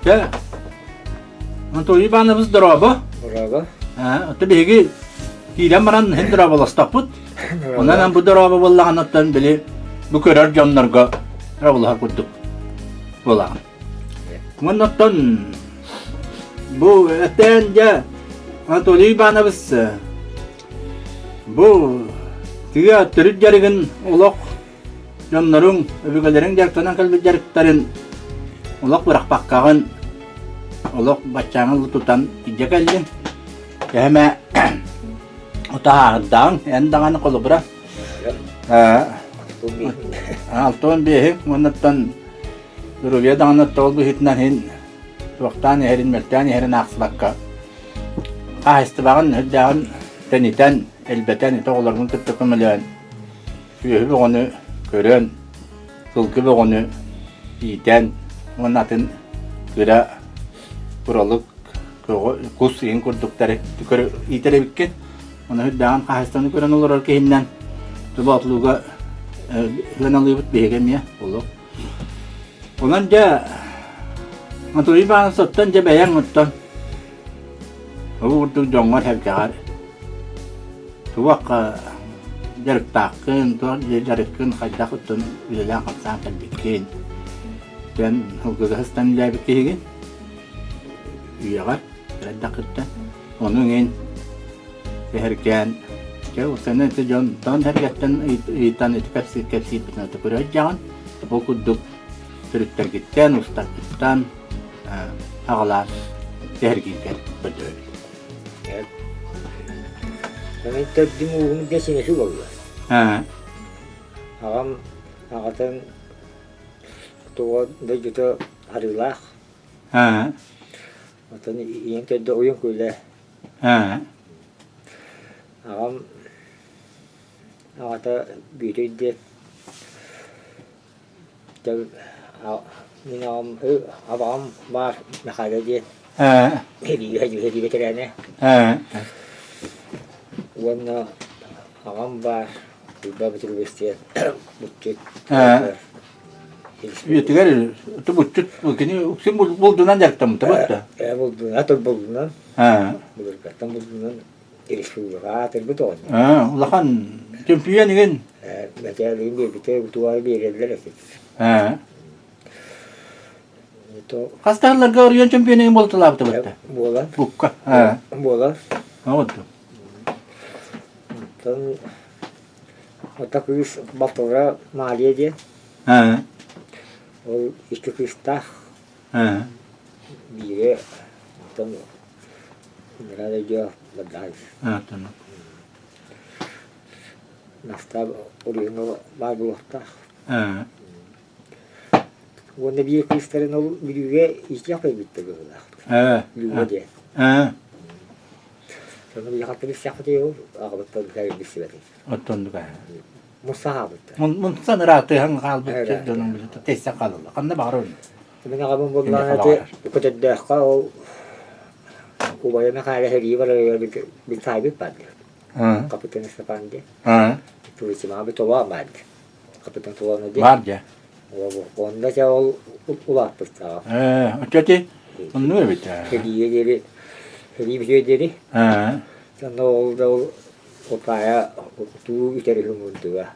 Te. Antoy bana biz draba. Bravo. Ha, o tabii ki hidem baran hen draba lastaput. Ondan bu draba vallahi anlattan bile bu kadar canlarga draba kurduk. Vallahi. Ondan bu etence Antoy bana biz bu diye türü jarigin olak canların öbürlerin jarktanan kalbi jarkların olak bırak bakkan olak bacağını tutan gideceksin. Hemen utahdan endangan kolu bırak. Altın bir ondan duruyor da anlattığı bu hitnan hin vaktan herin mertani herin akslakka. Istibagan hüddan teniten elbeten ite olarını tuttukumlayan. Şüyü onu gören kılgı onu iten onatın göre kuralık kus in kurdukları tükürü itele bikken onu hüddan kahistanı gören olur ki hinden tubatluğa hınalıbıt behegem ya olur. Onanca Antoy bana sattan ce beyan muttan. Bu jongar hevkar. Tuak jarak takın, tuak jarakın kajak utun wilayah kapsan kan bikin. Dan hugastan lai bikin. Iya kan, jarak kita. Onu ngin seherkian. Jauh sana itu jon tahun herkatan itan itu kapsi betul tu kurang jangan. Tapi kuduk cerita kita, ustaz kita, hagalan seherkian betul. Kami tadi mau dia sini juga lah. Agam tua dah juta hari lah. Atau ni yang tadi oyang kulah. Agam biru dia. Jadi ni nam abang bar nak ada dia. Hedi veteran ni. Warna agam bar tiba betul betul bucut. Yetigar itu bucut begini uksin buldunan jartam tabat. Buldunan atau buldunan. Buldunan kata buldunan iris sudah terbetul. Ulakan champion kan. Baca ini betul tua lebih dari itu. Itu. Kastar larga orang champion yang bola telap tabat. Bola. Buka. Bola. Oh tu. Dan otak us batora Malia dia. Oh itu Krista. Dia dan mereka dia badai. Tahu. Nasta orang baru tak. Wanda dia Krista no video istiak begitu lah. Video dia. Kalau dia kata siapa dia, aku betul saya bisa berarti. Betul juga. Musaha betul. Munsan rata hang kalbut donong betul. Tesa kalau lah, kan baru. Sebenarnya kamu bukan nanti ikut dah kau, ubahnya kaya hari baru bisa berpat. Kapitan sepan dia. Itu cuma betul wabad. Kapitan tua nanti. Wabad. Wabad. Onda jauh ubah pesta. Jadi, mana betul? Jadi bisa jadi. Kalau upaya tu itu rumah tu lah.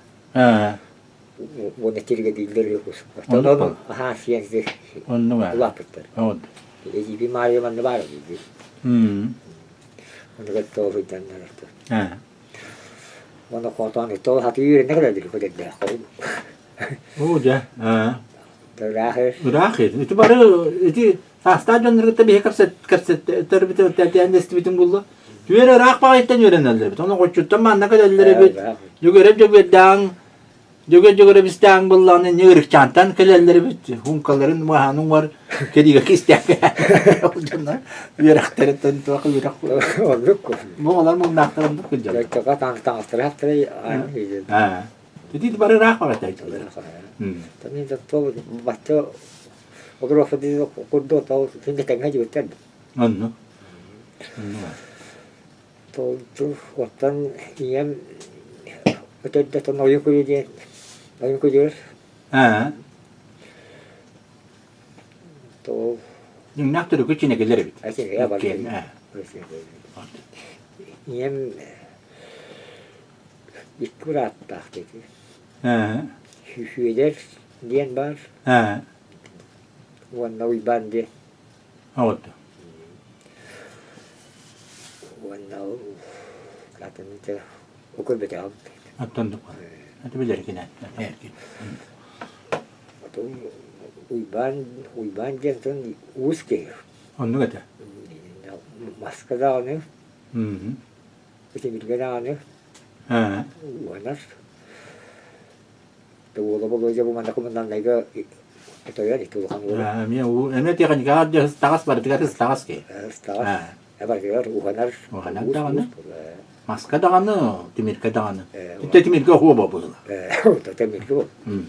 Boleh cerita di dalam itu. Kalau hasil itu. Ubah betul. Jadi bimbang mana baru gitu. Mana kata hujan itu. Mana kota itu hati ini nak ada di kota dah. Oh jah. Terakhir. Itu baru itu. Stadion nerede bir kapset terbitte endesti bitim buldu. Güvere rak pakitten yörenler. Onu koçuttum ben ne kadar bit. Jogere dang. Jogere bistang bullan ne yırık çantan kelelleri bit. Hunkaların mahanun var. Kediga kistek. Yırık teritten tuak yırık. Bu olan mı naktarım da kılacak. Lekka tang terakhir aynı. Jadi baru rak pakitten. Tapi itu baca Ogro fadi kudo tahu sini tengah juga kan. Tahu tu waktu yang betul betul noyo kuji Tu Dinnak türü küçüne gelir bit. Açın ya bak. Ken, ha. Yem İkkur attak dedi. Ha. Hüyler diyen var. Ha. Vanna uybandı. Oldu. Vanna zaten de okul bete aldı. Attandık. Hadi bilir ki ne. Erkin. Atı uyban diyen son uz ki. Onu gata. Maska dağını, Hı hı. bütün bilge dağını Ha. vanar. Doğulu bulunca bu manda kumandan neyga itu ya itu kan guru. Ha, mi o emet yakan ka dia tagas bar tiga tagas ke. Setelah Ha. apa kira uhanar. Uhanar dağını. Maska dağını, timirka dağını. Evet. Titte timirka huwa babuzla. Itu temik tu. Hı.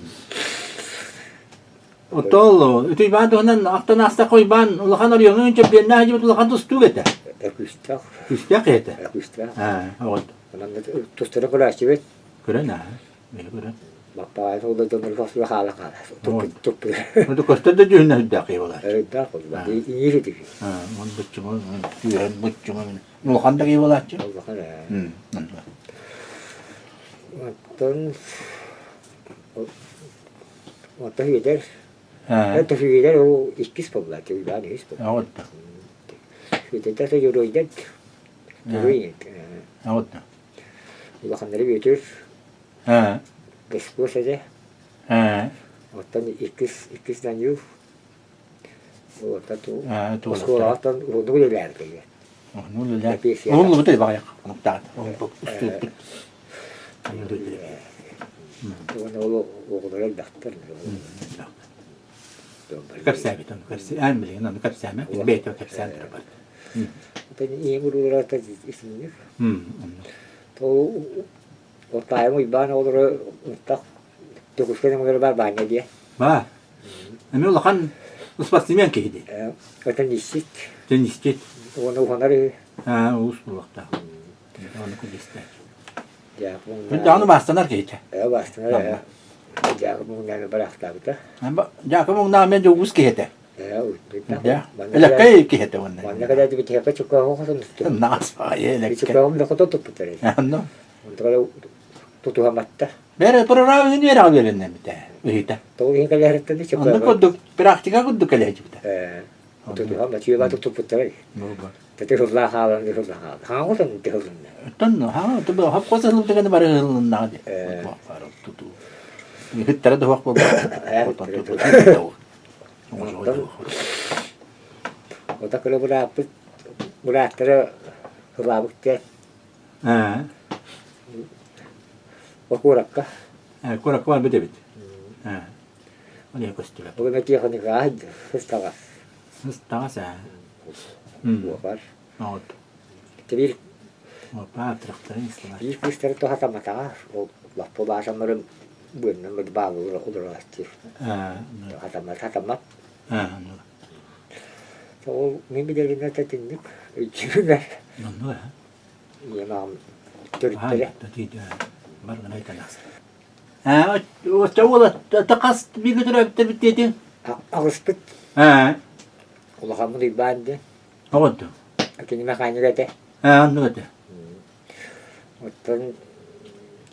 Otol, itu ban donan aktan asta koy ban ulakan arıyor önce bir ne hacı ulakan tustu gete. Kustak. Üstte gete. Kustak. Ha, oldu. Ondan da tustara kula çivet. Gören ha. Böyle gören. Bapa itu udah donor faslı hala hala. Tup. Onu kosta da düğünler hüddaki olar. Evet daha fazla. İyi dedi. Ha, onu bıçımı, yüren bıçımı. Ulakan da iyi olar ki. Allah kana. Hı. Ondan Ondan hüyler. Ha. Itu hüyler o ikis pabla ki udah nih. Oldu. Hüyler de yürüyecek. Yürüyecek. Oldu. Allah kanları büyütür. Ha. Respo saja. Ha. Ondan ikisden yuh. Ondan tu. Ha, tu. Sekolahtan onu ilerler kayak. Onu la. Onu betul bak. Onu tak. Onu üstü. Onu da. Onu okullara daktır. Kapsami ton, kapsami. An bilin, onu kapsami. Beto kapsami var. Ondan iyi buralara da ismini. Hı. To o tayo mo iba na olur tak. Tukuskan mo gara banyak dia. Ba. Ama ulakan uspasimiyan ki hidi. Kata nisit. Tenisket. Onu onları Ha, uspulakta. Onu kudiste. ya Ben de onu bastanar ki hidi. bastına ya. Ya mo na bıraktı da. Ama ya kamu namanya jo uski hidi. Ya. Ya. Ela kay ki hidi wannan. Mana kada di tiap cukup aku kan. Nas pa ye Di cukup lekke. aku nak tutup puteri. Anno. Untuk kalau tutup matta. Bere programı ne ra verin ne bite. Hidi. Tahu ini kalau hari tadi Onu cukup. koduk praktika koduk kale hidi. Tutup matta cium tutup puteri. Tapi hurlah halan di hurlah hal. Hangu kan di hurlah. Tanno ha to ba hap kosa lu tekan bare na de. Tutu. Ni hittara da hak ba. Otak kalau berat terus hurlah bukti. Ha. Wakurak kah? Kora kvar bide bit. Ha. Onu yakostula. Bukan nanti aku nikah aja. Setakat. Stasa. Wakar. Not. Jadi Ma pa traktarin isla. Jadi Kristen itu hata mata. Waktu bahasa merem benar berbalu udah pasti. Ha. Hata mat. Ha. So mimpi dari nanti tindik. Juga. No. Iya mam. Ha. Terus Tadi dia bar na ita nas. Ha, o tawala taqas bi gudra bitti. aku spet. Ha. Allah kamu di band. Awad. Akhirnya makanya kata. Ha, no gata. Otan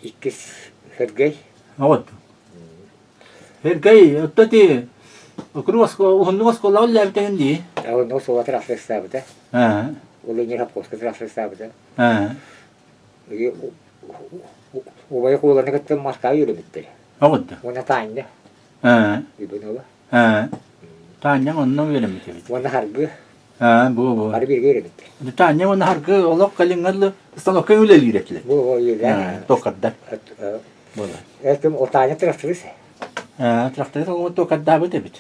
ikis hargai. Awad. Hergay, tadi okruwas ko hunwas ko lawl labte hindi. Aku no so atrás está, betul? Ha. Ulo niya hapos ka atrás está, betul? Ha. Iya, ubay ko lang nakat mas kayo rin betul. Awad. Wana tanya, Ha. ibu na ba? Ha. Tanya onno verim bitti. Wana harga, Ha, bu. hari bir geri betul. Tanya onu hargı olak kalingal stanok öyle lirekle. Bu iya Ha, kan. tokadda. Bola. Itu otanya terus terus. Ha, traktör o tokadda bitti bit.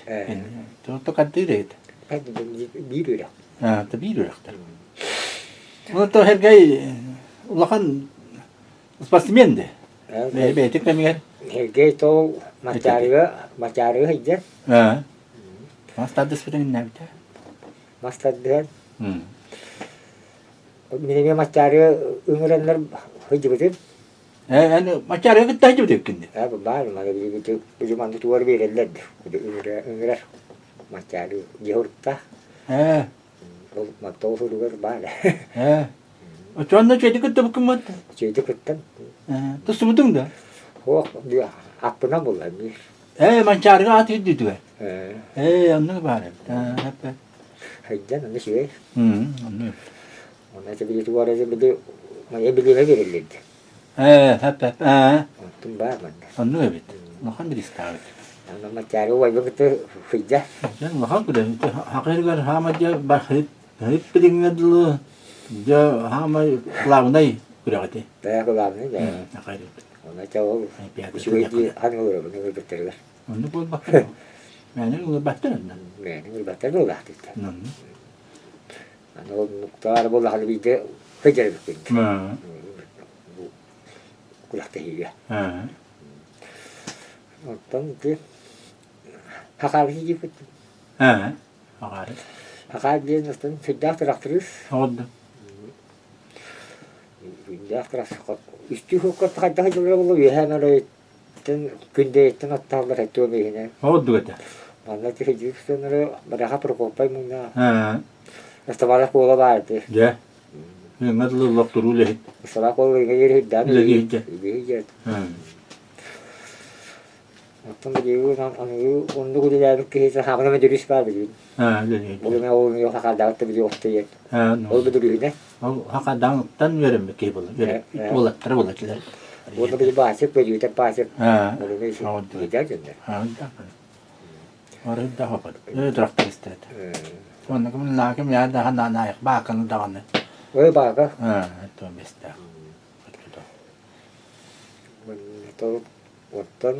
Tokadda ret. Kan biru ya. Ha, tabii traktör. Onu to hergay ulakan spasimen de. Beti kemiger. Harga itu macari aja. Ha. Mas tadis bitin ne bitti? Mas tadi Hmm. minimnya macari umuranlar hijau betul. Yani maçarı gitti hacı bitti kindi. Ya benar, mana begitu zaman itu luar biasa led. Udah umuran macari jauh tah. He. Matto sorular bari. He. O çanda çedik etti bu kımmat. Şeyde kıttan. Tu sumudun da. O diyor aklına bulan bir. He man çarga at hiddi tu. He. He anne bari. Hep. Haydan ne şey. Anne. Ona tabii ki var ya bir de maya bilime verildi. Hep. Tüm var mı? Anne evet. Makan bir istavit. Ama cari o vakit fıcca. Sen makan kuda. Hakir gar hamaca bahrit. Hep bilin dulu. Ja hama klavnay kuragati. Dayak kulağını da. Hakir. Ona çavuğu. Şu idi hangi olur bunu götürürler. Anne bol bak. Yani onu baktın. Ne bir batar mı olaktı. Anne. Ano nuktar bola hal bir de fıcca bir. Ha. Kulakta hiya. Ha. Ondan ki hakar hiç yapıp Ha. Hakir. hakar diye nasıl fıcca traktörüs. Oldu. Fıcca traktör. Üstü hukukat kadar hiç olur hemen öyle günde etten atlarlar etti o meyine. Oldu gata. Bana ki hiç sonra bana propay muna. Ha. Istavala kola vardı. Ja. Nga dulu doktoru lehit. Istavala kola yeri hiddan. Lagi hiddan. Hiddan. Ha. Ondan diyor onu onu kudiler ki hiç hamle medürüs var bilin. Ha, lehit. Bugün o yok hakar dağıttı bir yoktu yer. Ha. O bedürü ne? Hakikaten verim ki bunu. Verim. Bolatları bolatlar. Onu bir bahset böyle de bahset. Ha. Onu ne şey? Oldu. Hiddan gönder. Ha, orada daha hafif. Traktör istedi. Sonra kuma lakim ya daha naik bakan davanı. Öyle bak. Ha, itu besta. Betul. Ondan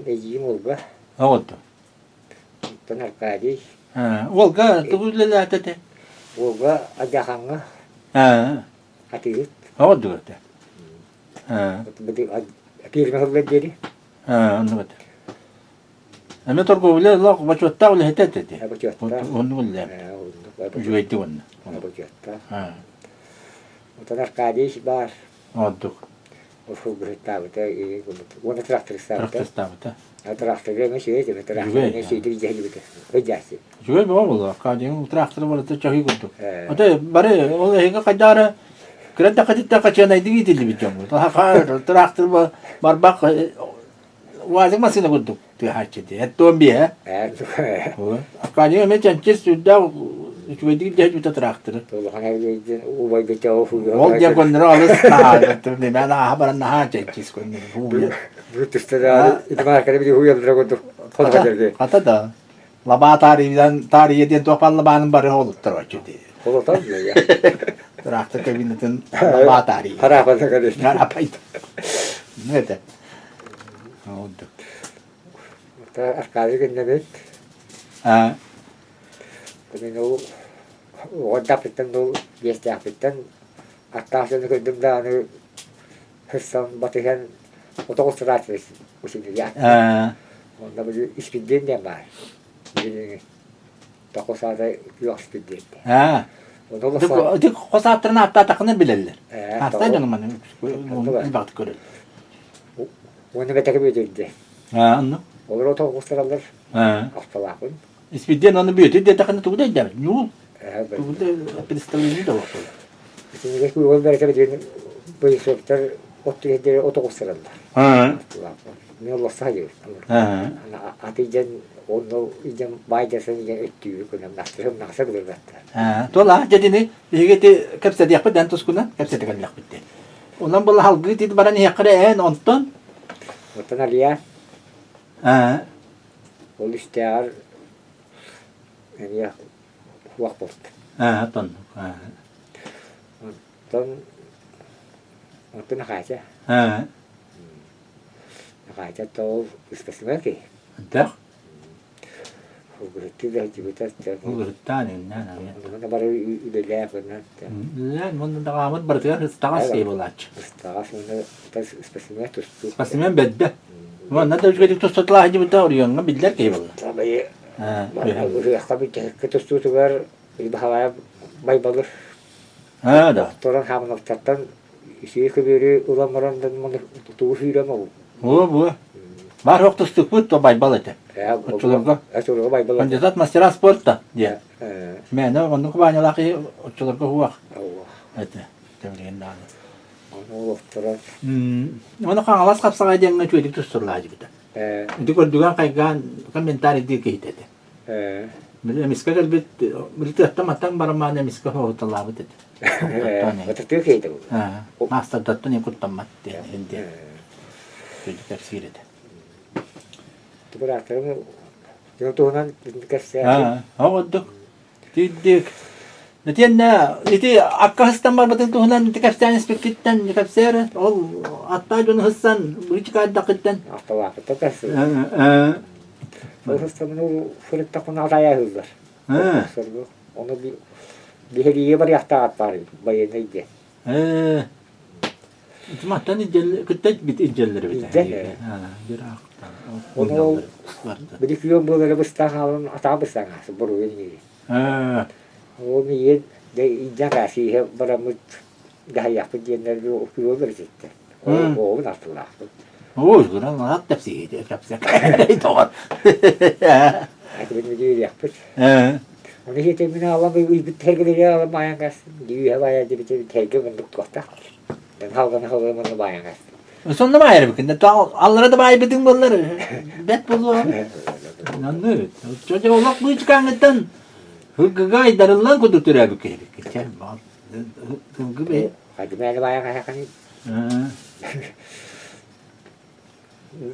ejim oldu. Oldu. Ondan arkadaş. Ha, olga tu lelatete. Olga ajahanga Ha, atiyut. oldu gata. Ha, Betul akhirnya hubungan jadi. ha, onu gata. Ama torko bile lak bachotta wala hetete. Apa cerita? Onu wala. Untuk apa? Juweti wala. Apa cerita? Ha, Ondan arkadaş var. oldu. O berita betul. Guna traktor Traktör start. stavta. Traktornya masih aja, traktornya sih itu jadi betul. Bejasi. Juwe ba wala kadin traktör wala ta chahi guddu. Eh. Ate bare ola hinga kadara krenta kadita kachana idigi dilli bijamu. Ta ha traktör ba barbak wazing masina guddu. Ti hachete. Ettom bi ha. Kadin me chanches sudah juwe digi jahi ta traktör. Tuh kan itu ubah betul. Ol dia gondra alas ta. Tu ne bana habaran ha chanches ko ne. Brutus da itu mah kada bir huyal drago tuh. Foto kaderdi. Kata da laba tarihi diye topal labanın barı olup tarvachudi. Foto tahu ya. Traktör kabinetin laba tarihi. Para apa kader. Apa-apa. Ne de? Oldu. Arkadaş kendine Ha. Tapi o dapetan o biasa dapetan atasnya kedem da anu hesam batihan otokos terakhir musim ya. Ha. Onda bir ispidin de var. Jadi tokos ada yok ispidin. Ha. Onda da Dik kosatırını hatta takını bilirler. Eh, Hasta tahu. canım bana. Bak görür. onu betek büyüdü. Ha, anlı. Olur otokos terakhir Ha. haftalakın. İspidyen onu büyütü de takını tuğda eder. Yuh. Evet. Tuğda pristalini de var. Şimdi bu yol bereket edin. Bu sefer otokos terakhir. Ha. Ne Allah sayıyor. Ha. Atijan onu ijam baydasın ijam öttüğü kunem nasıl bilir battı. Ha. Tola jadini higeti kapsede yapı dan tuskuna kapsede kan yapı. Ulan bala halgı dit baran yakre en onton. Otan aliya Ha. ol istiar yani ya wak post. Ha, ton. Ha. Otan nakaja. Ha. Nakaja to spesimen ki. Dah. Berarti dah jibutas dah. Urutani nana. Mana baru ibelah pernah. Lan mun da qamat bartiyan istagas kebolaç. Stas mana tas spesimen tu. Spasimen bedde. Mun da jgedik tustla hacı bu tawriyon biller kebolla. Tabii. Ha. Udah kami ketus tu var. Bahaya bay balır. Ha da. Toran hamın noktadan işi kibiri ulan marandan mana tuğu hira mı? O bu. Var hok tustuk bu to bay balete. Uççularga. Açılır bay bala. Kandidат mastera sporta diye. Ee, Mene onu kubanyalaki uççularga huwa. Allah. Ete. Temliğin dağını. Onu oturan. Onu kangalas kapsağa denge çöydük tutturlar gibi de. Indi gördüğün kaygan komentari diye kehitedi. Miska kalbit milite tamatan baramane miska hotalabı dedi. Oturtuyor keydi bu. Master tatlı ne kurtamat diye hindi. Çocuk tefsir edi. Bıraktığımı yoltuğundan dikkatle. Olduk. Diddik. Neti akkastan barbatın tuhunan dikkatten ispekitten dikkatsere ol hatta jonu hıssan bu hiç kadar dakitten. Hafta vakit takas. O hıssamın o fırıkta konu ataya hızlar. Onu bir hediye var yahta at var bayınaydı. Cuma'dan incel kıttet bit incelleri bit. Bir aktan. Onu bir iki yıl böyle bıstan alın ata bıstan asıl buru yeni. O niye de ince kasi hep baramız daha yapı diyenler bir okuyor verecekti. O nasıl lafı? O zaman hat tepsi tepsi. Doğru. Hadi benim diyor yapmış. Onu hiç emine alan bir tergeleri alamayan kalsın. Diyor havaya bir terge bunduk kokta. Ben havlanı bayan kalsın. Sonunda mı ayrı bakın? Allah'a da bayı bütün bunları. Bet bulu. Nandı. Çocuk olak bu çıkanlıktan. Hıgıgay darılan kudurtuyor bu kere. Geçer mi? Hıgı be. Hadi beni bayan kalsın.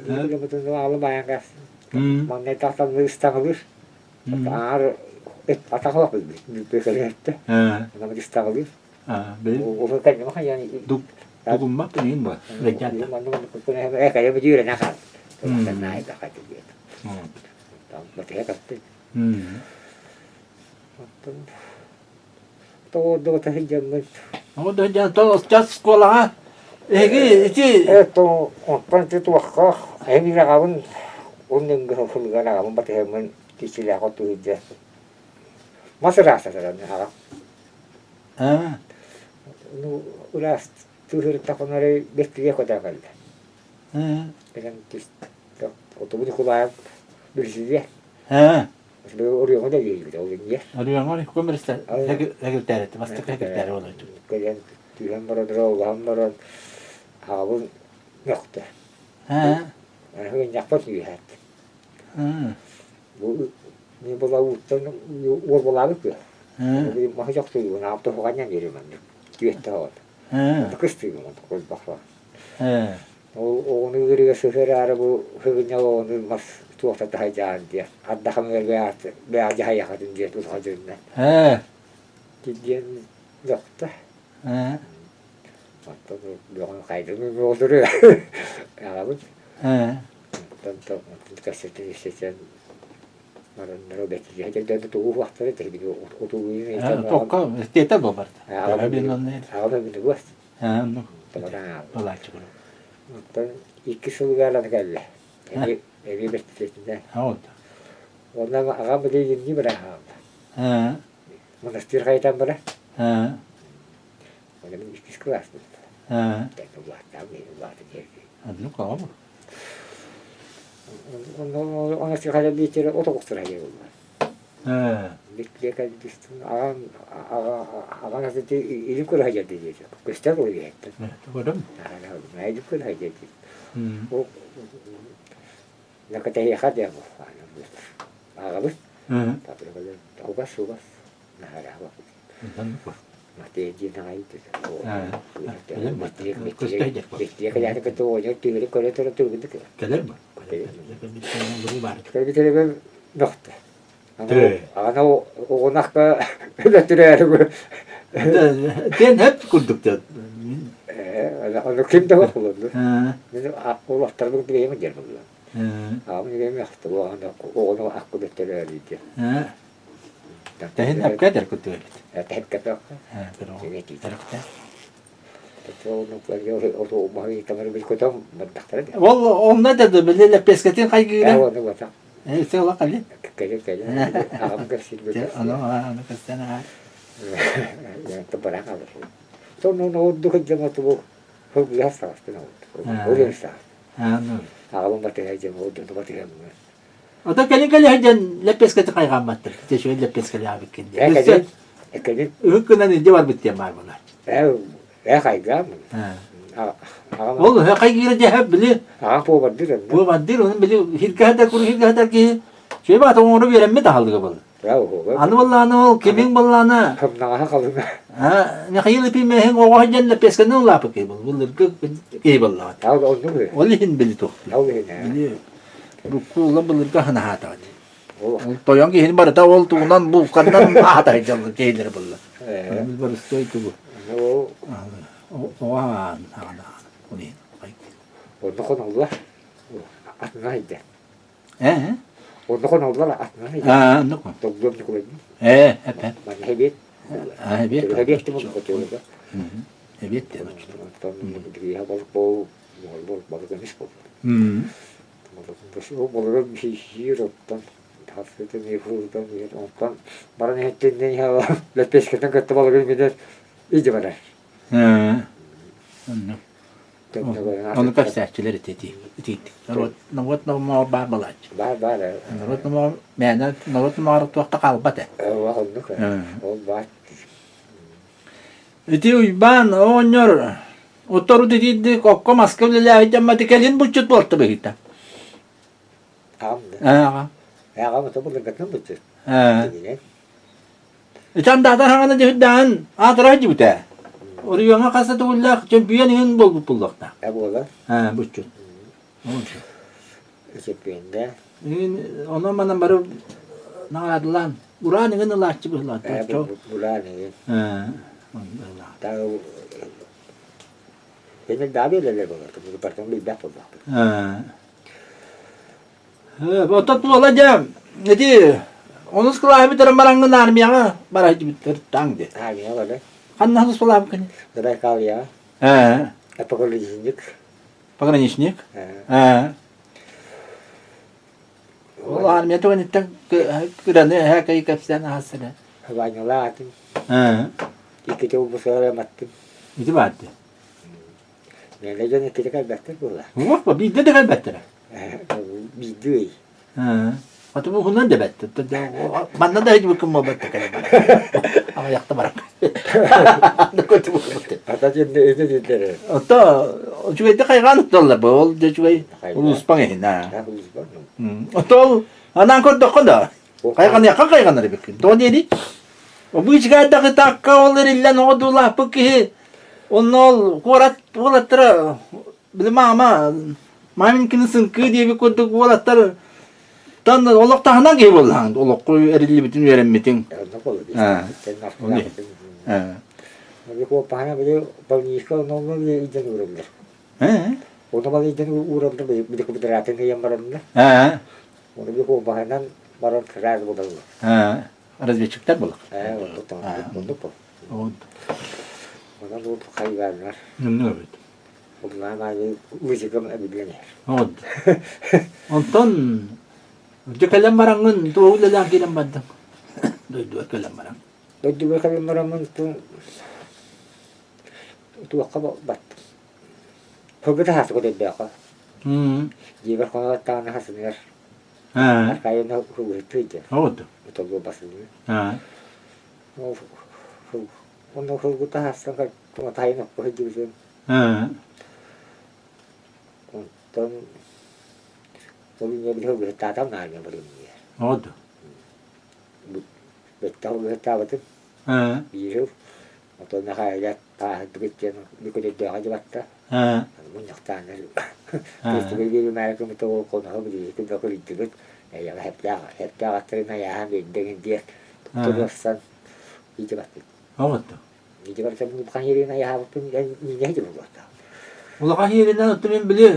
Böyle bütün alı bayan kalsın. Manne tahtanı İstanbul. Ağır et atakla bir kere etti. Ama İstanbul. O kadar mı yani? Dokunmak neyin var? Rekat. Kayak baju dah nakal. Kan naik dah kata dia. Betul ya kata. Todo tadi jam. O da can to sekolah ha. Iki. To on itu wakah. Ini nak kawan. Undang ke fulgar nak kawan betul men disilah kau tu je. Masa rasa sebenarnya harap. Ulas tuhur takonare bekliye kadar kaldı. Ben otobüs kulağım birisi diye. Şimdi oraya kadar geliyor o gün ya. Oraya var. Kumerste. Hegel tereti. Bastı hegel tereti olacak. Kalian tüyhen baran roğam baran ağabın yoktu. Yani hemen yapar tüyhen. Bu ne bula uçtan o bula bıkıyor. Bir mah yoktu. Ne yaptı hokanyan geliyor ben. Tüyhette hava. Kıstıyım onu koz bakla. Onu görüyor sefer araba hıgınya onu mas tuğta daha can diye. Hatta hamur be aja yakadın diye tut hacından. Gidiyen yoktu. Hatta bir onu kaydını dolduruyor. Arabın. Tanto kasetini seçen Marun bekliyor. Jadi tuh waktu itu video itu ini. Tokka. Teta babar. Abin onu. Ağabey bile bu. No. Tamam. Olay çıkıyor. Hatta iki sulugarlar geldi. Evi beklettiğinde. Oldu. Ondan ağam bile yeni bırak. Monastir kayıtan bırak. Ondan iki kelas. Tekrar var geldi. Anlı kalma. Ona sigara bir kere otobüs sıraya bekliyor ki düştüm. Ağam nasıl ilim kuraya geldi diyecek. Göster oraya gitti. Doğru mu? Ne ilim kuraya geldi. O ne kadar yakat ya bu. Ağabey. Tapi kalau ubas. Nah ada apa? Mati jinai itu. Mati kerja ketuanya tinggal kalau tu gitu. Gelir mi? Kalau kita nokta. Ana o nakka götürüyor. Den hep kurduk da. Onu kim de oldu. Bizim Allah tarafı bir yemek yer buldu. Ama ne yemek yaptı o onu aklı götürüyor diye. Tahin hep kadar kutuyor. Hep kadar. Pero tarafta. Onu böyle o mavi tamam bir kutum mendaktar. Vallahi onlar da böyle pesketin kaygıyla. Onu bata. Sen Allah kalli. Kaya. Ağam kersil böyle. Ana kastana. Ya tebarak alır. Sonra o dukuk zaman bu hızlı hasta. Öyle hasta. No. Ağam batıyor cem o dön batıyor. O da kelin hacen lepesketi kayganmattır. İşte şöyle lepeskeli abi kendi. Ekedin. Hıkkından ince var bittiyen var bunlar. Kaygam. Oğlum he kaygıyla hep bili. Bu vardır. Bu vaddir onun bili hirkahadar kuru hirkahadar ki. Şöyle bak onu veren mi dahalı kabalı. Anı vallahi ol kimin vallahi. Hımnağa kalın. Ha ne hayırlı bir mehen o hacen lepesketi ne olap ki bu. Bunlar ki vallahi. Onu mu? Olihin bili tok. Bili. Bu kullan bulur kahana hata. Toyan ki hin barata olduğundan bu kandan hata canlı şeyleri bulur. Biz barıstı bu. O an. Oni. Onu konuldular. Atına gitti. He? Onu konuldular atına gitti. Ha, ne kon? Doktor çıkıyor. Hep. Ben hebet. Hebet. Hebet mi koyuyorlar? Hebet de. Tam bir balık bol balık demiş bu. Balık bir şey yiyordum. Hafiften yıkıldım. Ondan bana ne ettiğinden ya lepesketten kattı balık gider. İyice var. Onu kaç serçeleri teti. Navot nama barbalaj. Var. Navot nama mena navot nama arıkta kalbate. Var onu. Var. Iti ben onyor. Otoru dedi kokko maskevle lahicam kelin buçut boltu behita. Tamam. Ya ama tabii lekatın buçut. Can dağdan hangana cehuddan atıra cibute. Oriyona kasa tuğullak çempiyon in bol bullakta. Bu ola. Buçut. Çempiyonda. Ona bana barı nağadılan. Buranın en ulaççı bıhlat. Buranın. Tahu. Ini daha böyle level var. Bu parçanın bir daha fazla. O tatlı olacağım. Ne diyor? Onu sıkıla bir tarım barangın armiyana barajı bitir tangdi. Armiya var. Kan nasıl sola bakın? Daray kal ya. Apa kalau disini? Pakai nisnik. O armiya tuh kan kerana hakai kapsidan hasilnya. Banyak lah tu. Kita ubusara mati. Itu battı. Ne lejane kita kan battı pula. Vah, bir de kan battı. Bidui. Atau bu hundan da battı. Bana da hiç bakım mı battı kadar. Ama yaktı barak. Ne kötü bu battı. Ataca ne dediler. Ata, juga itu kayak kan tol bu, ol juga ulus pangin na. Ata, anak kau dokon dah. Kayak kan ada bikin. Tuh dia ni. O bu hiç gayet de takka olur illa nodullah peki. Onol kurattıra bilmem ama mamin kinisin kı diye bir koduk kurattıra tan olak tahana gibi olan olak koyu erilli bütün öğrenmetin. Nabi ko pahana beliau pangikau nomor dia ijan urang. Ono bali ijan urang tu beliau kebetulan yang baran lah. Nabi ko pahanan baran keras bodal. Разведчиктер булак. Untuk apa? Mana lu pakai ganar? Ne evet. Bunlar mali müzikam abilene. Od. Ondan Jekalan barangın tuğu lalaki lang badang. Dua kalam barang. Dua kalam barang tu ka bat. Hoga has ko dedde ka. Jibar ko ta na has ner. Kayo na hoga tuje. Od. Ito go basin. Ono hoga ta has ka tumatay na ko hijusin. Ondan Tôi nghe biết người ta tao nào mà được gì. Ồ. Biết tao người ta vậy. Vì đâu. Mà tôi nói hay là ta tôi biết chuyện đi có được cho bắt ta. Muốn nhặt ta nữa. Tôi đi mà tôi còn hỏi gì tôi đâu có lịch được. Này là hẹp ra tới này à mình đừng đi. Tôi nói sao đi cho bắt. Ồ. Đi cho bắt xong bukan ini này à tôi nhìn thấy được rồi. Ulah kahirinden oturayım bile.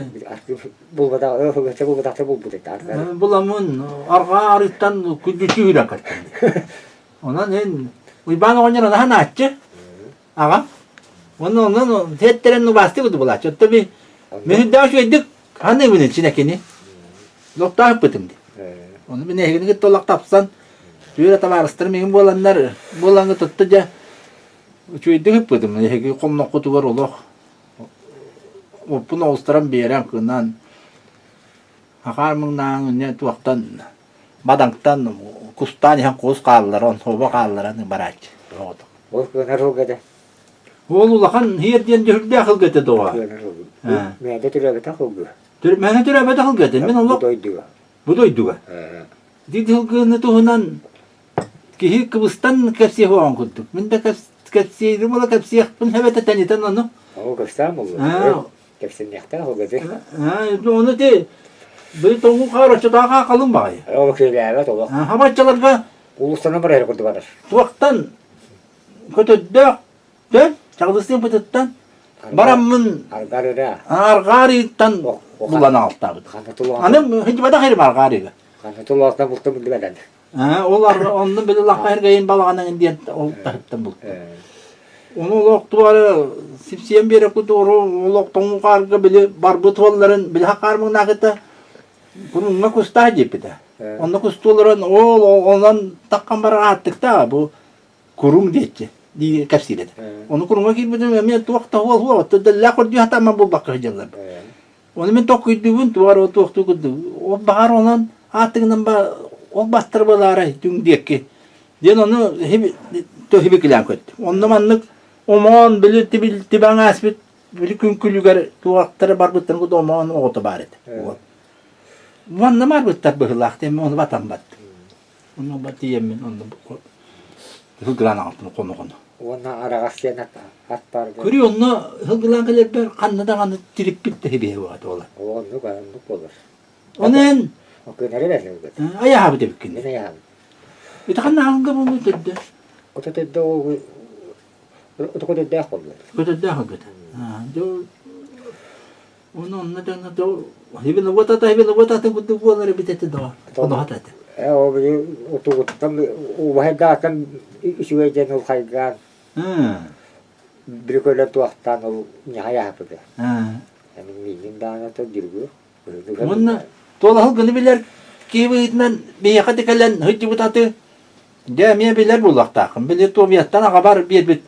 Bu kadar bu kadar. Bulamın arka arıttan küçücük hürakat. Ona ne? Uyban oynayan daha naççı. Aga. Onun tetteren nubasti kudu bulaçı. Tabi mehidda şu edik. Hani bunun içine kini. Lokta yapıtım di. Onu bir nehrini git dolak tapsan. Şöyle tamarastırmayın bulanlar. Bulanı tuttuca. Şu edik yapıtım. Nehri komna kutu var olak. Bunu Avustralya bir yere kınan. Hakar mınan ne tuaktan Madanktan kustan ihan kus kallar on soba kallar baraç. Oldu. O kınar o gede. Oğlulakan hiyerden dühürde akıl gete doğa. Kınar o. Ha. Mende türebe tak o. Mene türebe akıl gete. Men Allah Bu doydu. bu doydu. Didi hılgını tuhunan ki Kıbrıs'tan kapsiye hoğan kudduk. Men de kapsiye rumala kapsiye pun hebete tanıtan onu. O göster mi bu? Ha. Kapsin yakta o gede. Ha, onu de bir tongu karaçı daha kalın bağı. O köyde evet o. Ha, haberçalarga Uluslarına bir yer kurdu var. tuaktan kötü de çağdısın pıtıttan baramın Argarıra. argaritan bulan altta. Kanatullah. Anım hiç bada hayır argariga. Kanatullah'tan muhtem bilmeden. Ha, onlar onun bile lakayır gayin balağına indiyen o tahittan bul. Onu loktuları sipsiyen beri kudur o loktuğun kargı bile barbut olların bile hakarmın nakıta bununla kusta cepide. Onda kustuların ondan takkan bara attık da bu kurum diyecek. Diye kapsiledi. Onu kuruma girmedim ama tuakta huwa tadalla kurdu hatta ma bu bakı hıcalar. Onu men tokuyduğun tuvar o toktuğu o bahar olan attıkından ba o bastırbaları dün diyeki. Den onu hep tohibi kilan kötü. Ondan anlık oman bilir tiban asbit bilir künkülüger tuaktara barbıttan kudu oman o tabaret. Vanna marbıttar bıhılak demi onu batan battı. Onu batıyem onu hılgılan altını konu. Ona aragasyan at var. Kuri onu hılgılan kalep kanada kanı tirip bitti hebe vardı ola. Onu olur. Onun O kınarı versin. ayağı bir tepkin. Ne ya? Bir de kanı hılgı bunu dedi. O da dedi o da da oldu. Kötü de hılgı. Onun neden de hebe vata kudu kuaları biteti de. Onu hatat. O bir oturup o vahdakan işveyden o kaygan. Bir köle tuaktan o nihaya yaptı. Yani bizim daha da dirgu. Onun tola hılgını bilir ki bitmen bir yakati kalen hıcı butatı. Demiye bilir bulaktakın. Bilir tomiyattan haber bir bit.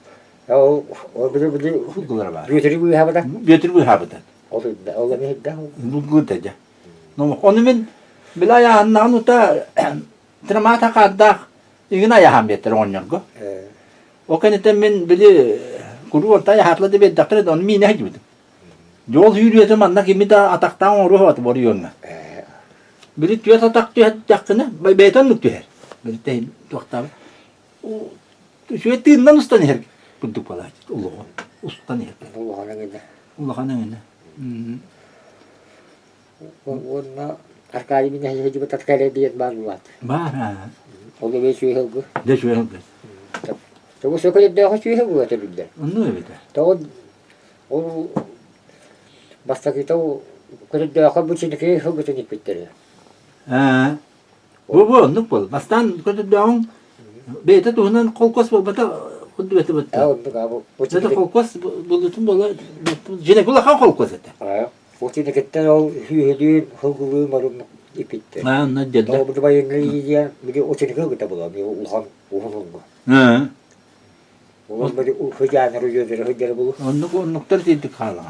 O bir Hılgıları var. götürü bu havada. Götür bu habitat. O da ne hidda. Bu gudece. Onu min bilaya nanu ta tramata kadda igna ya hambeter onyango. O kanite min bili kuru orta ya hatla de daktre don mi ne gibi. Yol yürüyor zaman da kimi de ataktan oru hat boruyorna. Bili tüyat atak tüyat yakını beton nuk tüyer. Bili te dokta. O şu tindan ustan her bulduk pala. Allah ustan her. Allah'ın emri. Allah'ın emri. Ona arkali minah hiji batat kale diet baruat. Bara. O da bir şey oldu. De şu oldu. Tabu sokak da hoş şey oldu tabii de. Onu öyle. Tabu o basta kita o kare de akıl bu çinki oldu tani bitter. Bu onu bul. Bastan kötü dağın beta tuğundan kolkos bu bata kudu beta bata. Onu da bu. O Beta kolkos bulutun bola. Jene kula kan kolkos ete. O çinki o hüyedin hılgılı marun ipitti. Ne dedi? O bu bayın ya bir o çinki oldu bu. Bir uhan oldu. O böyle hıcanı hıcanı bu. Onu nokta dedi kalan.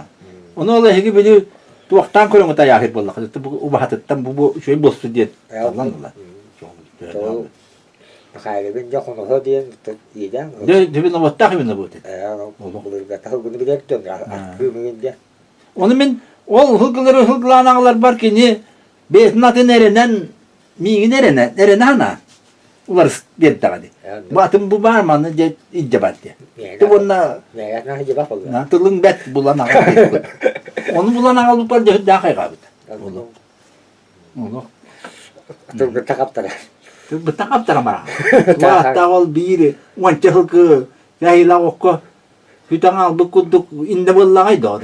Onu Allah hegi bili tuaktan kolon ta yahir bolla. Bu ubahattan bu şöyle bostu diye. Allah Allah. Tabu Kaya ben de konu hadiyen diyeceğim. De bir nabot takip nabot. Bu bir tahu bunu bilir dön ya. Kümünde. Onu min ol hılgılanağlar var ki ni behnatı nereden mi nereden ana ular bir tane. Bu atım bu barmanı de icabat diye. Tu bunna ne cevap oldu. na tılın bet bulanağlar. Onu bulanağlar var de daha kayıp. Allah. Dur takap tara. Tu takap taramara. Wah tawal biri wanca hılgı yahila okko Hütangal bu kuduk inde bullangay doğru.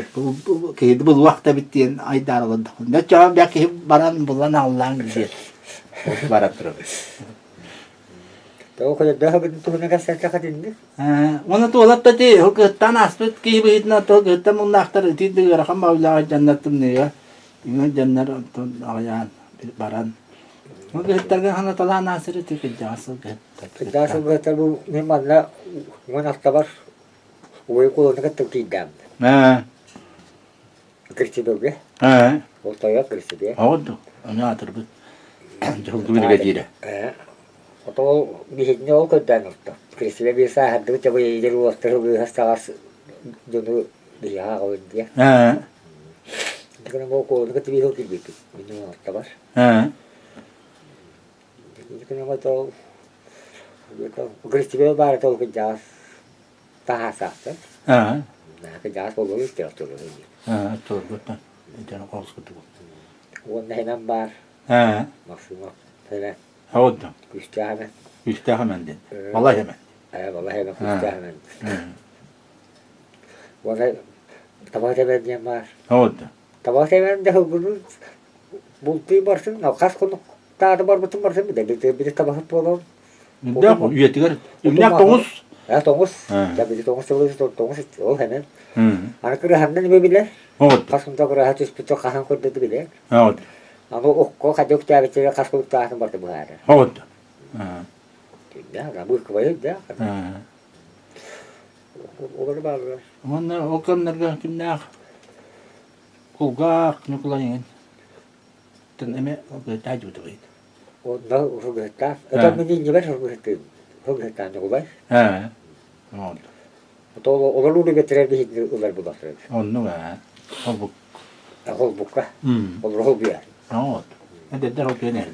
Kedi bu vakta bittiğin ay daraladı. Ne cevap ya ki baran bulan Allah'ın diye. Baratır. Tahu kalau dah bentuk nak saya kadin ni. Ona to olat tadi hukatan aspet ki bitna to kita munaktar ti de rakam baula jannatum ne ya. Ingat jannat to ayan baran. Mungkin terga hana tola nasir ti kejas. Dah sebab bu memang lah mana kabar. Gue ko nak terkidam. Kerja doge. O toya kerja dia. Oh tu. Ana terbit. Joldu bir gecire. Oto bihinne ol ködden oldu. Kristile bir sahatte tabi ileri ulaştırı bir hastalas dönü bir ha koydu diye. Ha. Dikene bu koydu ki bir hokil bitti. Benim orta var. Ha. Dikene bu to Kristile bari to kıcağız. Daha sahtı. Ha. Ne kıcağız olur işte oturur. Ha. Torbutan. Ecana kolskutu. Onda hemen var. Ha. Maksimum. Hemen. Oldu. Güçlü hemen. İşte hemen dedi. Vallahi hemen. Vallahi hemen güçlü hemen. Hı. Vallahi tabak hemen var. Oldu. Tabak hemen de bunu bulduğu varsın. Kas konu daha var bütün varsın bir de bir de tabak falan. Ne bu üyetiler? Ne kovuz? Ya tomuz. Ha. Ya bir de tomuz çalışıyor tomuz o hemen. Hı. Ana kırı hemen ne bile. Oldu. Kas konu kırı hatış bir kahan kurdu bile. Oldu. Ama o kadar tabii kas konu daha vardı bu ara. Oldu. Ha. Ya bu kuvayı da. Ha. O kadar var. Onlar o kanlarga kimler? Kulgak ne kullanın? Taneme o da tacı da. O da o da. Adam ne diye var o da ne kolay. Ha. Oldu. O olur getirir bir ular bu da. Onu var. O bu. Ol buka. Olur bir yer. Oldu. Ne de o gene.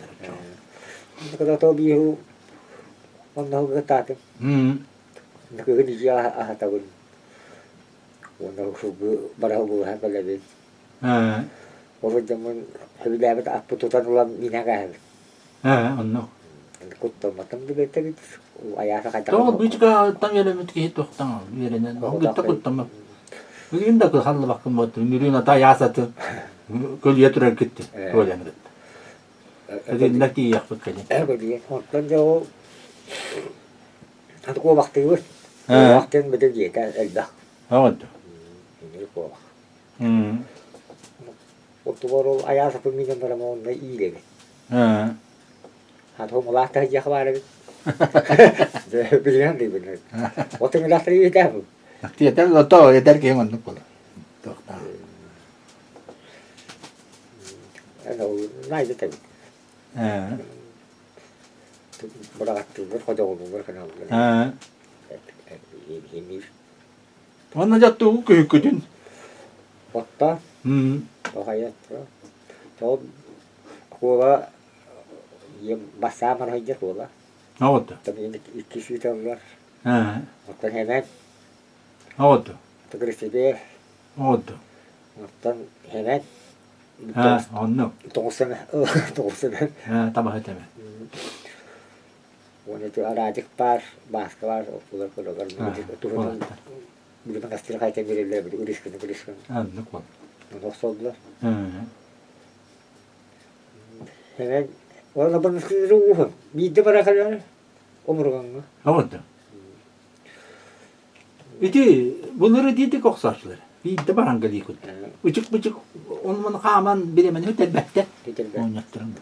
Ne kadar tabii bu. Ondan sonra tabii. Ne kadar diye ahata bu. Ondan sonra bara bu ha böyle. Ha. O zaman hep de apa tutan ulam binaga. Ha, onu. Kuttu matam da beter. Ayah kata. Doğru bu çıka tam yeremet ki toktan yerine. O gitti kuttam. Bugün de halı bakım var. Nürüne ta yasatı. Göl yatırır gitti. Böyle mi? Hadi ne diye yapıp gelin. Böyle. Ondan da o hadi o vakti var. O vaktin bedel diye elde. Oldu. Ne ko. O tuvarol ayah sapı minum bara mo na ile. Ha. Hadi o mulata ya var. Biliyorum değil mi? O da mulata iyi de bu. Yeter o to yeter ki onu kula. Toktan. Ano, naik tabii. Ha. Bıraktı var, koca oldu var kana. Ha. Hemir. Ona jattı o köyükün. Hatta o hayat. O kola yem basah mar hayır kola. Oldu. Tabii ikisi de var. Ha. Hatta hemen Oldu. tıkırısı Oldu. hatta hemen Ha, onu. Toğusana. Ha, tamam hadi. Onu itu aracık var, başka var, okullar koyuyorlar. Turun bir kastil kayıta verirler, bir uğraşkın. Anlık var. Onu sordular. Hı. Hemen, orada bana ruhum. Bir de bırakıyorlar. Omurganı. Oldu. İti bunları dedik oksaçları. Bir de baranga dikut. Ucuk bucuk onun kaman bilemen hütel bekte. Onu yaptırın.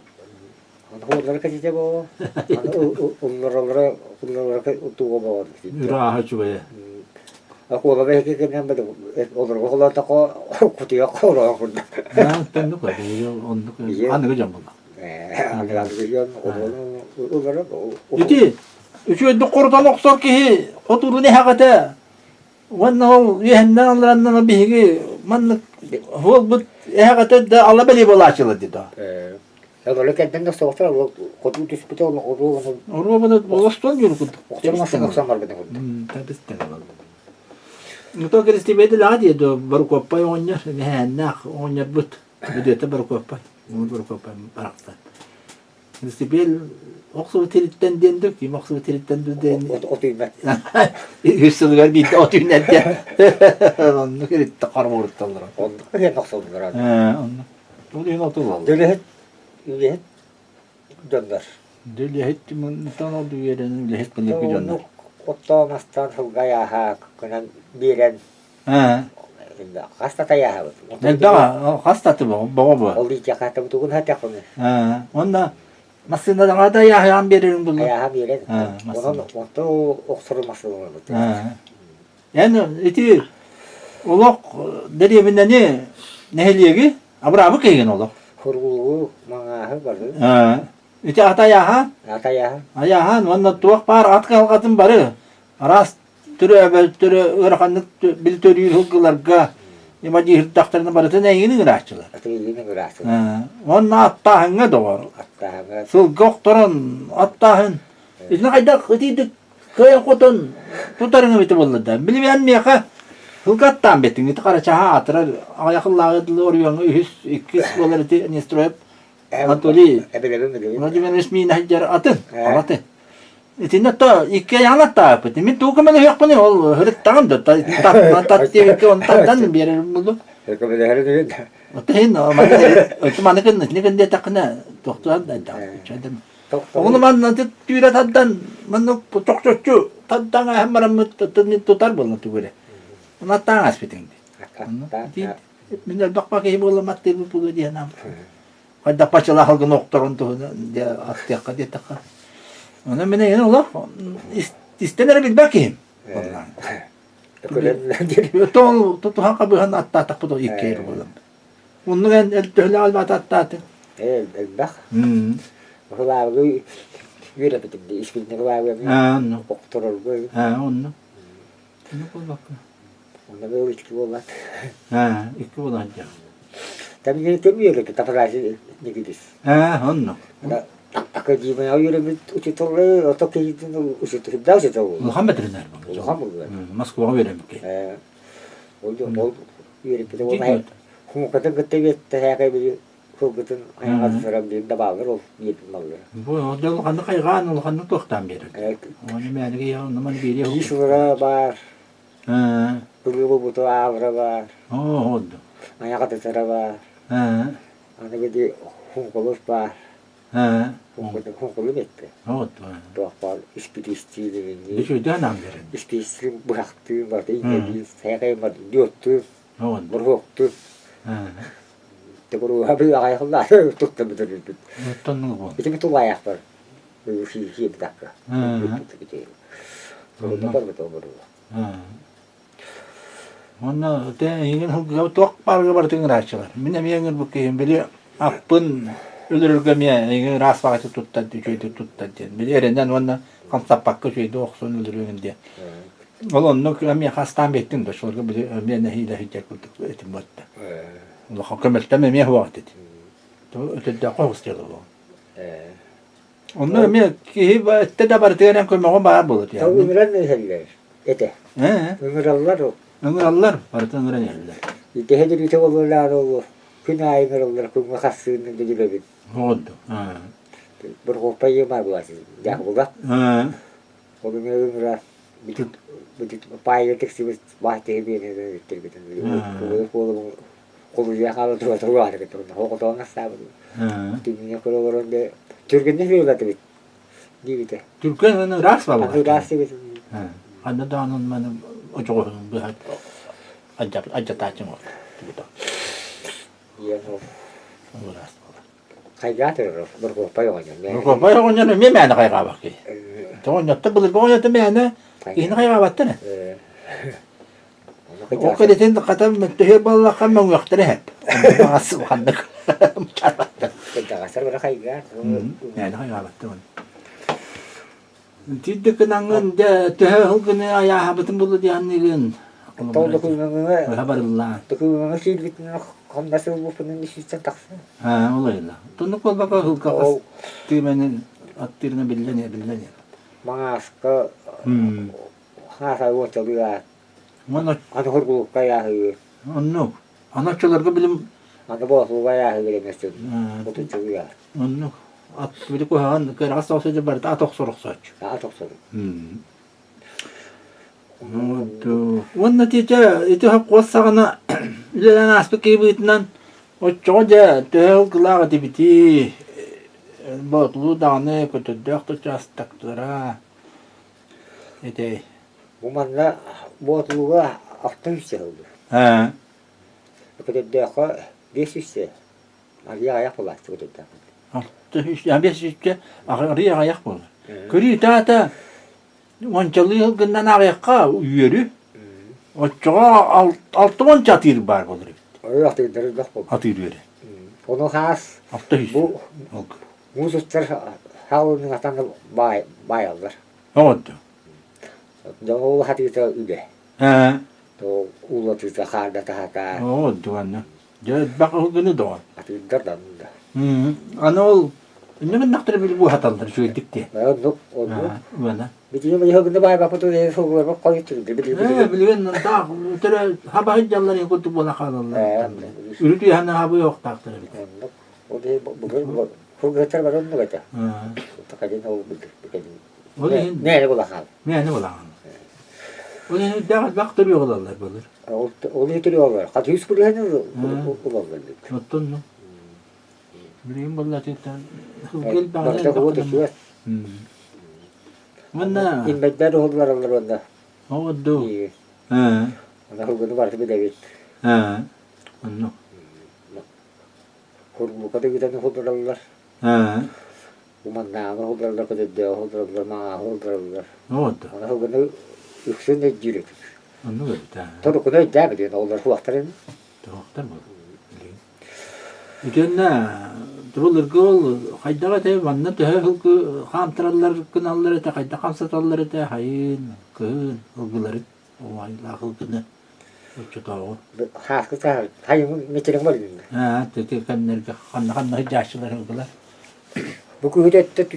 Onlar kaçacak o. Onlara tuğu bağlı. Rahat şubaya. Aku orada belki kendine bedim. Onlar okullar da kutuya koyuyorlar. Ha, tanıdık var. Onluk. Anlık hocam bunlar. İti. Üçü de korudan oksar ki oturu ne hakata. Wannan yehenden alrandan bihigi manlık hol bu hakata da Allah beli bola açıldı dedi. Ya böyle kendin de soğuklar, kutu düşmüştü onu, Orada bana bolaston yürüdük. Okçamasın oksan var benim. Tabii var. Muto Kristi bedi la diye do baru kopay oynar, ne nak oynar but. Bu de baru kopay. Baru kopay barakta. Kristi bel oksu tilitten dendik ki, oksu tilitten den. Otuyum. Hüsnüler bitti otuyun diye. Onu kritti karvurttular. Onu hep oksadılar. Onu. Bu da oturlar. Dölet dönder. Dölet mun tanıdı yerin lehet kılık dönder. Ottomastan gaya ha kunan biren. Ha. Hasta taya. Ne daha hastası bu baba. Oldu Jakarta bu tukun hatta konu. Ha. Onda masında da ya biririn bunu. Ya biren. Onu otto oksurması olur. Ha. Yani iti olak deriyeminden ne heliyegi? Abrabı kayın olak. Hurgu mangahı var. Ha. İti ata yahan. Ata ya. Ayahan onda tuak par at kalkatın barı. Ras türü ırkanlık bil törüyü hılgılarga. İmacı hırtaklarını barıtı neyini gıraççılar. Atı yine gırası. Onna attahınga doğru. Hatta hemen. Sıl göktorun attahın. İzine kayda kıtıydık. Köye kotun. Tutarını biti buldu. Bilmeyen miyaka. Hılgattan betin. İti karaçaha atırar. Ayakıllağı dili oruyonu. Ühüs. İkis boları ti nestroyup. Anatoli. Ebelerim. Ona cümen resmi nahjar atın. Alatı. İtinde ta iki yanat ta yaptı. Mi tu kamera yok bana ol. Hırt tamam da tat diye ki on tattan bir yer buldu. Ekabele her diyor. Otahin o mana kan ne kan dia takna doktor da da. Çadım. Onu man nanti tüyre tattan man çok çocuk tattan hemaram tutar bulun tu böyle. Ona ta aspitin. Minal bakmak iyi bola matte bu dia nam. Kada paçala halgın doktorun tu dia aktiya dia takka. Ona mene yani Allah istenir bir bakayım. Vallahi. Tol hakka bu han atta takpudo ikke bulan. Onun en töhle albat atta. Bak. Var bu yürü bitim de iş bildiğini var ya. Ha, Doktor böyle. ha onu. Ne bak. Onda böyle iki bolla. Ha, iki bulan ya. Tabii yine demiyor ki taparası ne gidiyoruz. Ha, onu. Akıcı mı yürü bir uçutorlu otokeyden uçutor. Daha uçutor. Muhammed Riner bak. Muhammed. Moskova verelim ki. Oldu yürü bir de ona. Hukumatın gittiği her bir hukukun ayağına sıram bir de bağlar ol yedim bağlar. Bu da kanı kaygan kanı toktan beri. Onu meni ya onu biri. Yusura var. Ha. Bu butu avra var. oldu. Ayakta sıra var. Ha. Ana gidi hukukulus var. Ha. Hukukulu bitti. Oldu. Doğal ispitistiydi. Bir şey daha nam verin. İspitistiydi bıraktı vardı. İngiliz sayakayım diyordu. Oldu. Bıraktı. Ha. Tekrar haberi ayaklar tuttu bir türlü. Tonnu bu. Bizim tu ayak var. Bu şey bir dakika. Ha. Sonra bakar mı doğru? Ha. Ona de ingin hukuk tok parga bartın raçlar. Mine miyengin bu kıyım bili apın öldürülgemiye ingin ras vakti tuttu şeydi tuttu diye. Bili erenden ona kamsa pakka şeydi oksun öldürülgün diye. Onun kıyamiye hastan bettin de şurada bili ömrene hile hicek bulduk etim battı. Allah hakamet tamam ya vakti. To ötede qoğustel o. Onlar mi ki tede bartığına koyma bana bulur ya. Tabii ömrün ne heller? Ete. He? Ömrallar o. Ömür allar bartığın ömrüne yerler. İtehedir ite olurlar o. Günah ömrallar kuma kasını dediler bir. Oldu. Ha. Bir kopayı var bu asıl. Ya bu da. Ha. O gün ömrah. Bir payı tekstil bahçeye bir yere gitti bütün. Bu kolu yakalı tuvalı var gibi. O da nasıl sabır. Ha. Dünya kurulurunda Türk'ün ne bit. Gibi. Türkiye'nin ras var. Adı rastı bir. Ha. Anne da onun benim ocuğun bir hat acaba taçım var. Ya o. O ras var. Kaygatır o. Bir kopayı oynuyor. Bu bayağı onun mi mene kayga bak ki. To'nyatta bilir go'yata mene. İni kayga battı ne? O kaletin katam müttehir balla kamma waqtara hep. Nasıl kandık. Kasar bir kaygat. Yani kayga battı onu. Tidde kenangan de tehulgune ayağı habatın bulu diyanligin. Toldu kuyumuna. Habarıllah. Kuyumuna şey bitmiyor. Kom nasıl bu bunun işi için taksın. Ha olayla. Tonu kol baka hulka as. Timenin attirine billene. Maska. Hasa o çalıyor. Mana Adı hurgu kayağı. onu. Anakçılarga bilim Adı boğazı kayağı bilemezsin. Otu çalıyor. onu. At bir koyan keras olsa bar ta tok soruk saç. Daha çok sorun. Odu. Wannan tije itu hak wasagana ilan aspek ibitnan o çoğunca tehul kulağa dibiti botlu dağını kötü döktü çastaktıra. Ete. Bu manla boğazlığa altın üstü oldu. Ha. Kötü döktü 500 lira. Aliye ayak olar kötü döktü. Altı hiç yani bir şey ağrıya ayak bulur. Körü ta onçalı günden ayakka yürü. O çoğa altı on çatır var olur. Öyle atıyor deriz bak bu. Atır yürü. Onu has Altı hiç. bu Muusutlar havlunun atanı bayallar. Oldu. Doğu hatıysa üde. He. Doğu ulatıysa karda tahata. Oldu anne. Ya bak o günü de var. Hatıydır da. Ana ol. Ne ben nakdir bir bu hataları şöyle dikti. Onu. Bana. Bütün bir hıgında bay bakıp da soğuklar bak koyuyordu. Biliyorum da tere haba hicallar yakıtı bana kalanlar. Ürütü yani haba yok taktır bir. O da bugün hıgıtlar var onu da. Takacın o bir. Ne bu lakal? Ne ola? O ne daha baktır yoklarlar bulur. Onu getiriyorlar. Kaç yüz kuruyor ne olanlar. Tuttun mu? Bileyim vallahi zaten. Gel bana. Başta bu da şu. Bana. İnmekler oldular onlar onda. Oldu. İyi. He. Ona hıgını vardı bir devlet. He. Onu. Bu kadar giden oldular. He. Bu mandağını oldular kadar da oldular ma oldular. Oldu. Ona hıgını yüksünde cürük. Onu böyle ta. Tadı kadar da biliyor onlar huaktarın. Doktor mu? İkenna durulur gol haydaga te vanna te hılgı hamtırallar kınalları te hayda hamsatalları te hayın kın hılgıları o ayla hılgını uçuta o. Haskısa hayın meçelin var yine. Ha te kannerge kanna yaşlılar hılgılar. Bu kuyudette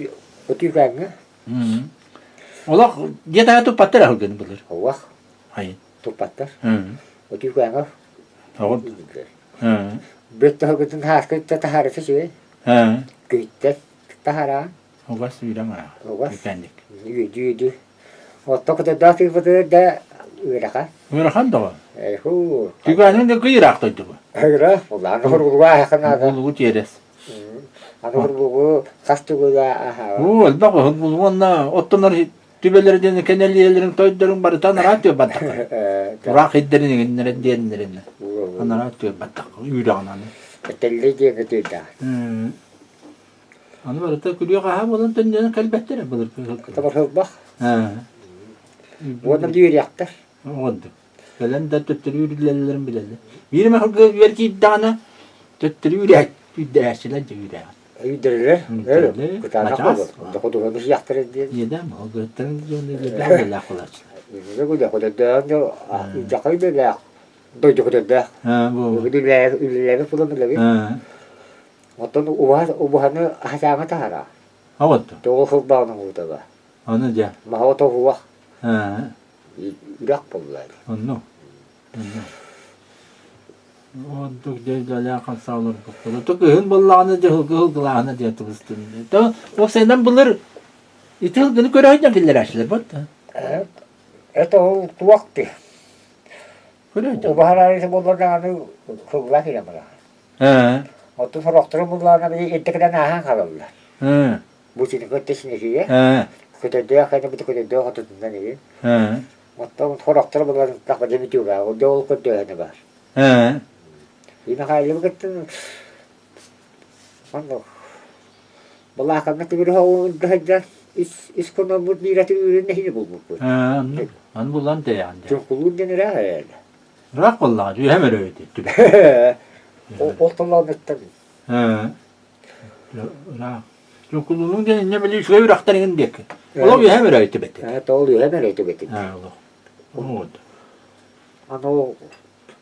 ötüyken Ola yeda tu patera hılgını bulur. Allah Hayın. topatlar. Hı. Ötüyken Tamam. Hı. Bette hıgıtın haskısa taharası şey. Hı. Gütte tahara. O var suyla mı? O var. Kendik. Yüdü. O tokada da sıfırda da üraka. Uyrahan da var. Hu. Tüganın da kıyıraktaydı bu. Hayra. Ulan hurgulwa yakınada. Bu yeres. Ana hurgulwa kastuguda aha. Oo, bak bu onda ottonlar tübelerden kenellilerin toyların barı tanar atıyor batak. Burak hidderin nereden. Onlar atıyor batak. Yüreğinden. Telli diye götürdü. Ana barı da külüyor ha olan tenden kalbettere bulur. Tamam hırbak. Ha. Ondan diyor yaktır. Oldu. Gelen de tutturuyor ilerlerin bileli. Bir mahkı verki dana tutturuyor ya. Bir değişilen yüreği. Yüdürler. Öyle. Kutana kaldı. Onda koduğunu yaktır diye. Yedem o götürün yönde bir daha kulaçlar. Ne bu da kodu da yakayı böyle. Doydu kodu da. Ha bu. Bu diler falan böyle. Ha. Ondan ubuhanı hasama tahara. Oldu. Doğu hırbağının burada var. Onu da. Maho to huwa. Ha. Irak buldular. Onu. Oldu dedi alakam sağlar bu. To köyün ballağını da hılgılağını da tubustun. To o senden bulur. İtilgini göreyden diller açılır bak. Evet o vakti. Göreyden. Ubuhanı buldular hırbağ ile bana. Ha. Otu sorokturun bunlarına bir ettikten ahan kalırlar. Ha. Bu şimdi kötesine şeye. Ha. Kötede kaydı bir kötede hatırından iyi. Ha. Otu sorokturun bunların takma demitiyor ga. O doğul kötede var. Ha. Yine hayli bir gittin. Anlo. Vallahi kannak bir o daha is konu bu dirati üründe hiç bulmuş. Ha. An bulan de yani. Çok kulun denir ha. Rak vallahi diyor hemen öyle. O tollanıttı. Ha. Rak. Çok kulunun de ne bileyim şöyle raktarın dek. Ola bir hemen öyle bette. Evet oluyor hemen öyle betim. Ha ola. Oldu. Ano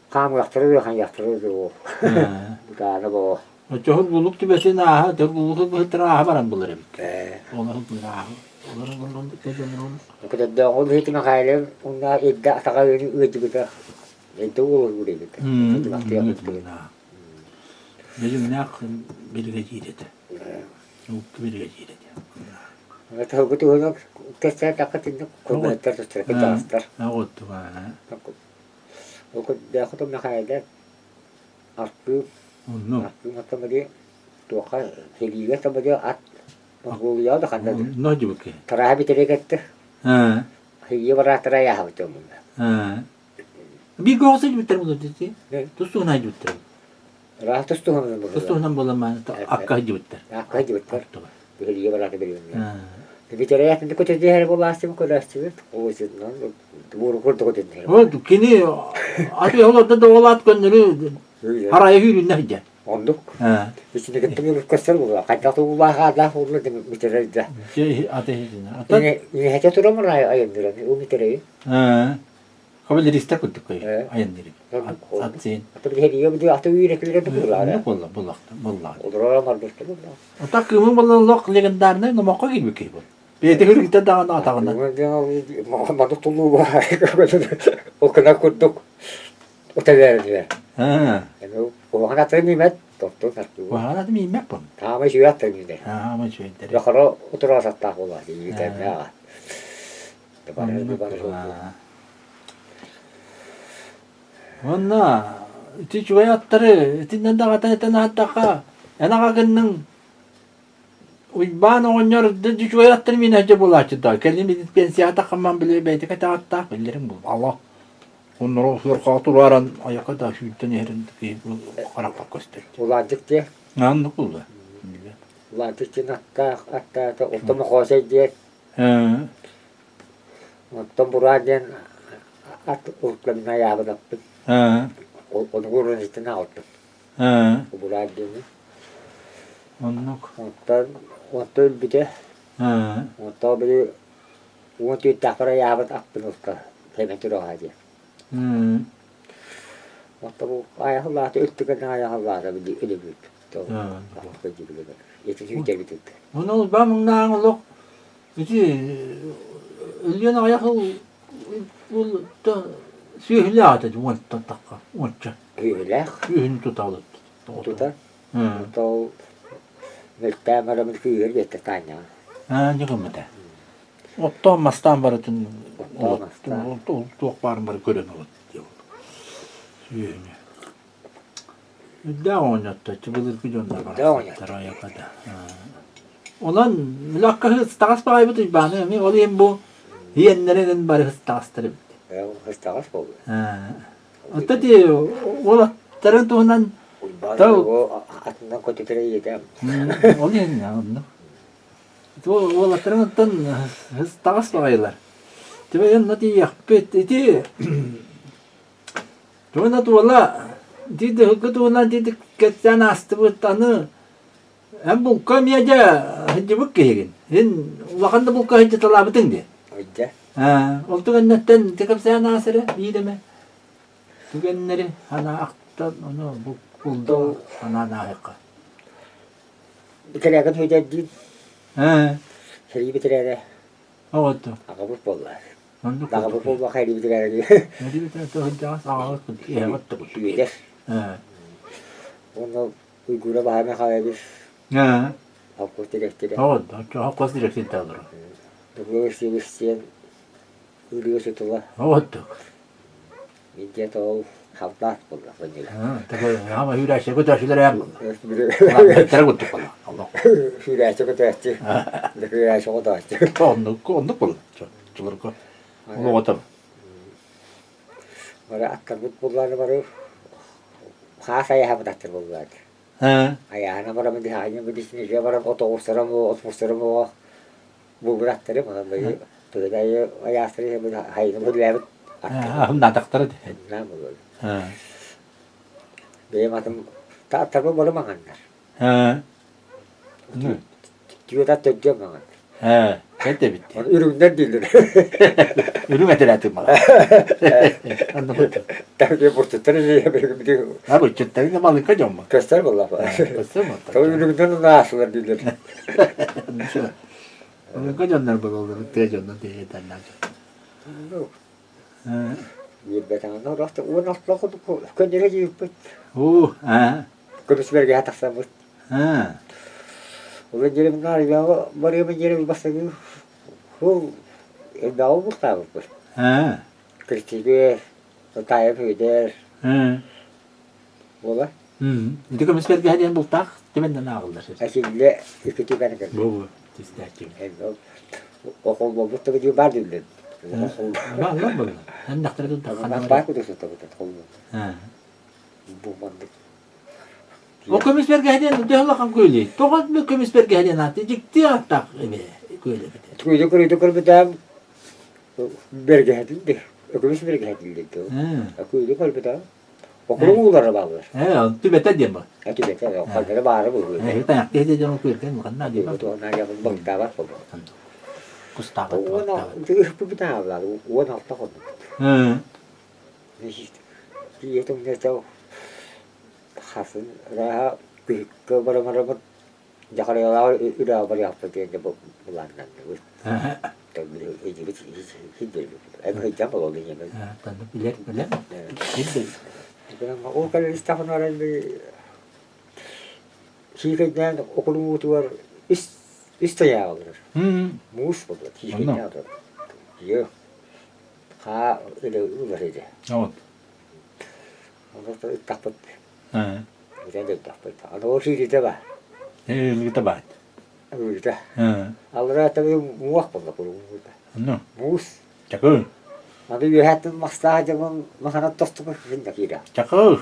kam yaktırıyor han yaktırıyor o. Ha. Bu da bu. O çok buluk tibeti na ha, çok buluk bu tra haberan bulur. Ola bulur ha. Onların ondan kezen onu. Kötede o hiç mi hayli onlar iddia takayını üretip itu olur bu dedi. Bizim ne akın bir geceydi. O bir geceydi. Evet, o kötü onu kese takatını komentar tutar kıtastar. Ne oldu ha? O kötü kutum ne hayli aklı Onu. matematiği tuha hediye tabii at Mangulya da kandı. Ne diyor ki? Taraha bitirek etti. Ha. Hediye var taraya yaptım bunu. Ha. Bir gazı bitir bunu dedi. Ne? Tustu ne bitir? Rahat tutuğum bunu. Tustu ne bulamam. Akka bitir. Akka bitir. Hediye var tabii. Ha. Bir kere yaptım kötü diğer bu lastik kolaştı. O yüzden bu kurdu kötü. O kini atı yolda da olat gönderdi. Haraya hürün ne Onduk. Ha. İçinde gittim yürüp göster bu. Kaçtı bu bahada olur dedim bitireceğim. Şey ateşine. Atan. Yine hece duramır ayındıran. O bitireyi. Ha. Kabul liste kuttuk koy. Evet. Ayın diri. Atsin. Hatta bir hediye bir atı yürekleri de bulurlar. Ne bolla bollakta bollak. Olur olamaz dostum. Ata kımın bollak legendarne nomakka gibi ki bu. Beyte hürgüte dağına atağına. Muhammad Tulu var. O kadar kurduk. Otellerdiler. Ha. Yani o anahtarı nimet. Doktor sarkı. Vahana da miyim yapın. Tamam şu yattı bir de. Ha ama şöyle dere. Yukarı oturar sattı ola. Yeter ne var. Onna iti çuya attarı itinden de katan eten hatta ena kakının uyban oynuyor da çuya attarı mı nece bulaçı da kelime pensiyata kamman bile beyti kata hatta bilirim bu Allah onları hırkatı varan ayaka da şu itten yerindeki bu karakak göster. Ulandık diye. Anlık oldu. Ulandık diye hatta ortamı koşay diye. He. Ortam buradan at ortamın ayağı bıraktım. He. Onu vurun işte ne yaptım. He. O buradan. Anlık. Ondan bir de. He. Ondan bir de. Ondan takara ayağı bıraktım usta. Hemen duruyor hadi. Ondan bu ayaklarda öttüken ayaklarda bir de öyle büyüdü. Tamam. Yetişim bitirdi. Bunu ben bundan olduk. İşte ölüyen ayakı bu da sühle adı bu takka. Onca. Öyle. Sühün tutalı. Tutar. Hı. Ondan mektemelerimiz kıyır yetti tanya. Ha ne kadar da. Otto mastan baratın. Ottomastan. Otto var mı gören olur diyor. Sühün. Da oynattı. Çıbılır ki jonda var. Da oynattı. Taraya kadar. Olan mülakka stas payı bana mi olayım bu hiyenlerin bari stastırı. Hıstağız oldu. Ha. Hatta diye ola tarın tuğundan O atından kötülere yedim. olayım ya onu. Tu ola tarın tuğundan stas payılar. Tiba yanına diye yakpet iti. Tuğuna tuğla dedi hıkkı tuğuna dedi ketsen astı bu tanı. Hem bu kamiyaca hadi bu kegin. Hen vakanda bu kahıcı talabıtın diye. Öyle. Ha, oldu gannetten tekap sen asere iyi deme. Tügenleri ana aktan onu bu buldu ana nahika. Bir kere yakın hücret değil. Ha, Seri bitirere. oldu. Akabut bollar. Onu Akabut koydu. bollar hayri bitirere diye. Hadi bir tane tuhunca sağlık diye yaptı bu. Büyüdür. Ha. Onu Uygur'a bahane kayabilir. Ha. Hakut direktire. Oldu. Çok kos direksin alır. Doktor isteyen Ülüyor sütüla. Oldu. Midye tol havlat bollar. Ha, tabii ama hüraşe bu taşları yapma. Böyle. Tere guttu falan. Allah. Hüraşe kötü. Hüraşe o da açtı. Onu bul. Çılır ko. Onu otur. Böyle akabut bollar var. Khas ayağı bıraktır bollar. Ha. Ayağına varamın diye aynı bir düşünce varam otobüslerim o otobüslerim o bu bıraktırım ama böyle böyle ayağları böyle hayır bu levet Ha, onlar taktırdı. ne böyle Ha. benim adım tabi böyle manganlar Ha. diyor da tüccar mangan Ha. Ben de bitti. onu üründen değildir Ürün etelattım bana. Anlamadım. tabi bu tutarı şey bir de Ha bu çıttı ne malı kacam mı? göster valla Kısım mı? tabi üründen nasıl değildir Onu kacanlar böyle olur. Tecanlar diye yeterler. Ha. bir betanın orası o nasıl oldu kendine gibi Ha. kırısberge hataksa bu Ha. Ulan jelim nar ya bari men jelim basagi hu daw muhtar bu. Ha. Kristibe tay peder Ha. bola. Itu kan misper hadian bultak, cuman dan ağıldır. Asille ikiti ben kan. Bu. Tistaki. Endo. O kol bu tabi diyor bar dildi. Allah bu. Hem naktarı da Ben bak bu da tabi kol. Ha. Bu mandık. O komis hadian de Allah kan köylü. Tokat mı komis hadian atı cikti atak ebe köylü. Kuydu kuru berge hadildi. Ökümüş berge hadildi. Ha. Kuydu kol beda. Okulun uğurları bağlılar. Tübete diyeyim bak. Tübete yok. Kalları bağırı bu. Hitan yakti hece canım kuyurken bu kanına diyeyim bak. Onlar yakın balıkta var bu. Kustağı Uğun balıkta. bu bir tane avladı. Uğun altta kondu. Hı. Yetim ne çav. Hasın. Raha kıvırımırımır. Yakarıyorlar. Üre var yaptı diye bu bulandan. Tabii hiç değil. En hıcam oldu yemek. Tanrı bilir. Şimdi. O kadar İstanbul'un öğrenci şirketten okulun uğurtuvar İstaya alır. Mus bulur. Şirketten alır. Yok. Ha öyle uğraşıydı. Evet. Ondan sonra takpıt. Hı. Güzel de takpıt. Ama o şirkette var. Öyle bak. Öyle. Hı. Alır tabii muak bulur okulun uğurda. Ano? Mus. Çakır. Ama bir hayatın maslaha camın mahanat dostum şimdi kira. Çakır.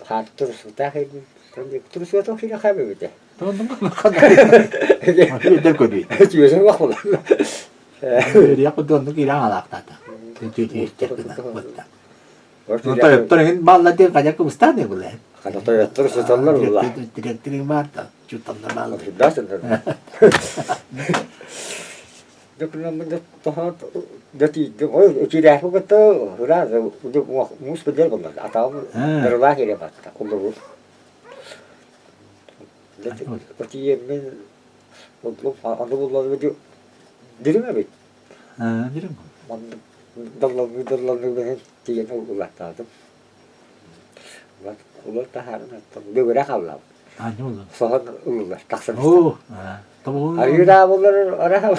Hat terus utahid. Terus waktu kira kami bete. Teman-teman makan. Dia kau duit. Juga saya waktu lah. Dia aku tuan tu kira ngalak tata. Jadi Terus malah dia kajak ke ustaz ni boleh. Kata saya terus setelah lah. Tidak mata. Juta malah. Sudah sebenarnya. Dia pernah mendapat jadi oh kira aku kata sudah untuk mus belajar banget atau berulah kira apa untuk jadi seperti yang untuk Allah itu diri mana Jadi dalam dia nak ulah tahu ulah tahan dia berakal lah Anjul. soal ulah taksan Oh. Tahu. hari dah boleh orang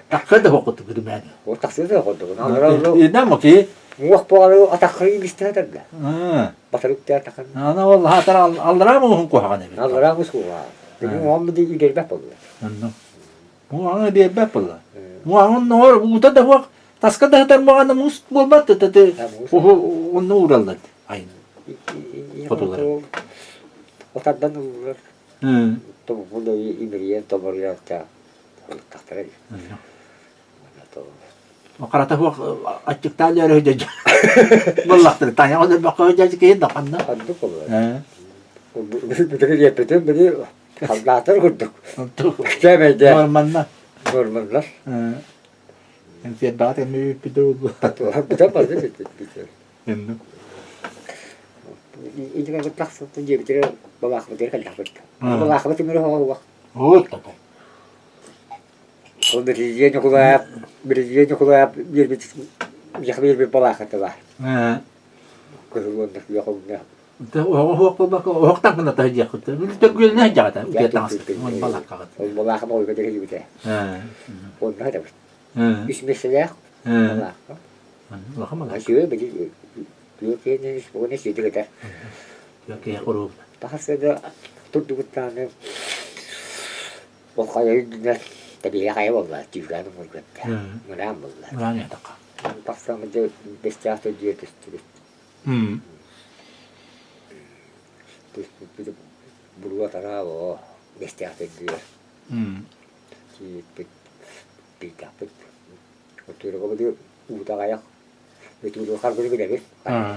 Tak ada waktu tu bermain. oh taksan tu kau tu orang Ini mungkin. muak pun atakri bisa tak dah bataluk dia takkan أنا والله ترى الله ما هو كوها أنا. Allah ramus kuah jadi Muhammad di ide berapa إنه مو أنا دي بابلا. مو أنا نور وتده هو تسكته تر مو أنا مو بات تته وهو النور الله. أين. otak dan ular tu mulai imrian tu mulai tak terjadi atau وقرأته هو أشك تالي على هجج. والله ترتاح أنا بقى هجج كيد دقنا. ada kau betul dia betul betul hal latar kudu saya beda normal normal lah إن في بعض ما يبدو. betul betul إنه. ini kan betul satu dia betul bawa betul kan dapat bawa betul mereka bawa هو طبعا. kalau berjian nyokula biar biar bawa kata bah kalau nak dia kau nak هو وقت كنا تهجي أخذت. تقول نهجة كذا. dia تناس. من بالك كذا. bawa kau betul dia betul pun ada bismillah saya bawa الله خملا. asyik betul dia kini sebenarnya sih kita يا كي خروج. bahas ada tuh betul pokoknya ini tapi ya kayak bawa juga tu mungkin mana bawa لا يعتقد. paksa macam besar tu dia terus terus berbuat apa besar tu dia si pita pit waktu itu dia udah kayak itu dulu kan berbeda kan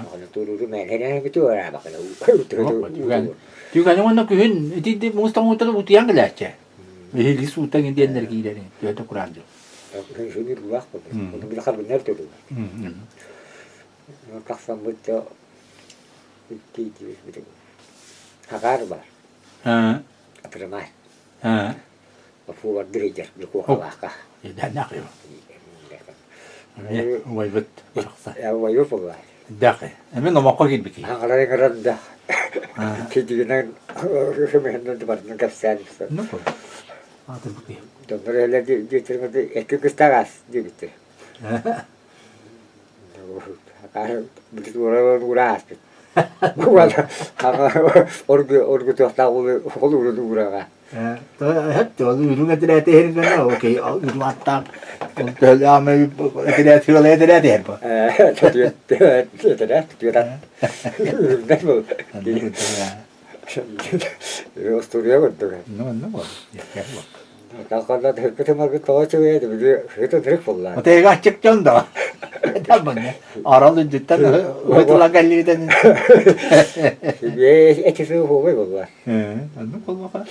kalau itu main ini itu apa kalau juga yang mana kuhin itu mustang utang utiang gelace. Ini lisutang ini energi dari dia tu kurang je. ini dulu aku kalau kita kan benar tu dulu paksa macam itu betul hakar bar apa namanya Fuar derajat berkuah kah? Ya dah nak ya. Ya, wajib berasa. Ya wajib pula. Dah. Emang nama kau gini biki. Kalau yang rendah, kita nak sebenarnya tu baru nak kasihan. Nampak. Tu biki. Donor lagi dia terima tu ekor kestaras dia betul. Kalau betul orang uras. Bukan, orang tu tahu orang tu uras. Hep ürün etilete herin kana okey ürün hatta böyle ama etilete öyle etilete her bu. Osturuyor betul. No. Kalau dah ketemu ke tahu cewek itu dia direct pulang. Mate açık can da. Tamam ne? Aralı cidden hoytulan galliden. Ve etisi huve bullar. Anladın mı bak?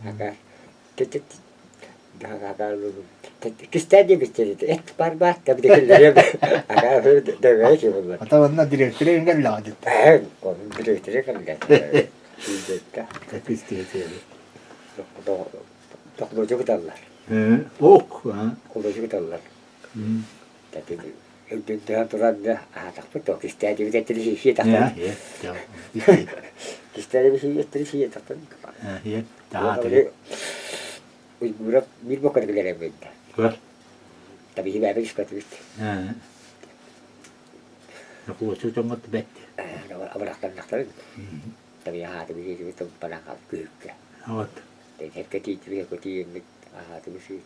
Haka. Tet. Haka. Kiste diye bitirdi. Et barbar tabii de. Haka de ki bullar. Hatta onunla direktörü engel adet. Evet. Onun direktörü kaldı. Şiddette. Kistiyeti. Doktorcu giderler. Ok. Doktorcu giderler. Tapi öldüğünden duran da takpı tok istediği bir ettiği şey taktın. Ya. İstediği bir şey ettiği şey taktın. Ya. Daha böyle uygulayıp bir bakar giderim ben. Var. Tabii ki ben ispatı bitti. Aku cucuk ngot bet. Abraktan. Tabii ya tabii ki bir tempat nakal küçük. Evet. Hep ketiği mit. Tabii şey.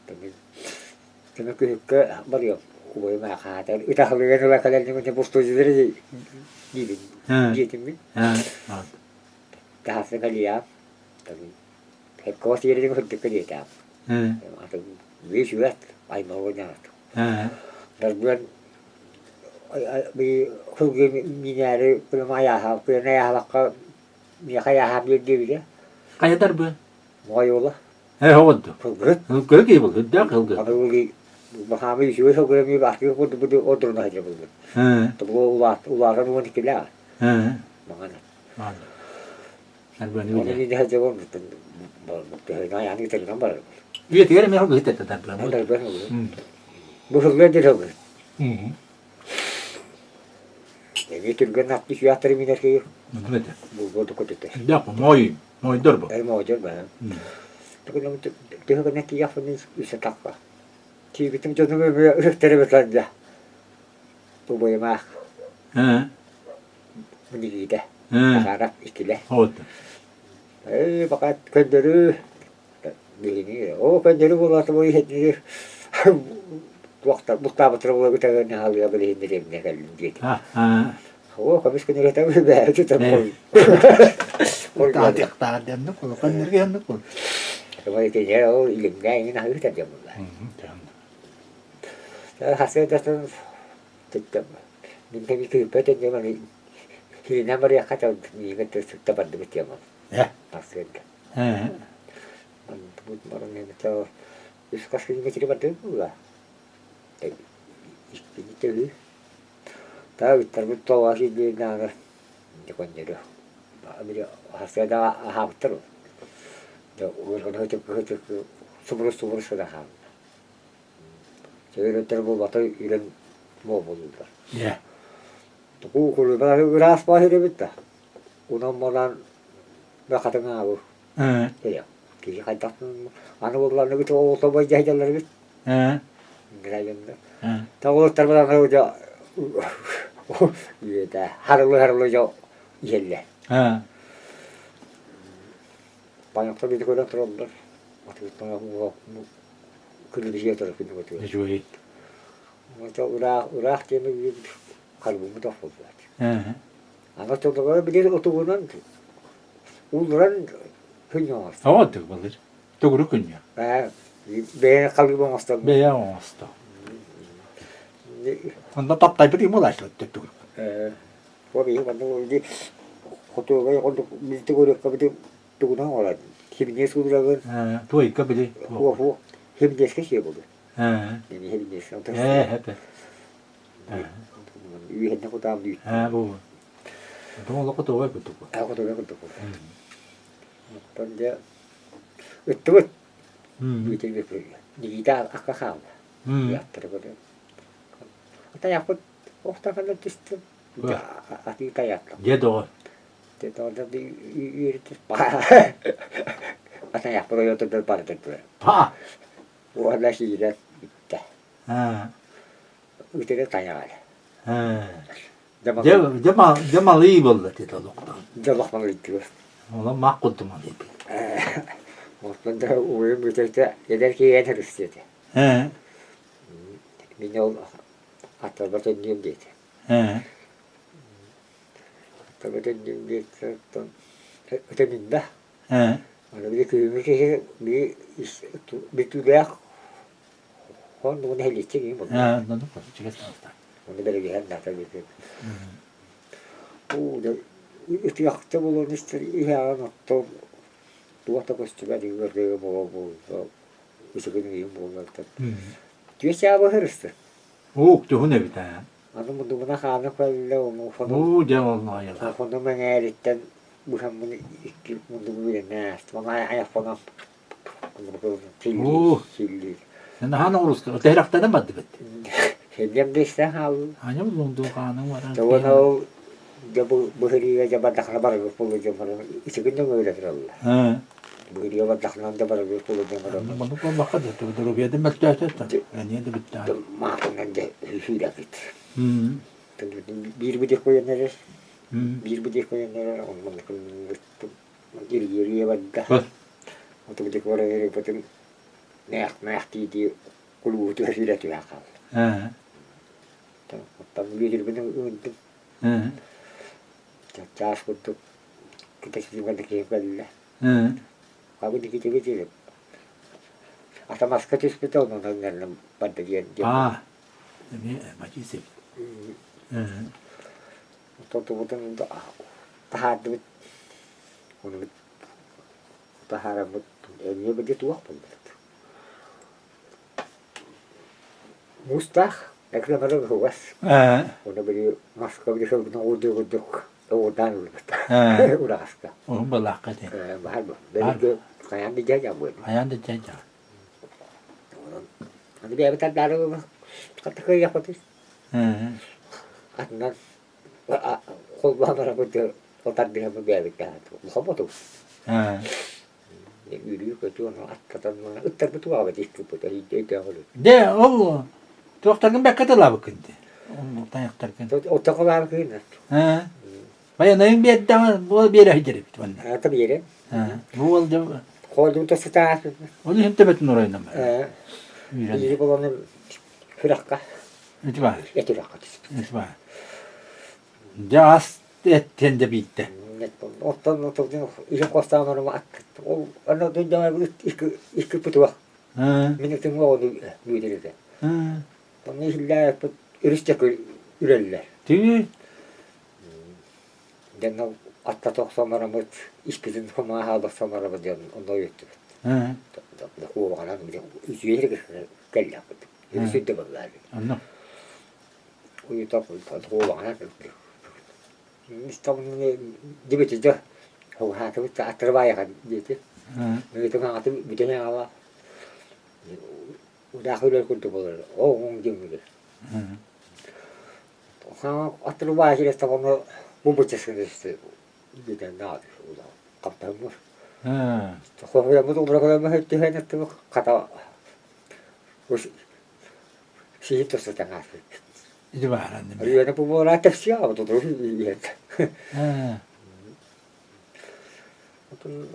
Tabii küçük barıyor. Uy maka tabii itahlıyor ne kadar ne postocuları gidin. Gidin mi? Daha sekali ya. Tabii. Hep kosi yeri hıddık diye tam. Atau bir şuat ay mawanya. Dan bir hugin minare pemaya ha pemaya ha mi kaya ha bir diye. Kaya darbe. Moyola. Oldu. Hugin. Hugin gibi hugin. Hugin. Ada uli bahami şuat hugin mi bahki kudu oturun aja bulur. Tabii ular onu kila. Mangana. Darbe Onu ni. ni aja bon. Nah yang itu gambar. Iya tiga ni hugin itu darbe. Ada ben. Bu hugin dia hugin. Ini kan nak disyuat terminal ke. Betul. Bu bodoh kote. Ya, moy darbe. Mau aja bah. Tapi namun dia kan nak kiaf ni bisa tak bah. Ti bitum jodoh me terus saja. Bu boy mah. Menjadi dah. Harap istilah. Oldu. Pakat kenderu. Begini. Oh kenderu bola tu boy heti. Waktu buka betul kita nak hal yang boleh hendak ni kalau gitu. Oh, kami sekarang kita berbeza itu tapi. Tadi anu kalau kan nergi anu kalau. Kalau itu ya, oh ilim gaya ini nak kita jam lah. Hasil dasar tetap. Minta mikir betul jangan ni. Ini nama dia kata ni kita dapat duit dia mah. Ya. Hasil. Mantap barang ni macam. Iskas ni macam betul pula. Itu. Tahu terbetul asyik dia nak jangan jadi. Ambil hasil dah hab terus. Dah orang itu semua sudah hab. Jadi terus batu iran mau boleh. Ya. Tu kalau pada ras pahit dia betul. Unam malan dah kata ngawu. Ya. Kiri kata anu bulan itu auto bajah jalan itu. Gerayan dah. Tahu terbatas saja. Iya dah. Harus jauh. Iya. Banyak tapi itu orang terlalu. Waktu itu aku kena dia terus itu waktu. Jual. Macam urah dia ni kalau mudah buat. Anak tu kalau begini otobunan tu. Ulan punya. Oldu balir. Doğru kunya. Ben kalau mau masuk. Beya oldu. Onda taptay bir imulaş tuttu. Kobi kalau di foto gaya kalau mesti kau kapit tu guna orang. Hibnya sudah kan. Tu ikka bili. Wah, hibnya sekali boleh. Ini hibnya sekali. Hep. Ini hendak kau tahu di. Bu. Doğru kutu var kutu. Aku tahu aku tahu. Tanda itu. Itu di kita akal. Ya terus. Kita ya pun, tak ada tistu. Ati kayak. Dia doğru. Kita ada di itu. Ata ya perlu itu depan itu. Ha. Wala sih dah. Itu. Itu dia tanya. Cemal iyi buldu dedi doktor. Jawab mana itu. Ona makkutu mu dedi. Mungkin dah uyum itu jadi kian harus jadi. Minyak atau betul ni dia. Atau betul ni dia tu. Itu minda. Kalau dia tu ni itu dia Hon bunu helitçi gibi bu. Ha, anladım. Çıkasın. Onu böyle bir her nata getir. Bu da ıtıyakta bulun işte iyi anlattı. Duvarda koştuğa diye gördüğüm bu. Işıkını yiyeyim bu vakti. Diyor çaba hırıstı. Tuhu ne bir tane. Anı bu dumuna kanı koyla onu falan. Cemallah ya. Onu ben eritten bu hem bunu iki bunu bile ne astı. Bana ayak falan. Tilli. Sen de hangi olursun? O tehrakta ne madde bitti? Hem de işte halı. Hangi bulunduğu kanun var? Tawana o da bu heriye jaba dakna bar bu jaba işiginde öyle Allah. Ha. Bu heriye var dakna da bar bu jaba. Bunu kon bakad etti. Dur bir yedim mettahtet. Yani yedi bitti. Mahkenen de hüda git. Hı. Bir de koyanlar. Bir de koyanlar onun kun geriye badda. O da kora heriye patın ne diye kulu da hüda tu akal. Ha. Tam bir benim unuttum. Hı. Cas untuk kita simpan di kepala. Hı. Aku dikit-dikit. Asa masker itu betul nonton pada dia. Ah. Ini macam sih. Hı. Betul-betul untuk tahan duit. Untuk tahan rambut. Ini begitu apa? Mustah. Ekran baru huas. Ha. Onu beri masker beri sebelum uduk. Udah udah aska. Onun balakati. Bahar bu. Beri kayan dijajah bu. Ayağında caca. Nanti dia betul daru kata kerja apa tu? Hı. Karena kalau orang betul otak dia berbeda betul. Apa tu? Ha. Yürüyü kötü onu at katanına ıttar betul apa diskip betul itu apa tu? De o. Doktorun bekkata la bakındı. Onu tayaktarken. Otak apa kena? Ha. Bayan ayın bir ettiğin bu bir yere hicret bana. Tabii yere. Ha. Bu oldu. Kalau itu setelah Onu hem tebetin orayına mı? jadi kalau firakah İtibar. itu firakah. İtibar. Jas etten de bitti. Otan ihan kostaan on mak. Ano tu jangan ikut petua. Ha. Minä tunggu onu myydeltä. Ha. On ihillä yristäkö ylellä. Tüy. Den on atta tohsamara mut ispisin homaa halda samara mut on doyuttu. Ha. Da kuovana mitä yhtä kellä. Yrittäkö vähän. Anno. Uyu tapu kuovana. Mistä on dibitti. Haa tu tak terbayar gitu. Itu kan atau bidangnya apa? Udah aku udah kuntu boleh. Oh mungkin gitu. Kalau terbayar sih setelah membaca sendiri bidang nada udah kapamu. Kalau yang betul betul mah itu hanya tu kata sih itu setengah. İtibar annem. Iya pun boleh tak siapa tu terus iya. Ha.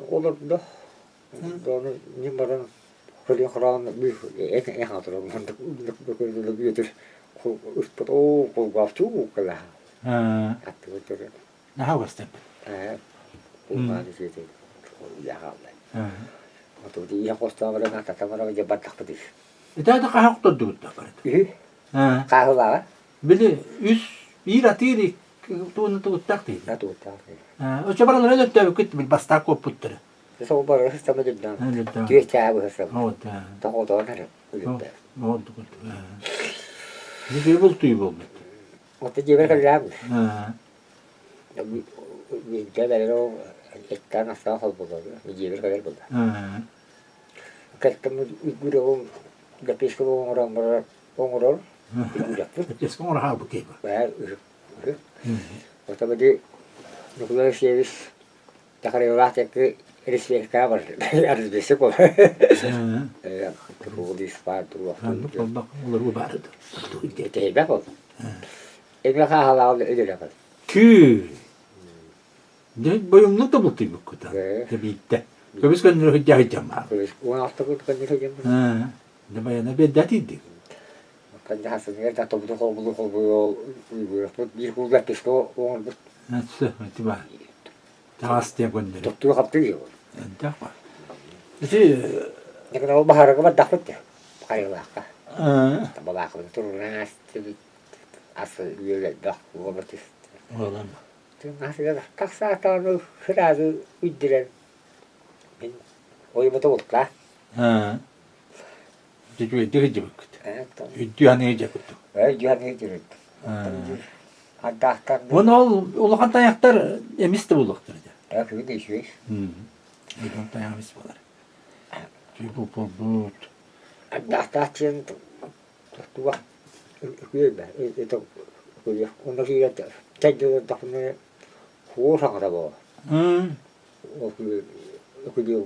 Olur da. Onu nimaran kali kharan bir en hatırım. Bunu büyütür. Üstte o gaftu kala. Ha. Attı götür. Ne havastı? Bu mali şey. Ya Allah. Ha. Atau dia posta mara ngata tamara jabat tak pedis. İta da kahak tuttu da barı. Ha. Kahve var. Bili üs bir atiri tuğunu tuğuttaktı. Satu tak. Ha. O çabaran öyle de küt bil basta koputtur. So bar sama jebdan. Öyle de. Dia cah sama. O da. Tak o da nere. Oldu oldu. Ha. Bir bultuyu buldu. O da jebel kalam. Ha. Bir jebel ekkan asal hal buldu. Bir jebel kalam buldu. Ha. Ketemu guru dapis ko orang orang Eski onu ha bu gibi. Waktu tadi nukulah sih tak ada orang cek risih kabar harus besok kok. Ya, terus di sepatu waktu. Bak olur bu barıdı. Itu berapa? Ini halal itu dapat. Tüy. Ne boyumlu da bultu bu kadar. De bitti. Köbüs gönlü hıcca ma. Terus uang waktu itu kan itu jam. Ha. Ne bayana bedati. Kan hasilnya tak tahu betul bir kulit kesko uang Nasıl? İtibar. Tavastaya gönderir. doktor kaptı ya. Entah. İşte Ya kalau bahar ke dapat ya. Kali lah. Baba akıllı turuna asıl üyeler bak bu batış. Oğlan. Nasıl ya kaç saat onu hırazı üddiren. Ben oyumu da olduk la. Cüce dirici bakıt. Evet tamam. Üddüya neyce kutu. Öyle ne diyor. Hatta hatta. Bunu ulakan tayaklar emis de buluktur. Ya köyü değişiyor. Ulakan tayak emis bular. Bu. Hatta çin tuva. Köyü ben. Eto köyü. Onda ki ya tecrübe takımı kuğursan da bu. O köyü mu?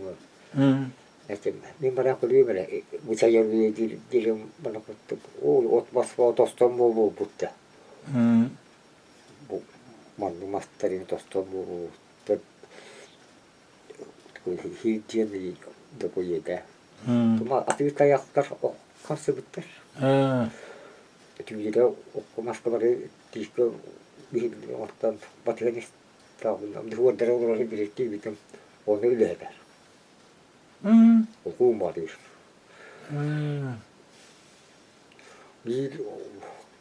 İşte ben bana köyü böyle bu sayı dilim bana kuttu. O ot basma dostum bu butta. Bu mandu masterin dostum bu. Hijyen de koyuyor. Ama atı kayaklar o kapsı bitter. Çünkü de o maskaları dişte bir ortadan batırın İstanbul'da. Bir huvar dere olarak bir etki bitim. Onu öyle eder. Okum var diyor. Bir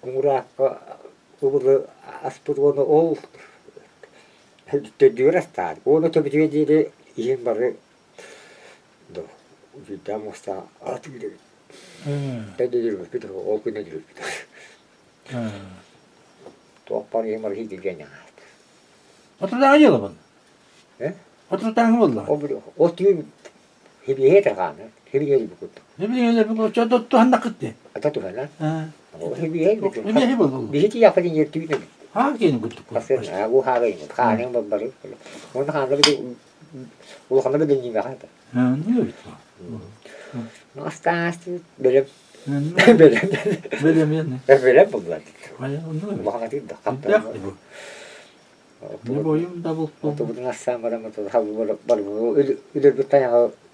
umurakka umuru aspır onu ol. Diyor astar. Onu tabii diye işin barı. Do. Ucunda musta atı gidiyor. Ne diyor bir de o gün ne diyor bir de. Topar yemer hiç gelmiyor. Oturdan yılı bunu. Oturdan mı oldu? O diyor hep yeter kanı. Hep yeter bu kutu. Ne bileyim öyle bir koça tuttu handak gitti. Ata tu falan. O hep yeter bu kutu. Ne oldu? Bir hiç yapadın yer tüy ne? Ha gene kutu. Aslında bu havayı mı? Kanın babları. Onun kanında bir o kanında bir deneyim var. Ne öyle? Nasıl böyle Böyle mi yani? böyle bunlar. Hayır onu öyle. Bakın değil de. Yaptı bu. Ne boyum da bu. Otobüsün aslan var ama havlu var bu öyle bir tane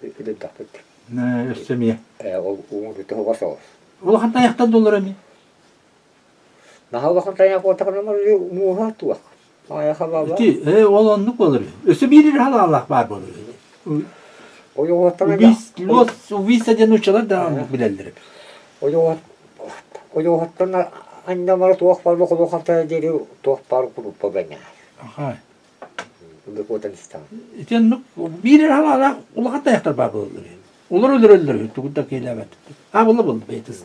öyle takıt. Ne üstemiye. O umut da hava sağ. Ula hatta yaktan dolar mi? Nah bakın tane kotak ama muha tuak. Ay hava var. Ti olanlık olur. Öse bir hala Allah var olur. O yok tane. O viseden uçalar devam bilenler. O yok tane annem tuak var bu hatta dedi tuak var kurup bana. Aha. Bu kotan istan. Iten bir hala Allah ula hatta yaktar var olur. Olur öldürür. Tukta kelemet. Ha buldu beytisi.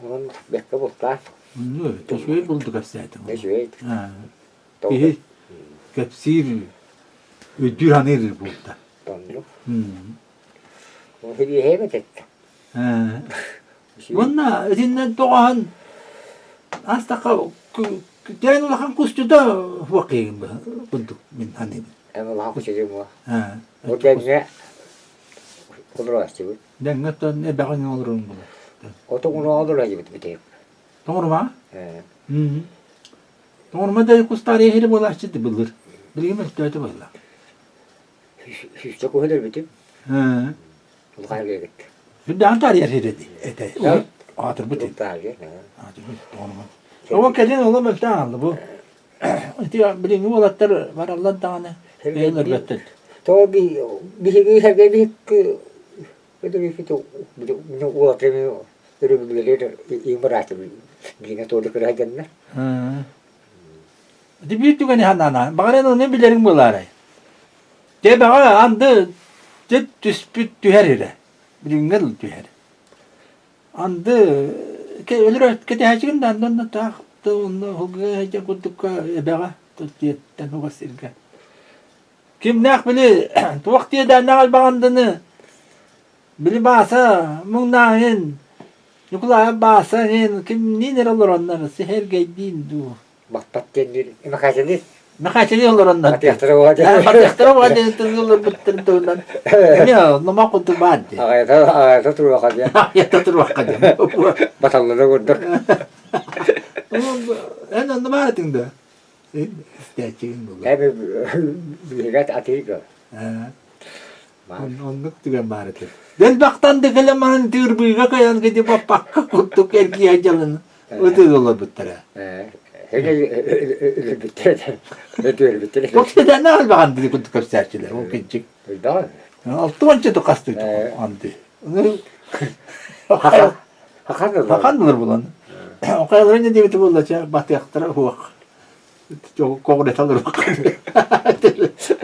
Onun bekle buldular. Ne? Teşvik bulduk aslında. Ne şey? Ha. Bir kapsir ödüranır burada. Tanrı. O hediye hemet etti. Ha. Bunlar ötünden doğan hasta yani olakan kustuda vakayım bulduk min hani. Ama bana kuçacağım o. Ha. O denge olur açtı. Denge de ne bakın olur mu? O da onu alır acı bitti. Doğru mu? Doğru mu da kustariye hele bulaştı bulur. Bilgim ihtiyacı var la. Hiç çok öyle bitti. Ha. Bu kadar gitti. Bir de antar yer heredi. Ete. Atır bitti. Çok daha iyi. Atır bitti. Doğru mu? O kadar olamaz da bu. İşte bilgim olatlar var Allah tane. Eyler bitti. To bir bir itu bu otelin ürünleri imaratı yine to dikkat edin. Di bitu kan hanana. Bagana ne bilerim bunlar. De baga andı de dispüt tüherire. Bilingel tüher. Andı ke ölür ke tehacın da ondan ta onu hoga haja kutuk baga tutyetten hoga sirga. Kim nak bili vakti da nakal bagandını bili basa mungnahin yukula basa kim niner olur onlar seher geydin du. Baktat kendini makasını Nakachili olur onlar. Matiyatara var. Matiyatara var diye tırgılır bitir tuğundan. Ya nama kutu badi. Ayata turu vakit ya. Ayata turu vakit ya. Batallara gördük. En onda maratin da. İsteyeceğin bu. Hep bir gat atik. Onluk tügen maratin. Den baktan da kalaman türbüğe kayan gidi bakka kutuk erkeğe ajalını. Öte dolar bitir. Öyle bitti. Öyle bitti. Yoksa da ne hal bakan dedi kutu kapsarçılar o küçük. Daha. Altı vançı da kastıydı andı. Hakandır bulan. O kayaların ne diye bulaca batı yaktıra huak. Çok kogret alır bak.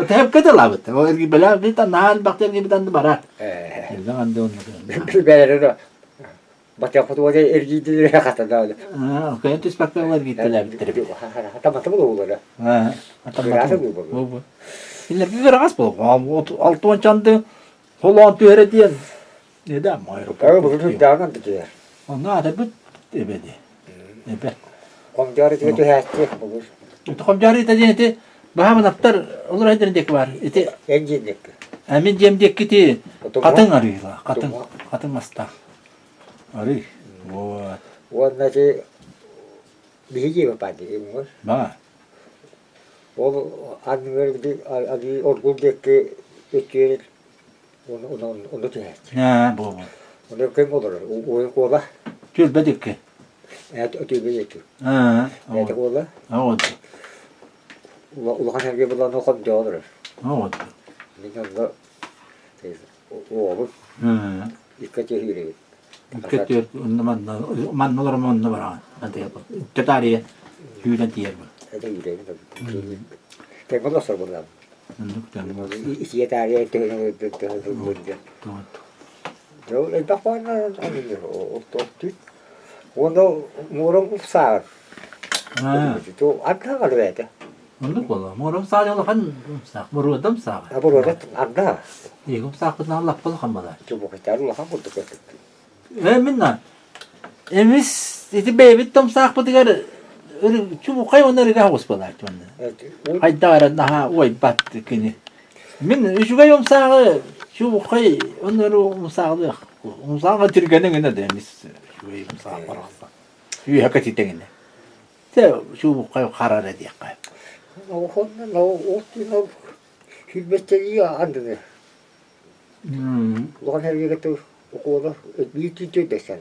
Hep kadar labet. O ergi bela bir tane nahal baktır gibi tanıdı bara. Elden andı onu. Bir belirli. Batı fotoğrafı ergiydi katında öyle. Ha, o kayın tüspaklar gittiler bitirip. Hatam da olur. Ha, Biraz bu. bu. İller bir garagas bol. Altı çandı. Holan tühere diyen. Neden mi ayrı? Evet, bunu devam ediyor. Onlar da bir ebedi. Ebe. Komcarı diye tühette olur. Komcari da diyeti. Bahaman aptar olur hederdek var. Eti Encinlik. emin cemdek kiti. Katın arıyorlar. Katın hasta. Arıyor. Onda şey bir gibi pati var. Bak. O anneler bir abi orguldaki ötüyor. Onu tühette. Ha, bu. Onu kim olur? O ola. Tülbedik ki. Evet, ötüyor bir yetiyor. Ha. Evet, ola. Oldu. Ulan herkese bulan o komca olur. Oldu. Benim de o olur. Ha. İkkaçı hiri. Kötü man olur mu onu var. Hadi yapalım. Tetariye. Hüyle diye bu. Hadi yüreğini de. Tek o sor buradan. Nuktan. İşe tarihe tühünü Tamam. Rồi bác bác nó tốt tuyết. Nó mua đông cũng xa. Tôi ăn đó là về chứ. Onu kolla. Morum sadece olan kan sak. Moru adam sak. À bữa rồi ăn đó. İyi kum sak na Allah pal kamala. Chú một cái cháo là không một cái. Ve minna. Emis iti bebit tom sak patigar. Çubu kay onları ga hospala çmandı. Haydara daha oy bat kini. Min şu ga yom sak çubu kay onları umsağı. Umsağı tirgenen ne demiş. Şu yom sak varasa. Şu hakati tengene. Te çubu kay karar ediyor kay. Nó nó hizmetçiliği andı. Ulan her yere tu okulda bir tütü desen.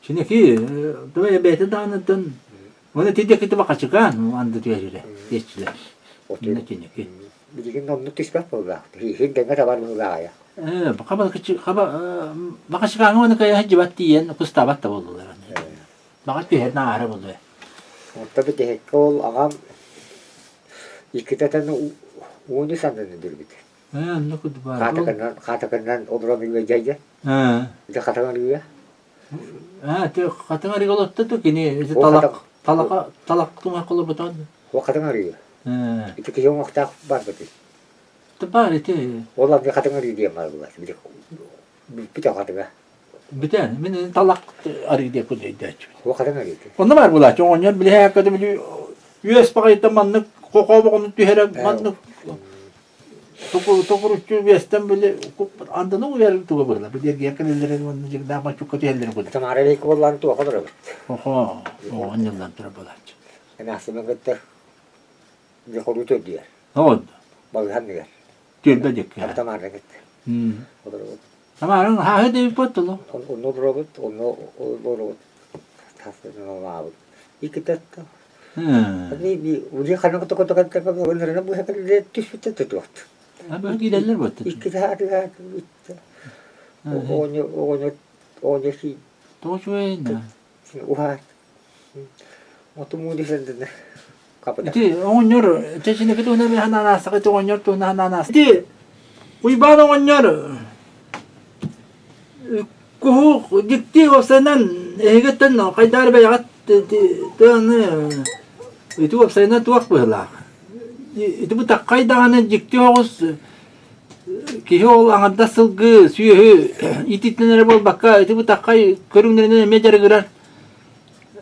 Şimdi ki doya bete danıdın. Onu tidek baka çıkan andı diyor öyle. Geçtiler. Ne ki? Bir gün onu tüsbek oldu. Hiç de ne var mı ya? Baka çıkan onu kaya hacı battiyen kustabat da oldular. Baka bir her nara oldu. Tabii ki kol ağam iki tane onu sandın diyor bir. Ne kadar var. Katakandan oduramıyor gece. Bir de katakan ya. Te katakan rigolot tu kini talak tuma kolu beton. O katakan arıyor. Itu ki yung akta var betul. Tebar itu. Oğlan bir katakan arıyor diye mal bu. Bir de katakan. Biten, min talak arı diye kudu iddia. O katakan arıyor. Onda var bu la. Çoğunlar bile hakikaten bile US pakayta manlık kokoba konu tühere manlık. Tokurucu US'ten böyle andını uyarı tuğu böyle. Bir diğer yakın elleri onunca daha maç çok kötü elleri bu. Tamam arayı kullan tu kadar olur. Oho, o onlardan tura böyle. Yani aslında gitti. Bir kolu tu diye. Ne oldu? Balıhan diye. Tülbedik ya. Tamam arayı gitti. O da olur. Ama ha hadi bir potulu. Onu robot, onu robot. Tasarım var. İki tane. Hani bir ucu kanı kutu onların bu hep de tüsütte tutuyor. Ama giderler bu. İki tane bitti. Onu şey. Toşuyna. Uha. Otomobil sendene. Kapıda. Iti onyor, çeşini kitu na bir hananas, kitu onyor tu na hananas. Iti uybano onyor. Kuhu dikti o senen egetten no kaydar bayat tane itu opsayna tuak bela. Itu bu takay dağına dikti os ki ol anda sılgı suyu ititlenere bol bakka itu bu takay körünlerine mecer girer.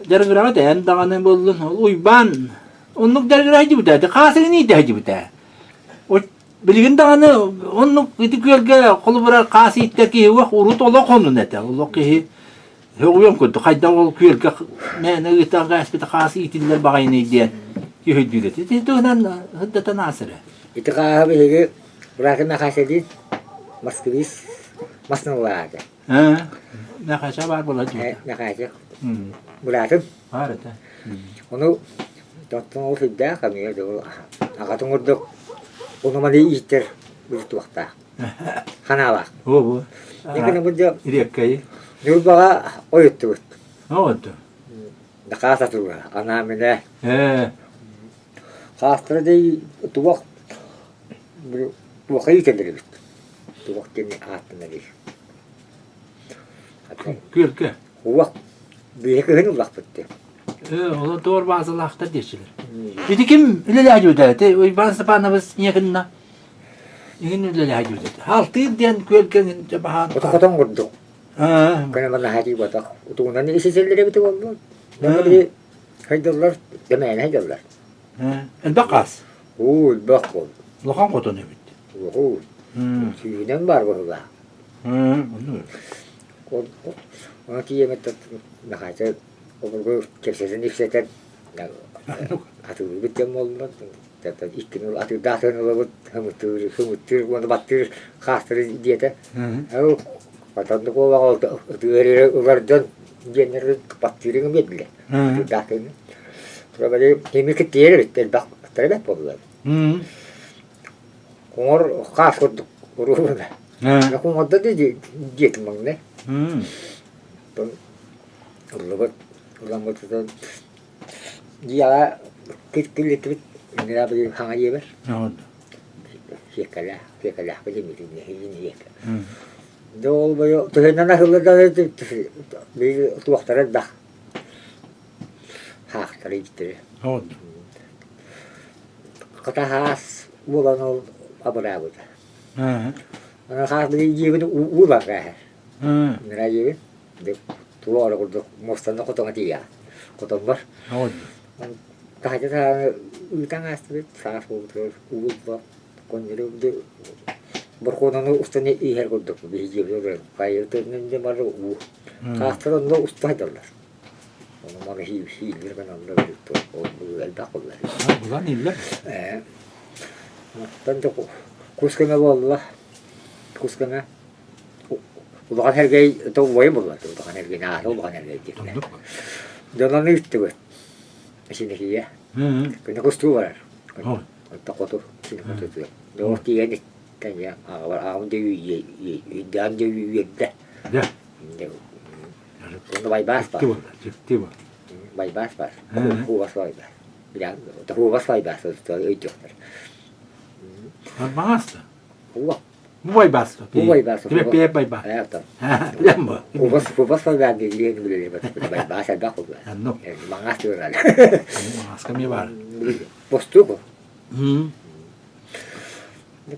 Jargıra da en dağına bollun uyban. Onluk jargıra hacı bita. Kasını ni hacı bita. O bilgin dağını onluk itu gölge kolu bırak kası itteki vak urut ola konu nete. Ola ki Hüyüm kuntu kayda ol gölge ne ıtan gas bita kası itiller bagayını diye. Yuhudület. Itu nan hıddatan asırı. Itu kahve hege bırakın nakası değil. Maskıvis. Masnı var da. Ne kaça var bulacak. Nakası. Bırakın. Var da. Onu Doktor ofiste kami ya, agak tunggu dok, onu mali iter begitu waktu. Hana bak. Bu. Nikine bu da İrekkayı. Nurbağa oyuttu. Ne oldu? Dakasa tuğra. Anamine. Kastıra değil. Tuvak. Tuvak iyi kendileri bit. Tuvak kendi ağıttığında değil. Gülke. Tuvak. Bir hekâhını ulak bitti. O da doğru bazı lafta deşilir. Bir de kim öyle hacı ödedi? O bazı panabız yakınına. Yine öyle hacı ödedi. Haltı diyen gülkenin cebahan. O da koton kurduk. Kana bana hacı batak. Utuğundan isi sellere bitti oldu. Ben de haydarlar. Demeyen haydarlar. Elbakas. Bak oldu. Lokan kotonu bitti. Tüyünen var bu da. Ona ki yemet nahaysa o kepsesini ifseten atı bitem olmaz. Zaten ikinin atı dağıtın olabilir. Hımıttır, onu battır, kastırır diyete. Vatandaş o vakit öğrenir, öğrenir, genel battırın medle. Dağıtın. Sonra böyle hemik diğeri bitti. Bak, tabii oldular. Kumar kas kurduk. Ruhuna. Ya kumar da dedi gitmem ne. Ulan dia kit nira bagi hang aja ber. Hekalah bagi mitine ini ya. Dol bayo tuhena hula da bir tuaktara da. Ha tari gitti. Kata has bulan ol abra bu. Ana has bir yibin uba ka. Nira yibin. De tuwa ko do mostan ko to ngatiya. Ko to bar. Kahit sa utang asbit sa photo uba kon jero de berkono no ustani iher ko do biji do kayo to nende maro u. Kastro no ustay dollar. Onu mara hi bir ben anlar to o el bakol. Bulan illa. Tanto kuskana wallah. Kuskana Ulan her gay to boy mu var? Ulan her gay na, ulan her gay diye. Dolan ne itti bu? Şimdi hiye. Kena kustu var. Takotu, şimdi kustu. Doğru ki yani kanya var ağam de dan de yedde. Ya. Bunu bay bas var. Ciddi var. Bay bas var. Bu var var. Bilen, bu var var bas. Öyle Basta. Bu Bu bay basta. Bu bay basta. Bir bay basta. Evet tamam. Lemba. Bu var var diye bile bay basta da oldu. Anno. Mangas diyorlar. Mangas kami var. Bostu bu.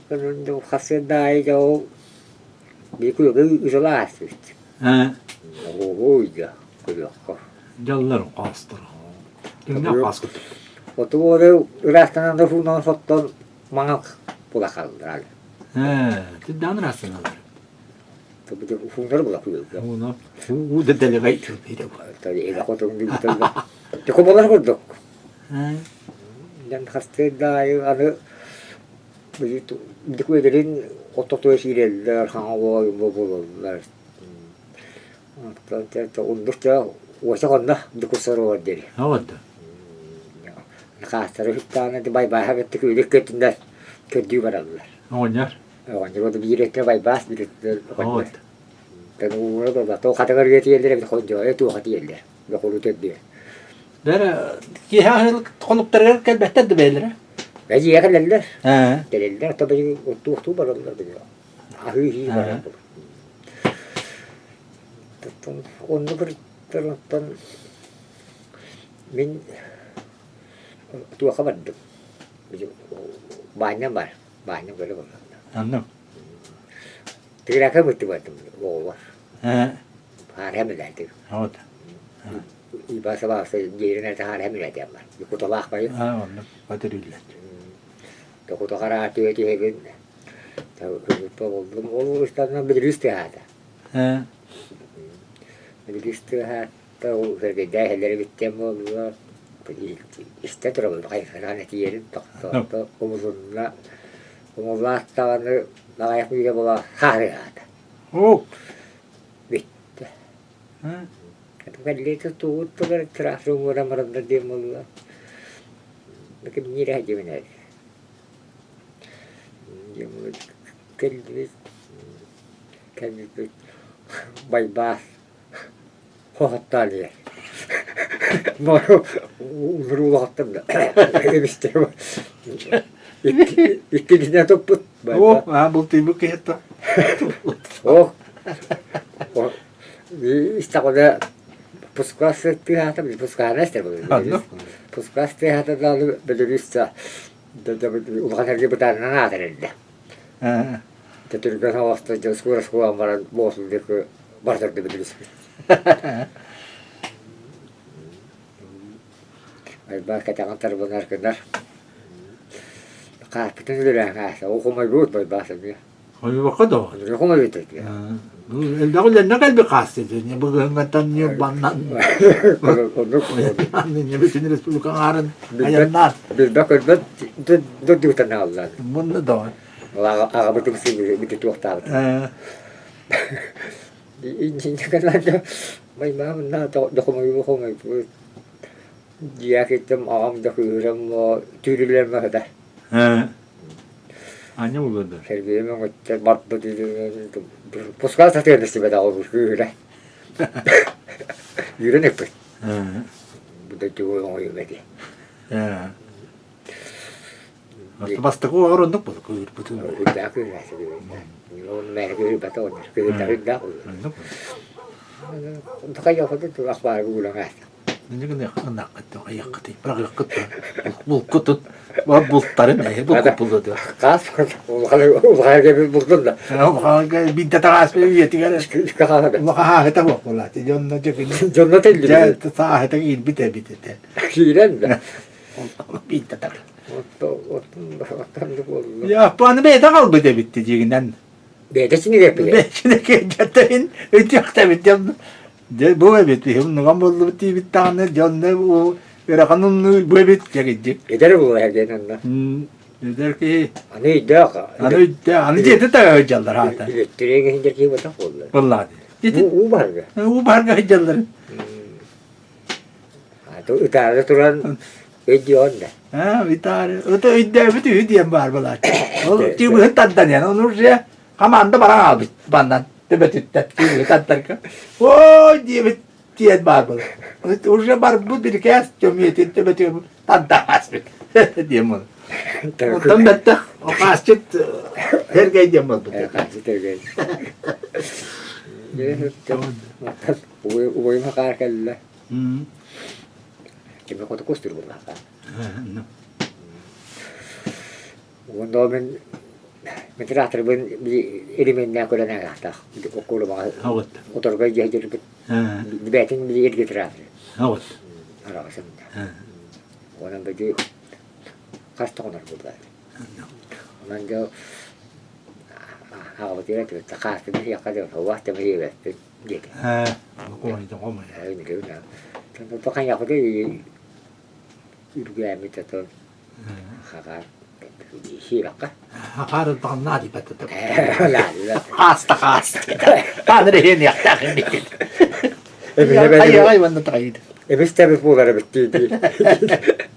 Pero hace daí bir kuyu izolasyon. Ya. Kuyu. Jallar qastır. Kimden qaskıt? Otuğu ürəstəndən də bundan sotdan mangaq bula qaldılar. Tiddan rastlanır. Tabii de funları bula kuyu. Ona bu da delegate bir. Tabii ega kotun bir tabii. De kobalar kurduk. Dan hasta daí anı begitu di kuyerin ototoy sireller hava bobollar. Hatta undurca وشغلنا بكسر ودري. هودا. نخاطر في التانة باي باي هذا تكوي لكت الناس كديو برا الله. هونير. هونير وده بيجي باي باس بيجي. هودا. كانوا ولا تو خاطر تيجي اللي بتخون جوا تو خاطر اللي بيقولوا تدي. ده كي ها تخلق ترى كل بحتد بيلره. بيجي ياكل اللي. تلله تبي تو برا الله بيجي. هي برا. تطن ونبر ترطن من tua kabar dum banyak berapa anu kira-kira betul betul bawa hari mana itu hota bahasa jadi nanti hari mana itu aman di kota bah apa ya onu patırıyorlar di kota karatu itu hebat tahu belum orang istana beristirahat beristirahat tahu kerja hari bitem Allah İstedim bakayım lanet yerim tak omuzlar tavanı layak bir bola harika. Bitti. Kan lihat tuh kan terasa orang-orang dia mula. Mungkin nyirah aja benar. Dia mula Kendisi baybas. Hohattan yer. Onları ulaştım da. Emişte var. İkinci toput. Oh, bu tibu kehta. Oh. İşte o da puskas tihata bir puskas neste bu. Puskas tihata da böyle işte da ulaşır gibi tarına nadirinde. Tetürgen havasta çalışıyor skolan var bozduk bardak gibi bilirsin. Ay bak kaçan tarafından kadar. Kapitın öyle ha. Okumayı büyüt bay bahsediyor. Hayır vakit o. Okumayı büyüt ya. Bu elde ne kalbi kastediyor. Bu hıngattan niye bandan. Niye bütün Respublikan arın ayarlar. Bir bakın da diyorlar Allah. Bunu da var. Aga betul sih betul tuh tahu. Ini kan ada, mai mana na tahu dah kau mai dia kita am dah kuram turiler mah dah. Hanya bu kadar. Serbi memang terbat betul. Puskal satu yang mesti beda orang kuram. Yürü ne pun. Bu da juga orang yang beda. Basta ko orondok po ko puto. Udah ko nasa ko. Yung may ko bato ni. Ko tarik da ko. Unta kayo ko to akbar ko lang asa. Hindi ko na nakakto kaya kati. Para kakto. Bulkutot. Wa bultarin eh bulkutot. Kas ko wala ka bulkot da. Wala ka binta taas pa yeti ka. Kakaka. Makahahita mo wala. Ti John na jekin. John na tel. Ja sa hita gin bite. Kiren da. Binta taas. Otan Ya puanı beyde kal bide bitti diğinden. Bedesini de yapıyor. Beşine kıyacatayın. Ötüyakta bittim. Bu evet bir hım nugam bollu bitti bir tane canlı o berakanın bu evet gelecek. Eder bu her gelen de. Der ki Hani da. hani cete de hıcallar hatta. Elektriğe gider ki bata oldu. Vallahi. Cete Bu var ya. bu barga hıcallar. Ha to utar turan ediyor da. Ha bir tane. O da ödüyor diyen var bala. O tibu tantan yani onu şey kamanda bana aldı bandan. Tebetütte tibu tantan ka. O diye var bala. O şey var bu bir kez cemiyetin tebetü tantan asbet. Diyem onu. O tam bette o kasçet her gay diyem onu. Kasçet her gay. Uy makar kalla. Cuma kau tu kustur pun makar. Wanda men terakhir ben elemennya aku dah nak tak. Aku dah Evet. motor gaya jadi di betin di edge terakhir. Evet. Ara sen. Orang baju kasta konar buat. Manja aku tidak tu tak kasta ni aku dah tahu wah tapi dia gitu. Aku ni tak omai. Ini dia nak. Tentu kan aku tu juga minta tu. Kakak Hiraka. Hakarın tanrı dipet. La. Hasta. Tanrı hin yaktakın değil. Ay bana tayid. Biz tabi bunları bitti.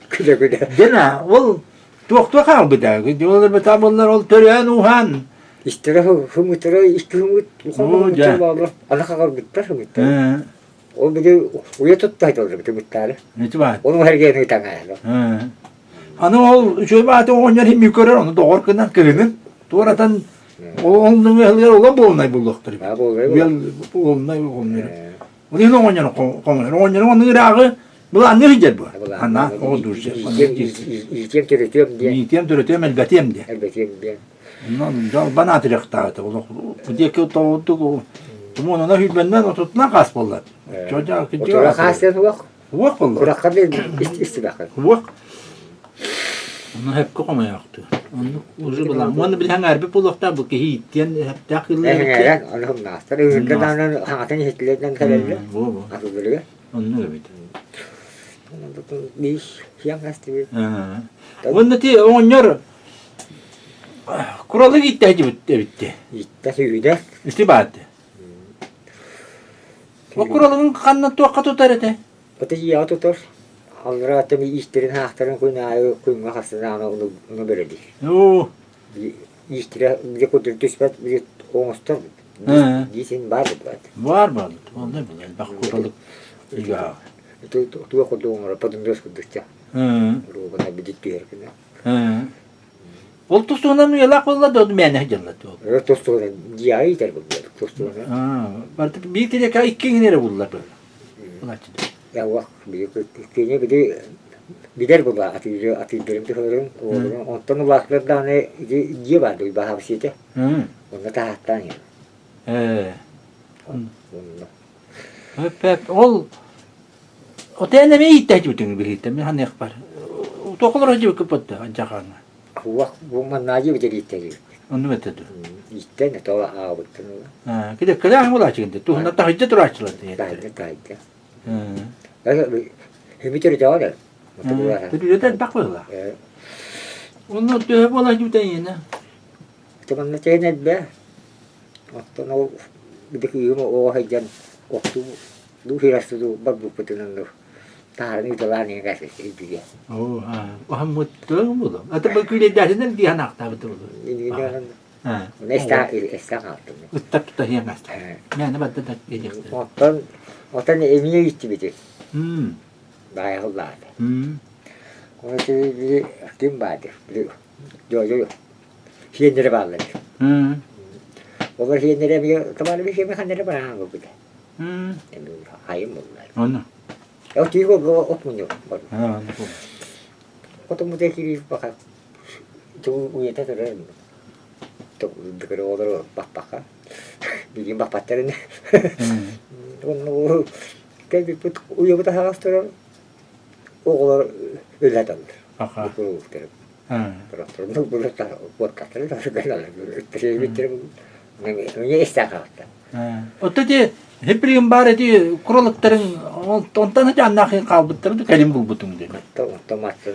Güle. Gene ol doktor kal bir daha. Diyorlar betam bunlar ol tören uhan. İşte hümütleri işte hümüt. Allah kakar bitler hümüt. O bir de uya tuttaydı orada bütün hümütleri. Ne var? Onun her yerini tanıydı. Ana ol şöyle batı oynar hem yukarı onu doğru kınan kırının. Doğrudan onun mehler olan bolnay bulduktur. Ha bu Bolnay olmuyor. O değil oynar konuyor. Oynar onun irağı bu anne hicret bu. Ana o duruşu. İlkem türetiyorum diye. İlkem türetiyorum elbetiyim diye. Elbetiyim diye. Ondan bana atacak dağıtı. Bu diye ki o tavuğu Tumun ona hübenden oturtuna kas bollar. Çocuğa kıcı. Otura kasyan huak. Huak bollar. Kurakka değil istibakar. Huak. Onu hep kokama yaktı. Onu ucu bulan. Onu bilen harbi bulukta bu ki hitiyen hep takılır. Evet, Allah'ım nasıl. Ürünlerden hangatını hitlerden kalırlar. Bu. Nasıl böyle? Onu evet. Bir hiyang kastı. Onu ti onlar kuralı gitti hacı bitti. Gitti hüyde. İstibattı. O kuralın kanına tuakka tutar ete. Öteki ya tutar. Onlara tabi işlerin hakların kuynağı kuyma hastane onu belirdi. Oo. İstire bir kudur düşmez bir oğustan. Hı. Disin var mı? Var mı? Oldu mu? Bak kurdalık. Ya. Tu kudur onu padın göz kudurca. Hı. Ruhuna bir dik diyor ki. Hı. Oltu sonra mı yalak oldu da ben ne jallat oldu. Evet dostuna diye iter bu dostuna. Ha. Artık bir kere ka iki nere buldular böyle. Ulan Ya bak bir kıyne bir de bider bu atıyor de hırın oğlum ondan ulaklarda hani diye vardı bir bahar şeyde. Hı. Onu tahttan ya. Onu. Hep ol. O tane mi ihtiyaç bütün bir hitem hani yapar. O tokulur hacı kapattı ancak ana. Bak bu manacı bir de gitti. Onu metedu. İşte ne tola ağabeytin ola. Ha, kide kale hangi ola çıktı. Tu hunda ta hacı duraçlar diye. Taydı. Hı. Ya hemiteri de var. Tabii de bak valla. Onu da hep ola gibi yine. Teman ne tane be. Ondan o bir de ki o haycan oktu du hirası du babu putunan du. Taharni dolan ya kasih itu ya. Oh, ha. Wah mutlu mu? Atau bagulho dasar dia anak ta betul. Ini kan Ha. esta kaldı. Utak tuh yang ngas. Yani batta tak gece. Ondan evine gitti bir de. Bayağı oldu. Onu bir kim vardı? Yo. Hiyenlere bağlı. Onlar hiyenlere bir kabalı bir şey mi kanere bana bu bir de. Hayır mı bunlar? Onu. Ya tiyo ko otmunyo. Ha. Otmu de kiri baka. Tu uyeta tere. Tu dekere odoro bakpaka. Bikin bakpattere ne. Onu ke bir put uyo buta hastoro. Oğlar öyle tanır. Baka. Bu tere. Ha. Terus nu bulat ta buat katere ta segala. Tere bitir. Ne istakatta. Ha. Otta de hep bir bari de kurallıkların ondan hiç anlakı kalbıttırdı kelim bulbutun dedi. Otomatik.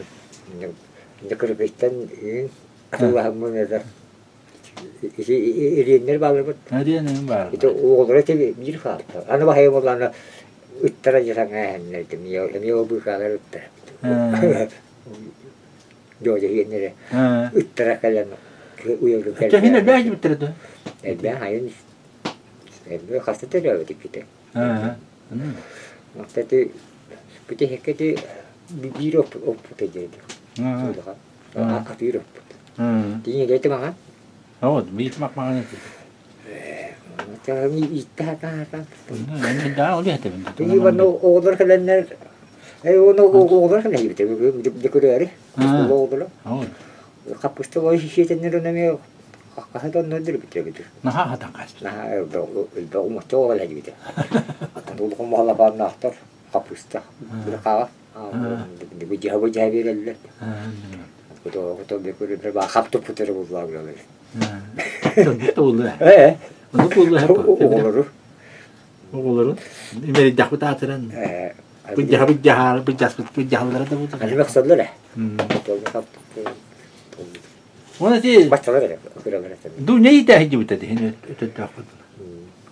Ne kırıktan Allah'ım ne der. İşte bağlı bu. Hadi ne var? Itu oğulları tabi bir farklı. Ana bakayım olanla üttara jasan ne dedim ya. Emi bu kadar üttara. Jojo yenere. Ha. Üttara kalan uyuyor. Hatta yine belki bitirdi. Ben hayır. Ben hasta terör dikti. Ha. Hatta de bir de heketi bir op tecrübe. Ha. Bir op. Ha. Diye de tamam. Oh, bir makmana. Macam ita. Ne daha oluyor tabii. Ini warna order kalender. Ono order kan gitu. Di kuliah. Order. Oh. Kapusta wa hihiten nero nami kahatan nadir gitu. Nah, hatan kas. Nah, do umur lah gitu. Dulu kan malah pan naftar kapusta. Berkawa. Di wajah biral. Kutu bekuri berba kaptu putar buldular böyle. Tabii oldu. Onu buldu hep. Olur. İmeri dahbı tatıran. Bu cahlara da buldu. Hani maksudlar ne? Betul kaptu. Ona şey. Başlar ya. Kuralar. Du neyi de hicib dedi. Hani öte dahbı.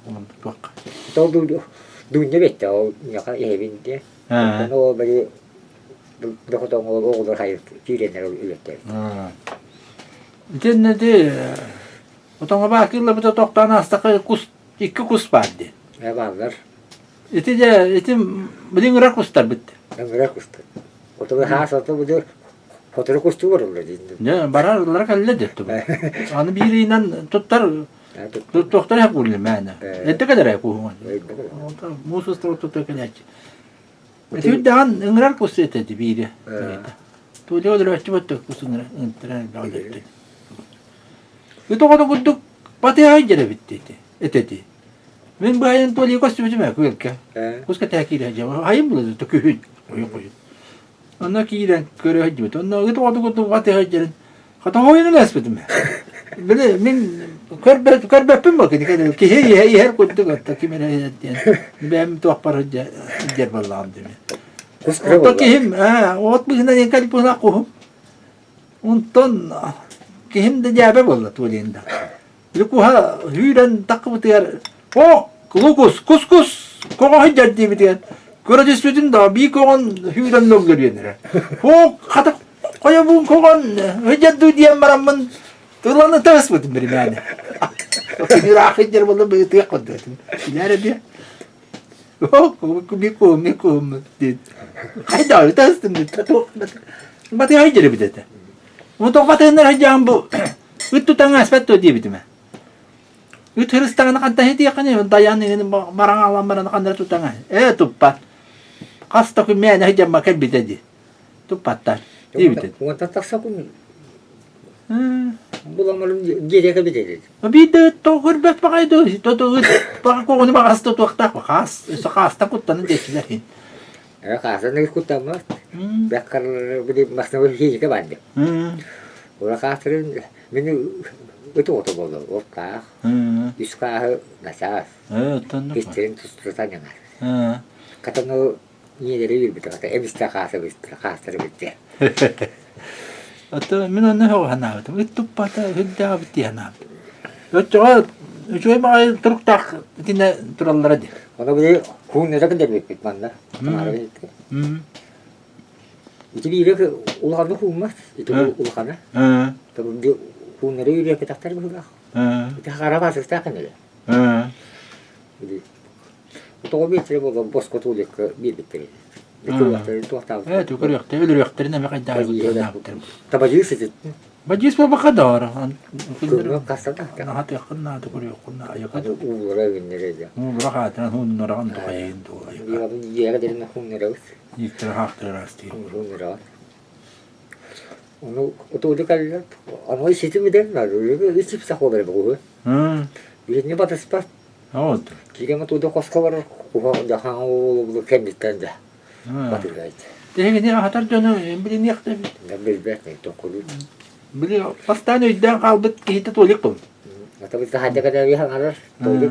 Onu bak. Tahu dunia bete o ya evinde. O böyle doktor o hayır kirenler üretti. İşte de otona bakırla bu da doktorun hastası iki kus vardı. Ne varlar? İşte de bilin rak kustar bitti. Ne merak usta. Otona hasta bu da fotoğraf kustu var öyle dedi. Ne bararlar halledildi bu. Anı biriyle tutar doktor hep vurdu bana. Ne kadar yapıyor? Musus tutar kadar. Itu dan ngrar kus dedi biri. Tu dia udah cepet tuh kus ngrar antara dalde. Itu kalau kuduk pati aja deh bitti. Eteti. Men bayan tu lihat kus macam apa ke? Kus kata kira aja. Ayam belum tu kuhut. Koyuk. Anak kira kira aja betul. Anak itu kalau kuduk pati aja. Kata hoyun las betul. Böyle men karbe pun bakın ki her kuduk hatta kimin ayettiğin. Ben tu akbar aja cerballam demi. Otakihim, ot bugünden yenkali pun aku. Unton kihim de jabe bolla tulinda. Lukuha hüren takıp diğer. O kus. Koğa hicret diye bitiyen. Göreceğiz bütün da bir koğan hüren log görüyor nere. O kata koya bu koğan hicret diyen maramın Tulanı tasmadım benim yani. Beni rahat yer bana bir tık koydum. İleride diye. Oh, kum dedi. Hayda öyle tasdım dedi. Batı hayır bir dedi. Untuk batınlar hacam bu. Itu tangga aspet diye bitime. Itu Hristiyan'a kadar hediye kanıyor. Dayanın barang alam barang kadar tutanga. Tupat. Kasta kumya na hacam makan bitedi. Tupatlar. Diye bitedi. Ondan taksa kum. Bulamadım geriye kadar dedi. Bir de hırbet bakaydı. Bak konu bakası tutakta bakas. Sakasta kuttanın geçilerin. Kasa ne kutamaz. Bakar bir masna hiç de bandı. Ora kasırın beni öte otoboldu. Orta. Üskahı nasas. Tanrım. İsterin tututan yana. Katanı niyeleri bir bitti. Kata emiste kasırı bitti. Atau minun ne hal hana itu itu pada hidda bitti hana. Ötüğe bakay Türk tak tine turallar adı. Ona bir hun ne kadar bir bitmanda. Tamara bitti. İki bir yere ulağını hunmaz. İki ulağını. Tabii bir hun nereye yürüye petaktar bir ulağ. İki haraba sestak ne? Jadi, itu bir şey bu bos kotulik bir bitti. Evet, yukarı yaktı. Ölür yaktı. Ne kadar daha iyi. Tabii siz. Bacıs baba kadar. Kuru kasada. Hati yakınna, yukarı yakınna. Ada uğra günleri. Rahat, hun naran doyayın doyayın. Ya bu yere derin hun neresi? İktidar haktır rastı. Hun neresi? Onu otolikal. Ama işiti mi derler? Öyle işip saklar bu. Bir ne batı spas. Evet. Kirema tudo koskavar. Uha daha o kendisinden de. Batı gayet. Tehlikeli hatar canı bilin yaktı. Ne bilbek ne tokulu. Biliyor. Pastane yüzden kalbet kita tulik pun. Tapi sahaja kada dia ngarar. Tulik.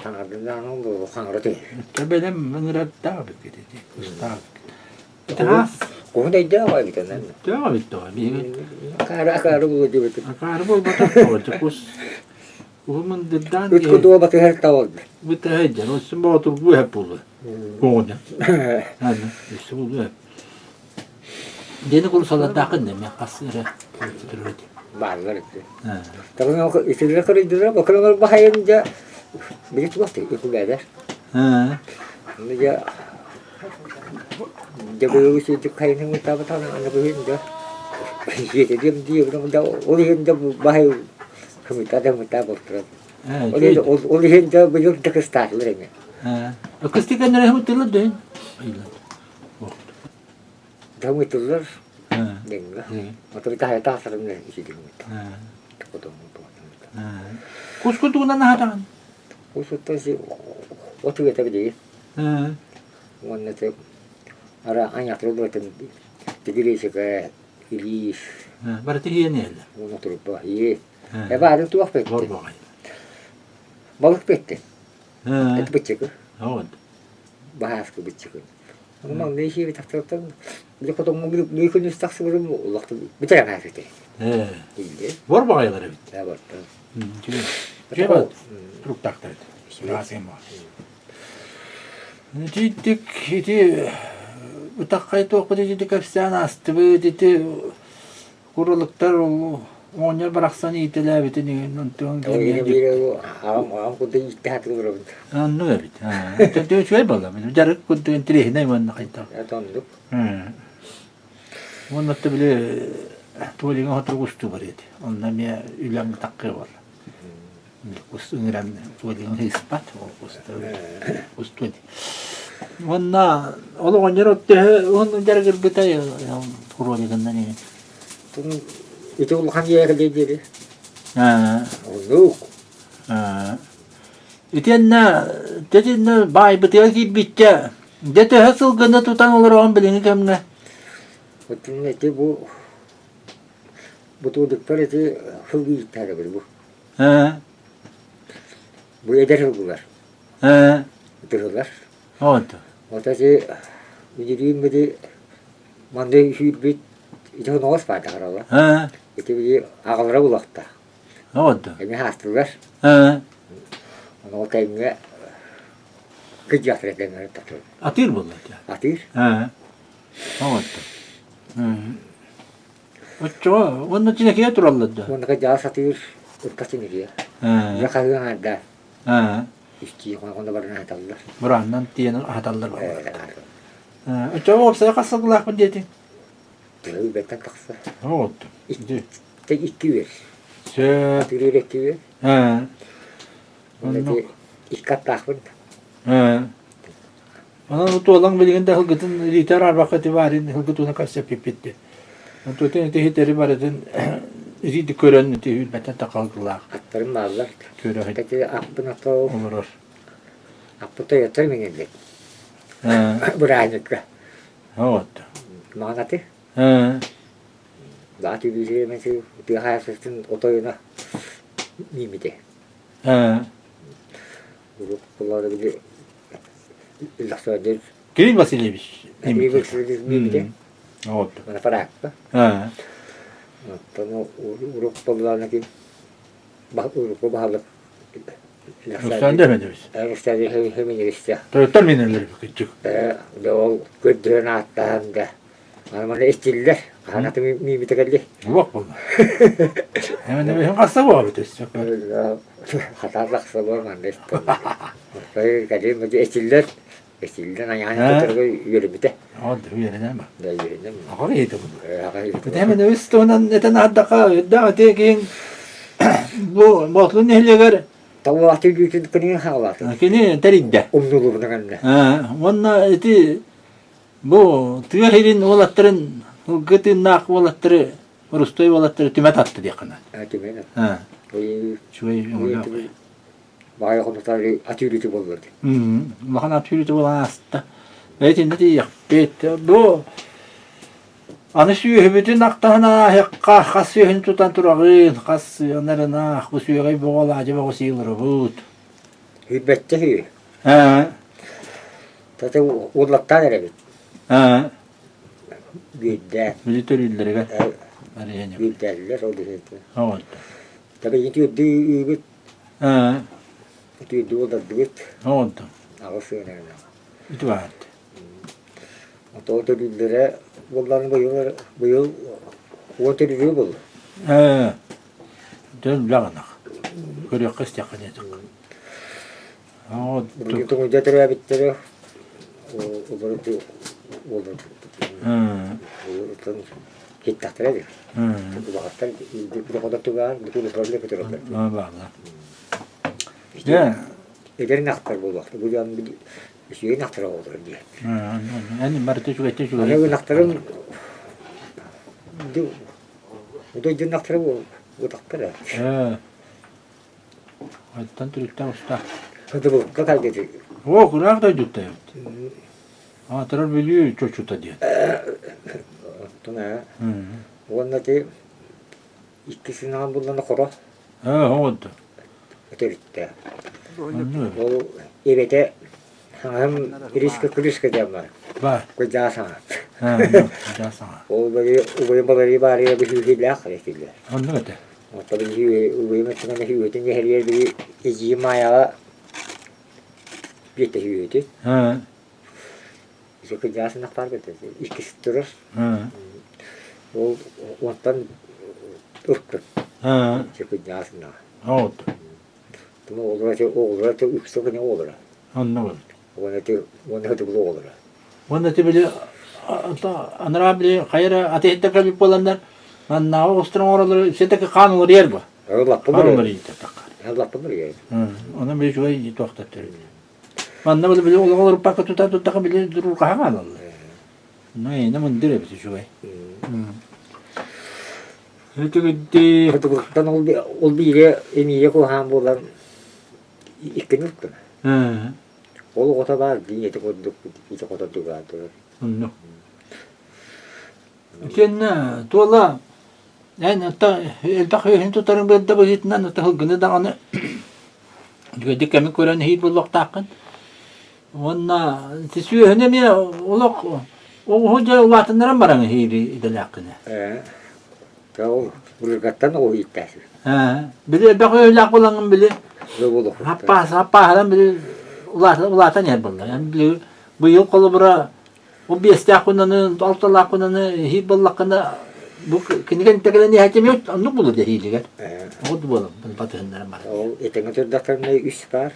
Tangadana no hangrate. Kebelem mengerat tahu begitu. Ustaz. Terus. Kung na ida wa gitu nan. Tahu itu. Akara bu di betul. Akar bu batak terus. Umun dedan Ut ko do ba her tawag. Betul aja. No semua tu gue pula. Pokoknya. Ada. Itu gue. Dia ni kalau salah takkan ni, makasih dah. Terus. Bagar itu. Tapi ako istilah ko rin dito, bakal ngal bahayan ja. Begitu waktu itu belajar. Dia baru usia tu kain yang utama tahu nak berhin dah. Dia diam nak dah oleh dah bahaya. Kami tak ada berterus. Oleh dah begitu dah start lagi. Akustikan dari hotel tu. Kamu itu lah. Dengar. Atau kita hay tak sering ni isi dulu. Potong. Kus tu na nahan. Usut tu si waktu kita pergi. Mana tu ada anak tu berarti tigri sekai ilis. Berarti dia ni lah. Mana tu bah ye. Baru tu apa? Baru pete. Itu becek. Bahas ke becek. Memang ni sih tak tahu. Dia potong mobil ni kan tak sebelum waktu bicara kan itu. Iya. Baru bayar lebih. Ya betul. Cepat. Truk tak terus. Rasanya mah. Jadi utak itu aku jadi kapsian astı jadi kuruluklar onlar bıraksan itiler bitini nonton. Oh ini bir am kudu istihat kuruluk. Anne bit. Tabii şöyle bakalım. Jarık kudu entrih ne var nakita. Ya tonduk. Onun da bile tuvalin hatır kustu var idi. Ondan ya ülen takkı var. Kustu ngiran tuvalin hispat o kustu idi. Onna onu onyer otte onu jarık bitay ya kuruluk kandan ni. Itu hangi ya jadi. Oh İtiyanna dedinna bay bitay ki bitça. Dete hasıl ganda tutan olur on bilini kemne. Betul itu bu dokter itu hobi tadi bu. Bu eder hobiler. Betul. Oldu. Otası jadi mesti mandi hidup itu nol pada kalau. Itu bir ağlara ulakta. Oldu. Ini hastalar. Onu kayınca kıcak renkler takıyor. Atır buldu ya. Atır. Oldu. Ötçoğa, onun içine kiye turalladdı. Onda kaca satıyor ırkasını diye. Ha. Yakayı hada. Ha. İşçi onda barına hatalılar. Burandan diyen hatallar var. Evet. Ha. Ötçoğa olsa kasıldılar mı dedin? Tabii betten taksa. Ne oldu? Tek iki ver. Söp. Atıyor iki ver. Ha. Onda ki iki kat takvın. Ha. Onun tuolan bilginde hılgıtın literar vakti var. Hılgıtına kaçsa pipitti. Tuotan tehitleri var edin. Zidi körenli tehülmeten takalgılar. Atlarım varlar. Köre Peki akpın atı olur. akpıta yatır mı geldi? Ha. Bıraktık. Ne oldu? Manatı. Ha. Daha tüy bir mesela bir hayatın otoyuna mimide. Ha. Bunları bile laflardır. Gelin Vasilyeviç. Bir bakışlardır mimide. Ne oldu? Bana bıraktı. Ha. Sonra Avrupalılarına ki Avrupa bağlı. Sen demedi biz. Ruslar'da hemen işte. Toyotlar minerleri bir küçük. Ve o gördüğün attığında. Bana estildiler. Kanatı mimide geldi. Bak bunlar. Hemen de benim kasta bu abi test. Hata taksa var mı? Böyle geldi mi estildiler. Estildiler ayağını tutarı yürümüde. Oldu bu yerine bak. Da yürüdüm. Akıl yedi bunu. Akıl Hemen de üstü ondan neden haddaka. Daha tekin. Bu mutlu nehleger. Tavu atı güçlü kınıyor havalatı. Kini terinde. Umnulu bunun önüne. Ha. Onunla eti bu tüyehirin olatların gıtın nak olatları Rustoy olatları tümet attı diye kana. Hakimene. Ha. Oy. Şurayı yolla. Bayağı konutarı atı yürütü bulurdu. Makan atıyordu olan hasta. Eti ne diye bet bu anışıyor bütün aktana hekka kasıyor tutan turağın kas onların bu suyu bu ola acaba o sıyılır bu. Hübbette hü. Ha. Tata oğlaktan erebit. Ha. Güdde. Militerlileri gel. Arayın. Güddeler o dedi. Evet. Tabi yitiyor düğübüt. Ha. Yitiyor da düğüt. Evet. Ağası önemli. İtibat. O düğütlere bunların bu yıl o düğü buldu. Ha. Dön lağnak. Görüyor kız yakın edin. Evet. Bugün tunca tere bittere o böyle oldu. O hittattere de. Bu hatta bu kadar tuğan bu kadar problem götürüyorlar. Ha bak. Ya. Ederin aktar bu vakti. Bu yan bir şeyin aktarı olur diye. Yani martı şu geçti şu. Hani bu aktarın bu da cin aktarı bu aktarı. Ha. Hayattan türükten usta. Hadi bu kakal dedi. O kurak da tuttu. Ha tarar biliyor çocuğu diye. Tuna. Onda ki ikisinden bundan kora Ha oldu. ötürütte. Anlıyorum. O evete hem risk diyorlar. Bak. Koca sana. Ha yok. Gel sana. O böyle baları bari bir hüvile akreditler. Anlıyorum. O tabii hüvile mesela hüvile her yer bir ecim ayağı bir de hüvile. Ha. İşte koca sana fark etti. İkisi durur. Ha. O ondan ırkı. Ha. İşte koca sana. Oldu. Bunu olur da yüksek ne olur. Anlıyorum. Onu da bu olur. Onda da böyle anıra bile hayra ateşte kalıp olanlar anna ostran oraları seteki kanunları yer bu. Allah Kanunları bunu. iyi takar. Allah bunu ya. Ona bir şey toxtatır. Anna böyle olur paket tutar bile durur kahve alır. Ne mun dire bir şey. Hadi gitti. Hadi buradan ol bir yere emiye kohan bolan ikinci kız. Ha. Ol kota var diye de koduk işte kota dugar. Anno. Kenna tola. Yani hatta elbak hem tutarım ben de bahitnan hatta hılgını da anı. Gördük kemi koran hiç bullak takın. Onna tisüye hem ya olak o hoca ulatınların barang hiri idalakını. Kau burgattan o ittasi. Ha. Bir elbak öylak bulanın bile. Ne buldu? Hapa halam bile ulatan yer bunlar. Yani bile bu yıl kolu bura o bir estek kunanı, altılar kunanı, hiç bullakını bu kinigen tekeleni hakem yok anlık bulur dehiliger. O da bulur. Bu batığından var. O etenge türdaktan ne üst var.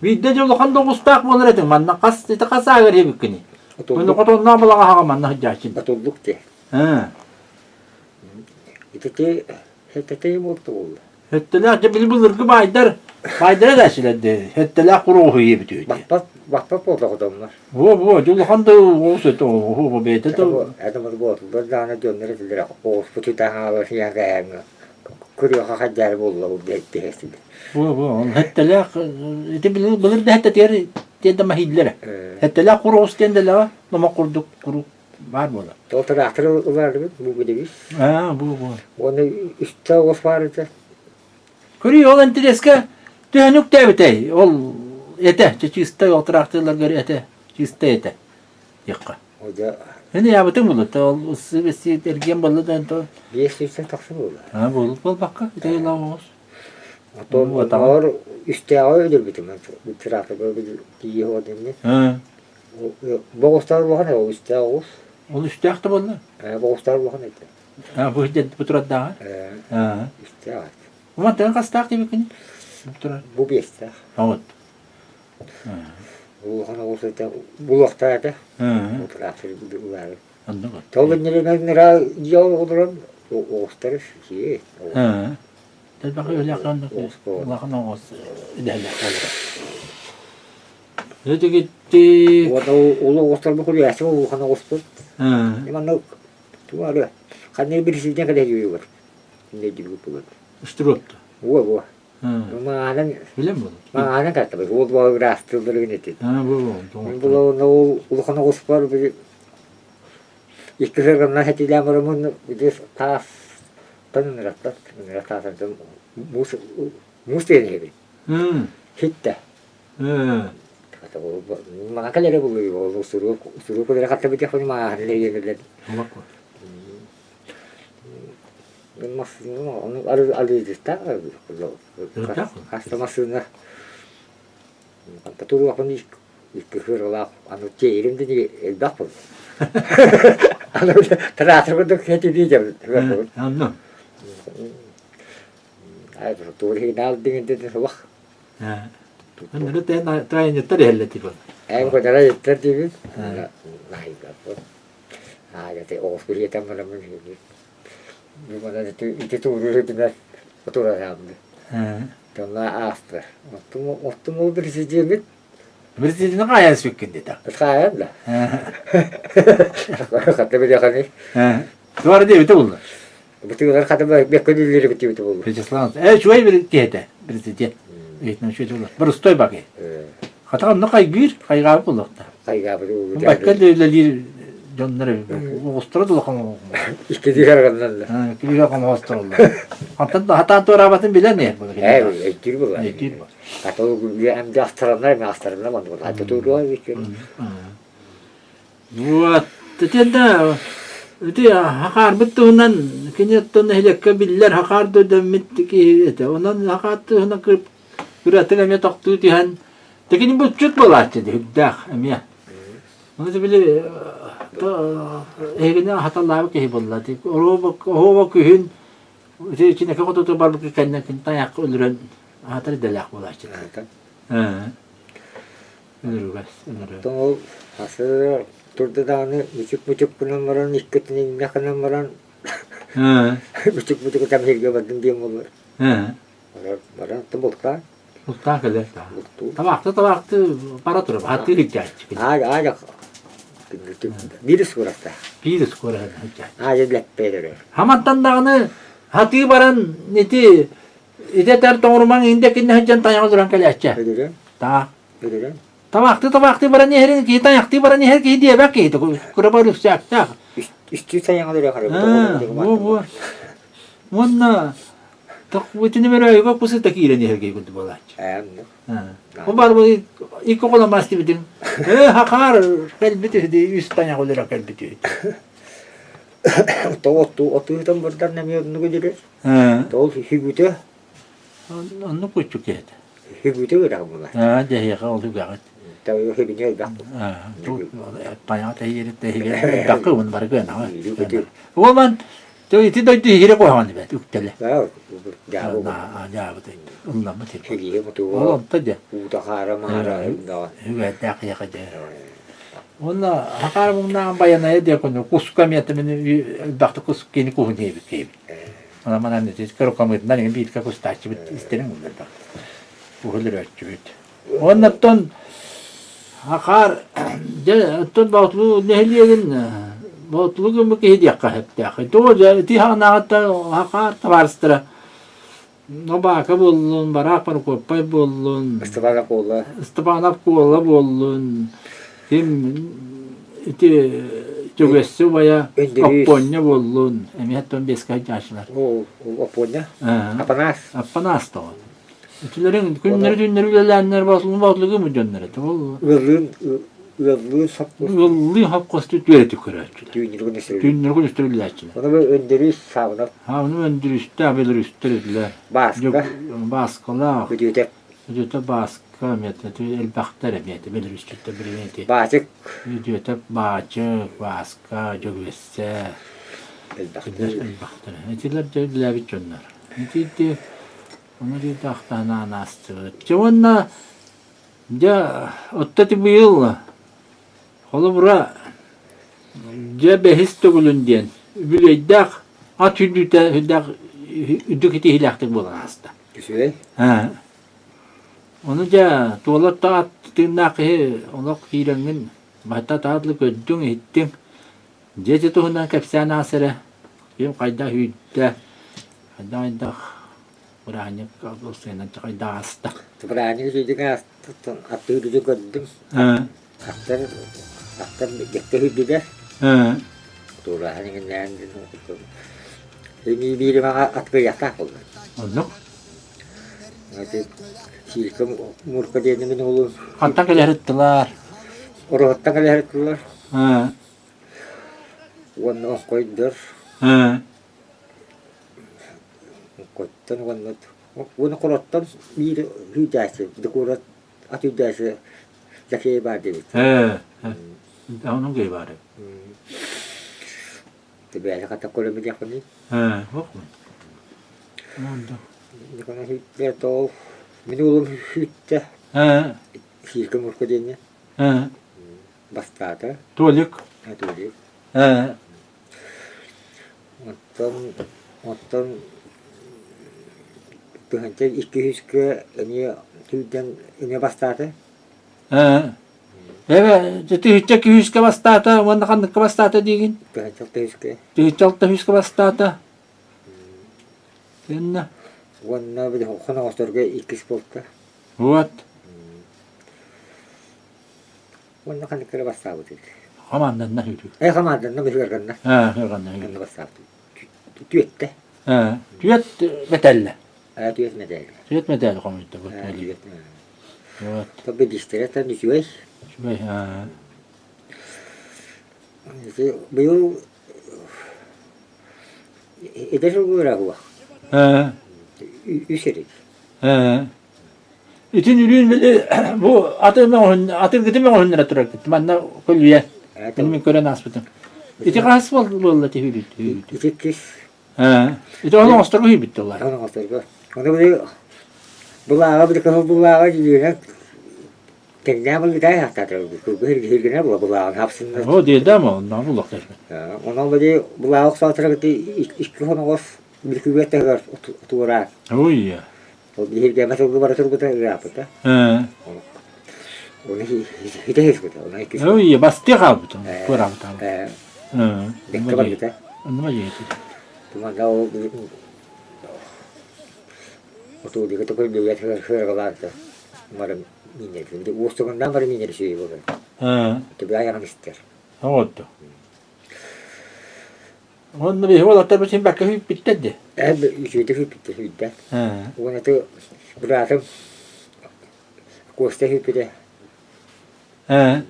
Vidde jolu kan dostak bulur etin manna kas ite kasa agar hebik kini. Bunu koton na bulaga ha manna hajachin. Atolluk de. Ha. İtete hetete mutlu oldu. Hetteler de bil bulur ki baydar. Baydara da şiledi. Hetteler kuruhu yeb diyor. Bak oldu adamlar. Bu jolu kan da o set o bete de. Adamlar bu oldu. Bir tane dönleri dilere. O putu daha var ya gayem. Kuruyor hacer buldu o dehesi. Bu hetteler ite bil bulur da hette diğer diye mahillere. Hetteler kuruhu stendeler. Nama kurduk kuru var mı da? O traktör vardı bu gidiyor. Ha bu. Onu üstte o vardı. Körüyor olan tireske dönük devtey. Ol ete çiste oturaktılar göre ete. Çiste ete. Yakka. O da Ne yaptın bunu? Ta ol sivesi dergen balıdan to. bir sürü taksim oldu. Ha bol bakka. Ete lavos. Motor üstte öyle bitim. Bir traktör böyle diye o demir. Ha. Boğustar var o üstte o. Ol üstte yaktı bunlar. Boğustar var ne? Ha bu hiddet bu turat daha. Ha. İşte var. Ama tan kastak gibi kini. Bu turat. Bu bir işte. Evet. Bu hani o sırada bulakta da. Ha. O traktör bu var. Anladım. Tolun nere yol oduran o starı şey. Ha. Del bakıyor öyle yaklandı. Allah'ın o ilerle. Ne de gitti. O da o ostar bu kuruyor. O hani ostar. Ha. Hemen o tuvalı. Kanne birisi ne kadar yiyor. Ne diyor bu? İşte rottu. Bu. Ha. Mağanan Öyle mi oldu? mağanan kattı. O bu rastlıları netti. Ha bu. Bu o hani ostar bir İki sırrımdan hetilemirimin bir de tas tanın rattat. Ratatın mus deneydi. Hitte. Kata bu makalere buluyor. O suru kadar katta bir de mahalle yerler. Bak. Ben masını onu arıyoruz da. Hastamasını. Paturu apa nih? Ikut anu cirim tadi dapur. Anu terakhir itu hati dia jam. Anladım. Ay tur hinal dengan itu wah. Ha. Ben de tayın yeter halleti bu. Ay ko dara yeter dibi. Naik apa. Ah jadi ofir ya teman-teman ini. Gimana itu turun benar. Betul ya. Karena after. Waktu mau bersijil Birisi ne kadar sökündü de. Kaya da. Kata bir yakani. Duvarı diye bitti buldu. Betul kata bekliyorlar bitti bu. Peki sağ şöyle bir diyete. Birisi diye. Eğitim şöyle olur. Bir ustoy bakayım. Hatta ne kadar gür, kaygı buldu da. Kaygı buldu. Bakın da öyle canları ustura da lakam. İşte diğer kandan da. Kili lakam ustura oldu. Hatta da rabatın bilen ne yapıyor? Evet, etkili bu. Etkili bu. Hatta o hem de astarlar mı? Hatta doğru bir Bu atında öte hakar bittuğundan kinyattan helekka biller hakar da demit ki ete ondan hakat ona kıratın ya taktu dihan tekin bu çut bolaçtı hüddah emiya onu da bile egine hatalar ki bolladı o bak hün içine kapatıp barbuku kendine tayak öldüren hatar delak bolaçtı ha öldürür bas Tol asıl turda da ne buçuk numaranın ikkatinin ne kadar numaran buçuk tam hirge badın diye mi olur? Baran tabukta. Bukta kadar da. Tabaktı para turab hattı ihtiyaç. Aga. Virüs kurasta. Virüs kura. Aga black peder. Hamantan dağını hattı baran neti ide ter torman indekinde haccan tayağı duran kalyaçça. Ödürün. Ta. Ödürün. Tabaktı baran yerin ki tayaktı baran yer ki diye bak ki kura yüksek ta. Üstü sayang ada kare. Bu. Monna takvitini meray bak pusi takire ni herge kuntu balaç. O bar bu ilk kola masti bitin. Hakar kalbiti de üst tayağı olarak kalbiti. Otu hitam berdan nemiyor nugu jadi. Tol higutu. Onu küçük et. Higutu udah mulai. Jadi ya kalau juga. tabii hepini bak. Bu bayağı tehir tehir. Dakikın var gene. İyi, kötü. O man iti de tehir koyhan be üktele. Ya, ya bu Ya bu da. Ondan mı tek. şeyi mutu. Oğlum tadı. Uta hara mara da. Evet dakika de. Onda hakar bundan bayanaya de konu kuskamiyeti beni baktı kuskeni kuhun diye bir şey. Ona bana ne dedi? Karo kamudan ne bir kakos taçı bit isterim bunlar bak. Bu hırlı açıyor. Ondan hakar de ton bautlu nehliyenin bautlu gibi ki hediye hep de. Doğru ti hatta hakar tabarstıra. No baka bullun, barak par kopay bullun. Istıbana kolla. Stepanov kolla bullun. Kim iti Jogesi baya Apponya bullun. Emiyattan beskay yaşlar. O Apponya. Apanas. Apanas da. Itilerin günleri dünleri bilenler batlığı mı dönleri? Ürlüğün saplı. Yıllı hap kostü düğreti kırarçılar. Düğünlüğün eseri. Dünleri konuştururlarçılar. Onu böyle önderi sağına Ha onu öndür üstü haberler üstürürler. baskı. Baskılar. Ödüğüde Ödüte baskı miyeti, el baktar miyeti, belir üstü bir miyeti. bazık. Ödüte bağcık, baskı, cögvesse. El baktar. Etiler de bir çönler. Eti onu bir dahtana anastı. Çavunla ya ottati bu yıl kolu bura ya behis togulun diyen bileydak at hüddak iti hilaktık bulan hasta. Güzel. Ha. Onu da tuvalet taat tırnakı onu hirengin mahta taatlı gördün ettin. Cece tohundan kapsan asere. Yem kayda hüdde. Kayda Buranya kalau senan cakay dasta. Sebenarnya juga atau itu juga ding. Aktor dekte hüdüde. Turahnya ngenyan gitu. Ini biri maka at kaya takol. Ono. Nanti silkem murka dia ngemin ulun. Hatta kelihatan. Orang tanggal hari keluar. Wan koider. Koitan wan korottan bir hüdası. Dekorat at hüdası. Zakeye bade. Onu gay bari. Biasa kata kolom dia kan ni. Bok. Onda. Ini kan hüdde to minulum hüdde. Silkem murka dia. Bastata. Tulik. Itu dia. Ondan Tuhanca 200 ini hüdden ini bastata. Evet, jadi hüccek hüske bastata, wanda kan bastata digin. Tuhanca 200. Hüccek hüske bastata. Kenna. Wanna bir hokana ostorga 2 sportta. What? Wanna kan kira bastata bu. Hamandan ne hüccek? Hamandan ne bir kan. Hırgan ne hüccek. Kan bastata. Tüyette. Tüyet betelle. Tüyet medel. Tüyet medelle komünite bu. Tüyet. Evet. Tabii dişlere düşüyor. Şöyle İşte bu eder olarak var. Üseri. İtin ürün bu atın gidip mi onlara durak gitti. Ben de kulüye. Benim gören asbıdım. İti kas vallahi tehüdü. İti kis. İti onu ostru bitti onlar. Onu ostorga. Onu böyle bulağa bir kafa bulağa gidiyor. Tekrar bir daha hatta bu hirgine bulağın hapsinde. O değil de ama ondan bulak geçme. Ona böyle bulağa saltıra gitti. İki konu os bir küvette kadar oturar. Oy ya. O bir hirgine mesela bu arada turbuta yaptı. Onu hiç ona iki. Oy ya bastı kalbıtım. Kuramıtım. Bekle var gitti. Anlama yedi. Cuma da o otur di kata kau dia hör kabar tu. Maram minyak. Jadi usukan maram minyak sih bukan. Tapi ayam mister. Oldu. Onda bir hava tabi şimdi bakka hüp bitti de. Üçüncü hüp bitti. Ona tu bırakım. Kosta hüp bitti. Ulan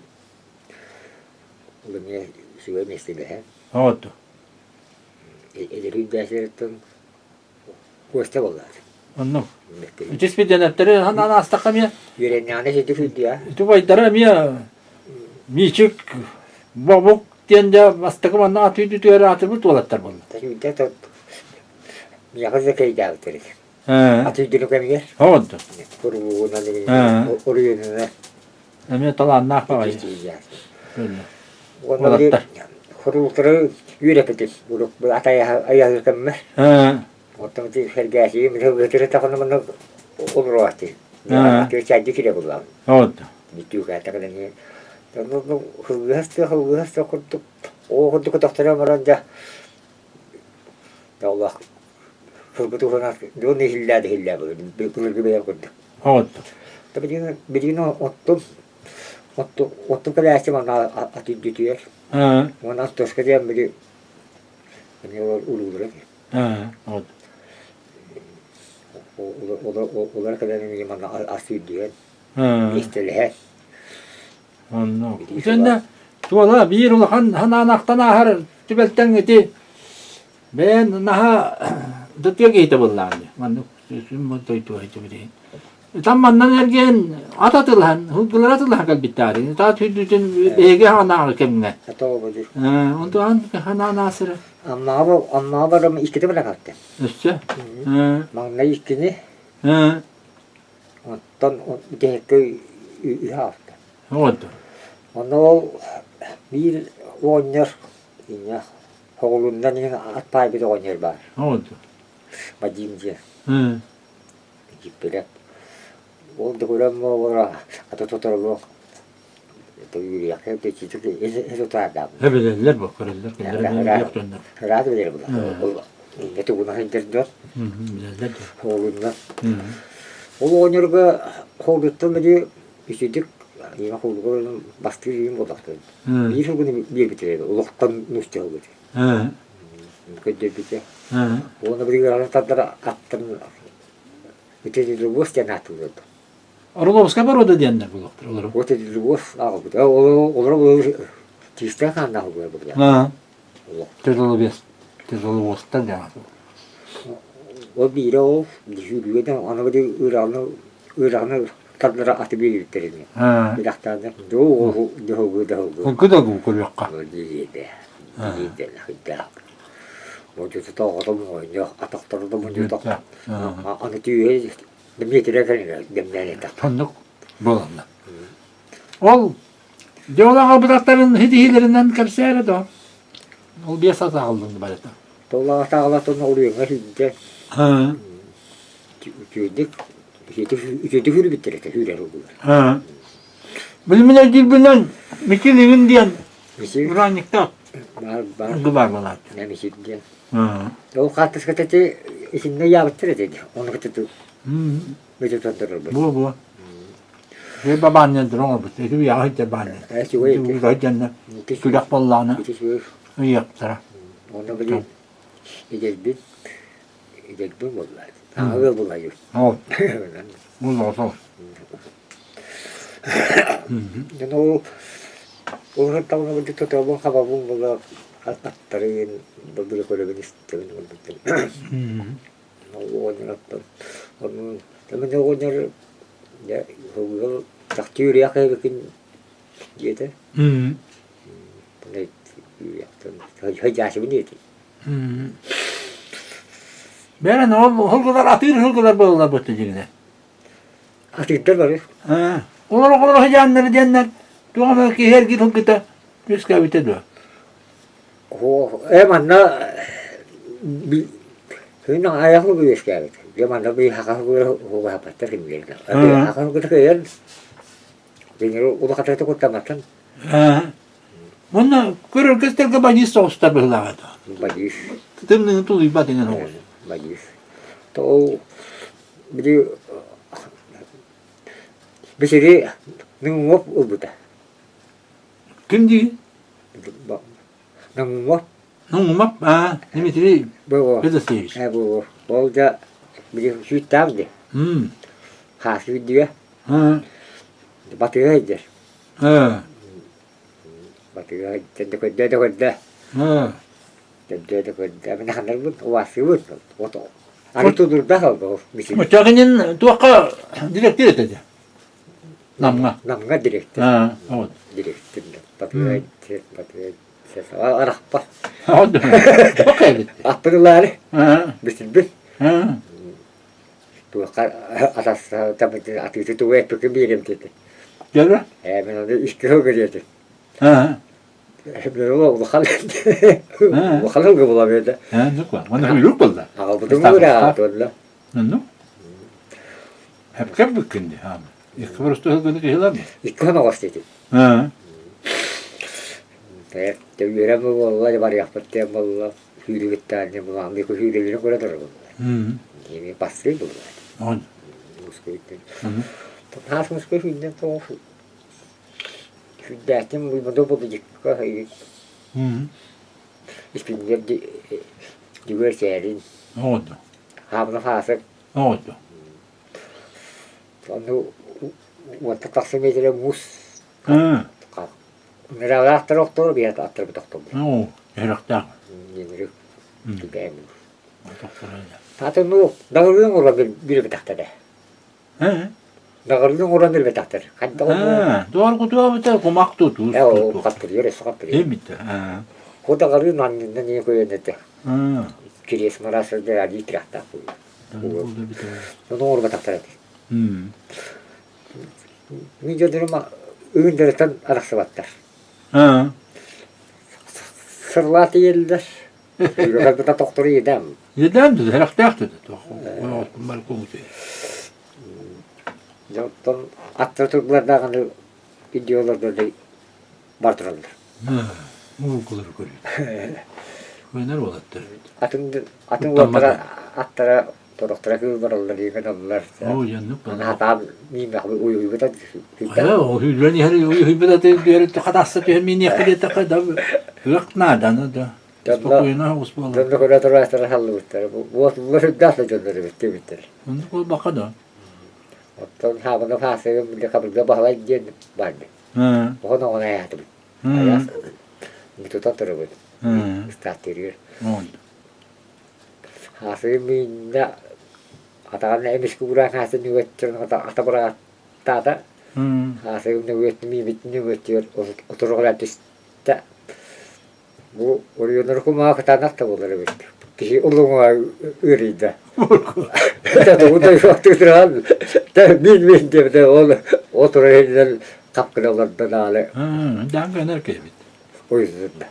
ya şu mister de. Oldu. Eder hüp bitti tu kosta vallahi. Anladım. Ötesi denetleri ana astakam ya. Yüreğine şey düşürdü ya. Tu baydaram ya. Miçik babuk diye astakam anna atıydı tüyere atır bu tuvaletler bunlar. Tabii de tot. Miyakız da kayı dağıtırız. He. Atıydı kemiğe. Oldu. Kuruğuna Ha. da oruyununa. Emi talan ne yapayım? Yetiştireceğiz. Böyle. Ondan bir Tuvaletler. kuruğukları yürepedir. Bu ataya ayağır kemme. He. Ortam bir hergesi. Mesela götürü takını bunu olur o atı. Ha. Atıyor çaydı ki de bulalım. Oldu. Bitiyor kaytakını niye. Bu hızlı kurduk. O kurduk doktora varınca. Ya Allah. Hırgıtı falan. Bu ne hilla böyle. Bir kırıl gibi yapırdı. Oldu. Tabii bir gün ottum kadar açtım ona atı diyor. He. Ondan sonra kadar biri yani ulu. He. Oldu. Olar kadar ne bana asıl diyor. He. İstediler. Anladım. Sen de tuvala bir yıl han anaktan ahar tübelten giti. Ben naha dıtya giyte bullandı. Man sözüm bu toytu aytı biri. Tammandan ergen atatılhan, hukuklar atılhan kalbittari. Ta tüdütün bege hana kemne. Hatta o budur. Ondan hana nasırı. Amma var ama ikide bile kalktı. Üstü. Mağna ikini He. ondan bir de hafta. Oldu. Onu bir oynar. Yine oğlundan yine at pay bir oynar var. Oldu. Bacımcı. He. Gittiler. Oldu kuram var. Atı tutarlı. Tabii yakın da çocuk tutardı. Hebeller bu kırılır. Kırılır. Yok döndür. Rahat bilir bunlar. Ne tu bunlar internet. Bileller. Oğlundan. O oynarga oğluttan beri işittik. Yine oğlunun bastırıyım olaktı. Bir gün bir bitirdi. Oluktan nüste oldu. He. Kötü bitti. He. Onu bir ara tatlara attım. Bitirdi bu sene atıldı. Orlovska var o da diyenler bu doktor olur. O dedi bu aldı. Olur tiste kan da bu burada. Ha. Tezolu bir. Tezolu bostan ya. O bir o düşürdü de ona bir İran'ı tatlara atı bir bitirdi. Ha. Bir dakika da o Bu da bu kulakka. Diydi. Hıdda. Mocu da adam oynuyor. Atakları da mocu da. Anı diyor. Demetire kalır. Demlerine tak. Tanıdık bulanlar. Ol. Diyorlar abrakların hediyelerinden kapsayla da. Ol bir sata aldın böyle. Dolar tağlatın oluyor. Hıdda. Ha. Tüydük. Tüydük hürü bitirdi. Hürü oldu. Ha. Bilimine birbirinden mikilliğin diyen Misi Kur'anlıkta gıbar bana. ne misi diye. Ha. O katıs katı içinde yaptırdı dedi. Onu katı mecbur tutturdu. Bu. Ve babaannen drone bu. Teki bir yağı da babaanne. Evet, o iyi. Bu da cennet. Kulak ballağını Bitiş yaptıra. onu böyle İdek bir bunlar. Ağır bunlar. Ol. Bu da olsun. Yani o tamam bir tutamam kababım bunlar attarın böyle böyle istedim. O oynattım. Onu tabii oynar ya o takdir ya bakın diye. Ne yaptım. Hacı neydi? Ben o hulkular atıyor, hulkular bağlar bu tecrüde. Atıyor var. Onlar hacıanları diyenler. Duamı ki her gün hulkuta müskavite diyor. O emanla bir hüna ayaklı bir müskavite. Emanla bir hakakı o hapattır kim geldi. Hakakı kıyar. Denir o da katı kurtamazsan. Bunlar görür gösterge bacısı olsa bir lağada. Bacıs. Tümünü tuluyu batının olsun. Bacıs. To bir sürü nungop ubuda. Kim diyor? Nungop. Nungumap, Dimitri Bu. Pedasevich. Bu. Olca bir süt tavdı. Hası diyor. Batıyor eder. Batıyor eder. Dede. Ben hanım bu vası bu. Oto. Arıtı dur da kaldı o. Mutlakinin tuakka direkt dedi. Namga. Namga direkt. Ha, evet. Direkt. Batıyor. Arak bak. Oldu. Bak evet. Apırıları. Ha. Bitirdim. Ha. Tuakka atas tabii atıyı tuğu hep birim dedi. Gel. Ben onu işkiho görüyordum. Ha. Hep böyle bakalım. Bakalım ki bulamıyordu. Ha, ne var? Bana uyruk buldu. Ama bu da mı rahat Ne? Hep kep bükündü ha. İlk burası da gönül kıyılar mı? İlk ona başladım. Ha. Evet, yürüyem mi vallahi var yaptım vallahi. Hüyü bitti anne bulan bir hüyü yürüyün göre durur. Yeni bastırıyor bu. On. Muskuydu. Has muskuydu to. Hüddetim bu da bu dikka hayır. İspinler diğer şeylerin. Oldu. Habına fasık. Oldu. Onu vata taksim edilir mus. Ha. Merhaba doktor bir atır bir doktor. Oo, yarakta. Yeni Gideyim. Doktor öyle. Zaten bu dağılığın oran bir tahtede. Ha. Dağılığın oran bir tahtede. Hatta onu Ha. Doğru kutuğa biter kumak tutu. o kaptırıyor, kaptırıyor. Değil mi? Ha. O dağılığın anında niye koyuyor dedi. Ha. Kiris marası da ali tirahta. Doğru biter. Onu orada tahtede. Hmm. Mince duruma ürünlerden arası battar. Ha. Sırlatı yerler. Yürüyüp da doktoru yedem. Yedem dedi, yarakta yaktı dedi. O bunlar komutu. Doktor Atatürk'lerden videolarda da bartırılır. Ha. Uykuları görüyor. Oynar olattır. Atın attara doktora kıvırırlar yıkanırlar. O yanlık Ana bana. hata miyim ya uyu da Ha, o hülleni her hübbede de diğer kadastı diye mini yakıda kadar. Yok nada da. Spokojno uspola. döndü kola duraslar hallı bitter. Bu hüddatla döndürü bitti. Onu kol bakada. Otton havana fasayım bir kabulde bağlay diye vardı. Ha. Ona hayatım. Ha. Ayas. Bir tutatır bu. Ha. Statiriyor. Oldu. Hasayım minne atakan emiş kuburan hasayım nüvettirin ata bırak tada. Hasayım nüvettiyor. Oturuklar düştü. Bu oraya kuma katanak da olur evet. Kişi uluma üride. Tabii bu da vakti duran. Tabii bin diye de oturuyor kapkınalardan hale. Ha, dangan erkek. O yüzden.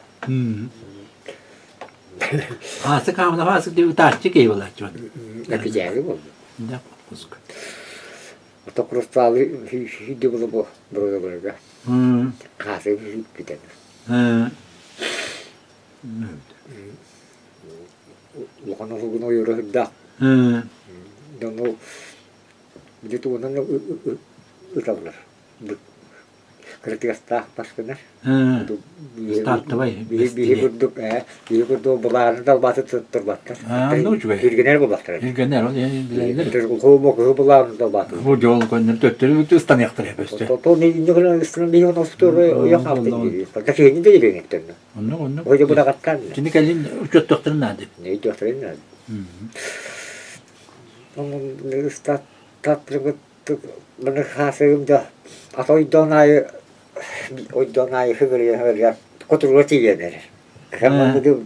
Asık hamına fasık diye taşçı keybolar çon. Ne güzel bu. Ne kusk. Otokrostal hiç bu burada. Hasayım hiç giden. Ha. Lokana huguna yürü da. Dono bir tu onun utanlar. Kritik sta başkanlar. Startta vay. Bir kurdu babalar da batı tuttur battı. Ne uçuyor? Bir genel bu battı. İlgenler o bilenler. Ter ko babalar da batı. Bu yol konuları töttürü bütün stan yaktır hep işte. To ne kadar üstüne bir onu tutuyor yok yaptı. Fakat şeyini de yürüyekten. Onu. Hoca bu da kattan. Şimdi gelin uçot doktorun adı. Ne doktorun ne? Onun stat tatlı bana hasayım da atoy donayı hıgırıya koturulati yener. Hemen bu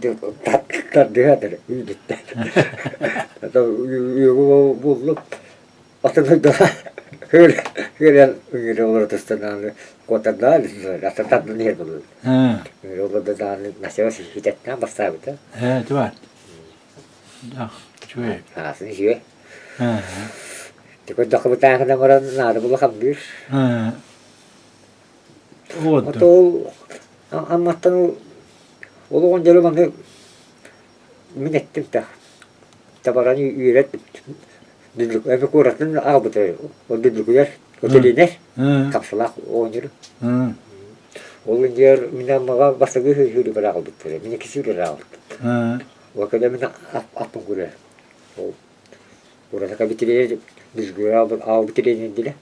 tatlıdır. Gitti. Hatta buldum. Atını da öyle olur tustananı kotarlar. Hatta tatlı niye bulur? Öyle olur da nasıl hiddetten bastı. Evet var. Ah, şöyle. Hasın şey. Tikot dakika tayang na maran na bulo kambir. Oldu. Oto amatan olu onjalo mane minettim ta. Tabarani üret diduk eve kuratın ağabey. O diduk yer. O deline. Kapsalak onjalo. Olun yer mina maga basagı hüyü bırakıldı. Mina kisi bırakıldı. Wakada mina apun kure. Burada kabitire düzgün al bitireyim dile.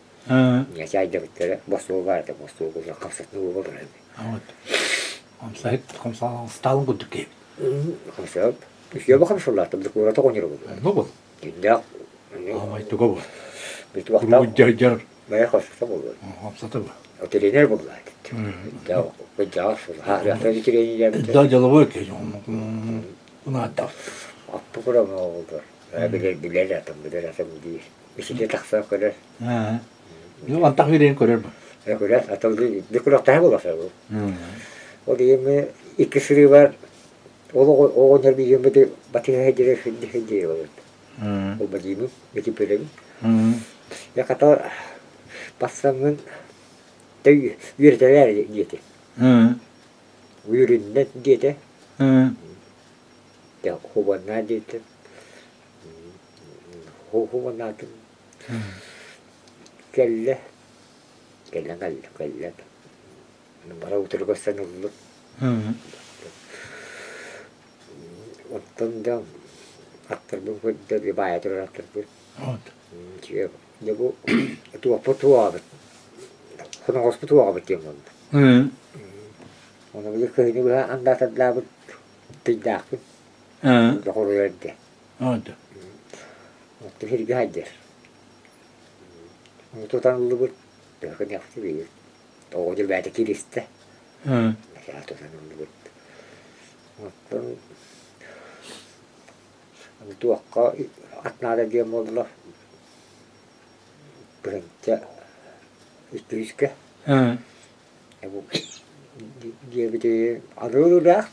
Ya çayda bitir. Boşluğu vardı. Boşluğu kapsatlı olur. Evet. Komsa stalın kudduk gibi. Komsa. Ya bakam şurlar tabii burada tokunyur bu. Ne bu? Günde Ama ituga bu. bir vakta Kurgu baya koşsa bulur. hapsatı bu. O trener bulur. Ya o cevap ha ya bir trener geldi. Da jalı ki. Bunu hatta. Attı kuramı oldu. Bilir atım değil. Bisiklet taksa kadar. Ha. Yo antak verin korer bu. Öyle atıldı. Bir kulak daha bulur. O diyeyim iki sürü var. O onlar bir yönde batıya hediye olur. O bacımın, iki pelerin. Ya kata passamın da yürüteler diyeti. Yüründen diyeti. Ya hobanlar diyeti. Hobanlar diyeti. Kelle. Numara oturursan olur. Ondan aktırdım da bir bayağı durur aktırdım. Ya bu tuğa abi. Ona hoşbu tuğa abi diyeyim onu. Ona bir köyünü bir anlatadlar bu tıcak bu. Doğru yerde. Oldu. Ondan her bir haydır. Onu tutan olur bu. Bakın yaptı bir. O da belki kiliste. Mesela tutan olur bu. Ondan tuakka atnada diyeyim oldular. Bence İstihizke. Bu diye bir de arıyor da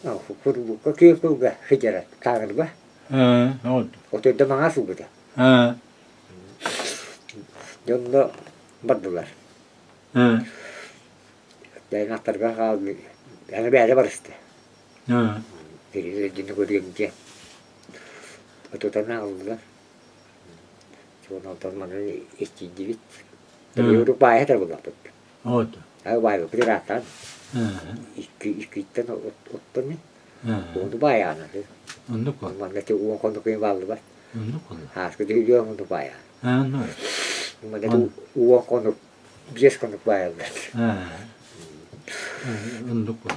bu kıyıklı da hicret tanrı ba. Oldu. O da bana su bu da. Yolda bardılar. Yani aktarga kaldı. Yani bir yere var işte. Biri de cini görünce. O da ne aldılar. Sonra bana işçi gibi. Tabii yürük bayağı yeter bunlar. Oldu. Abi bayağı bir rahatlar. İki tane ottu ne? Onu bayağı anladı. Onu koy. Ama ne uğun konu koyun vardı var. Onu koy. Haskı diyor onu bayağı. Ne? Ama ne uğun konu bies konu bayağı var. Onu koy.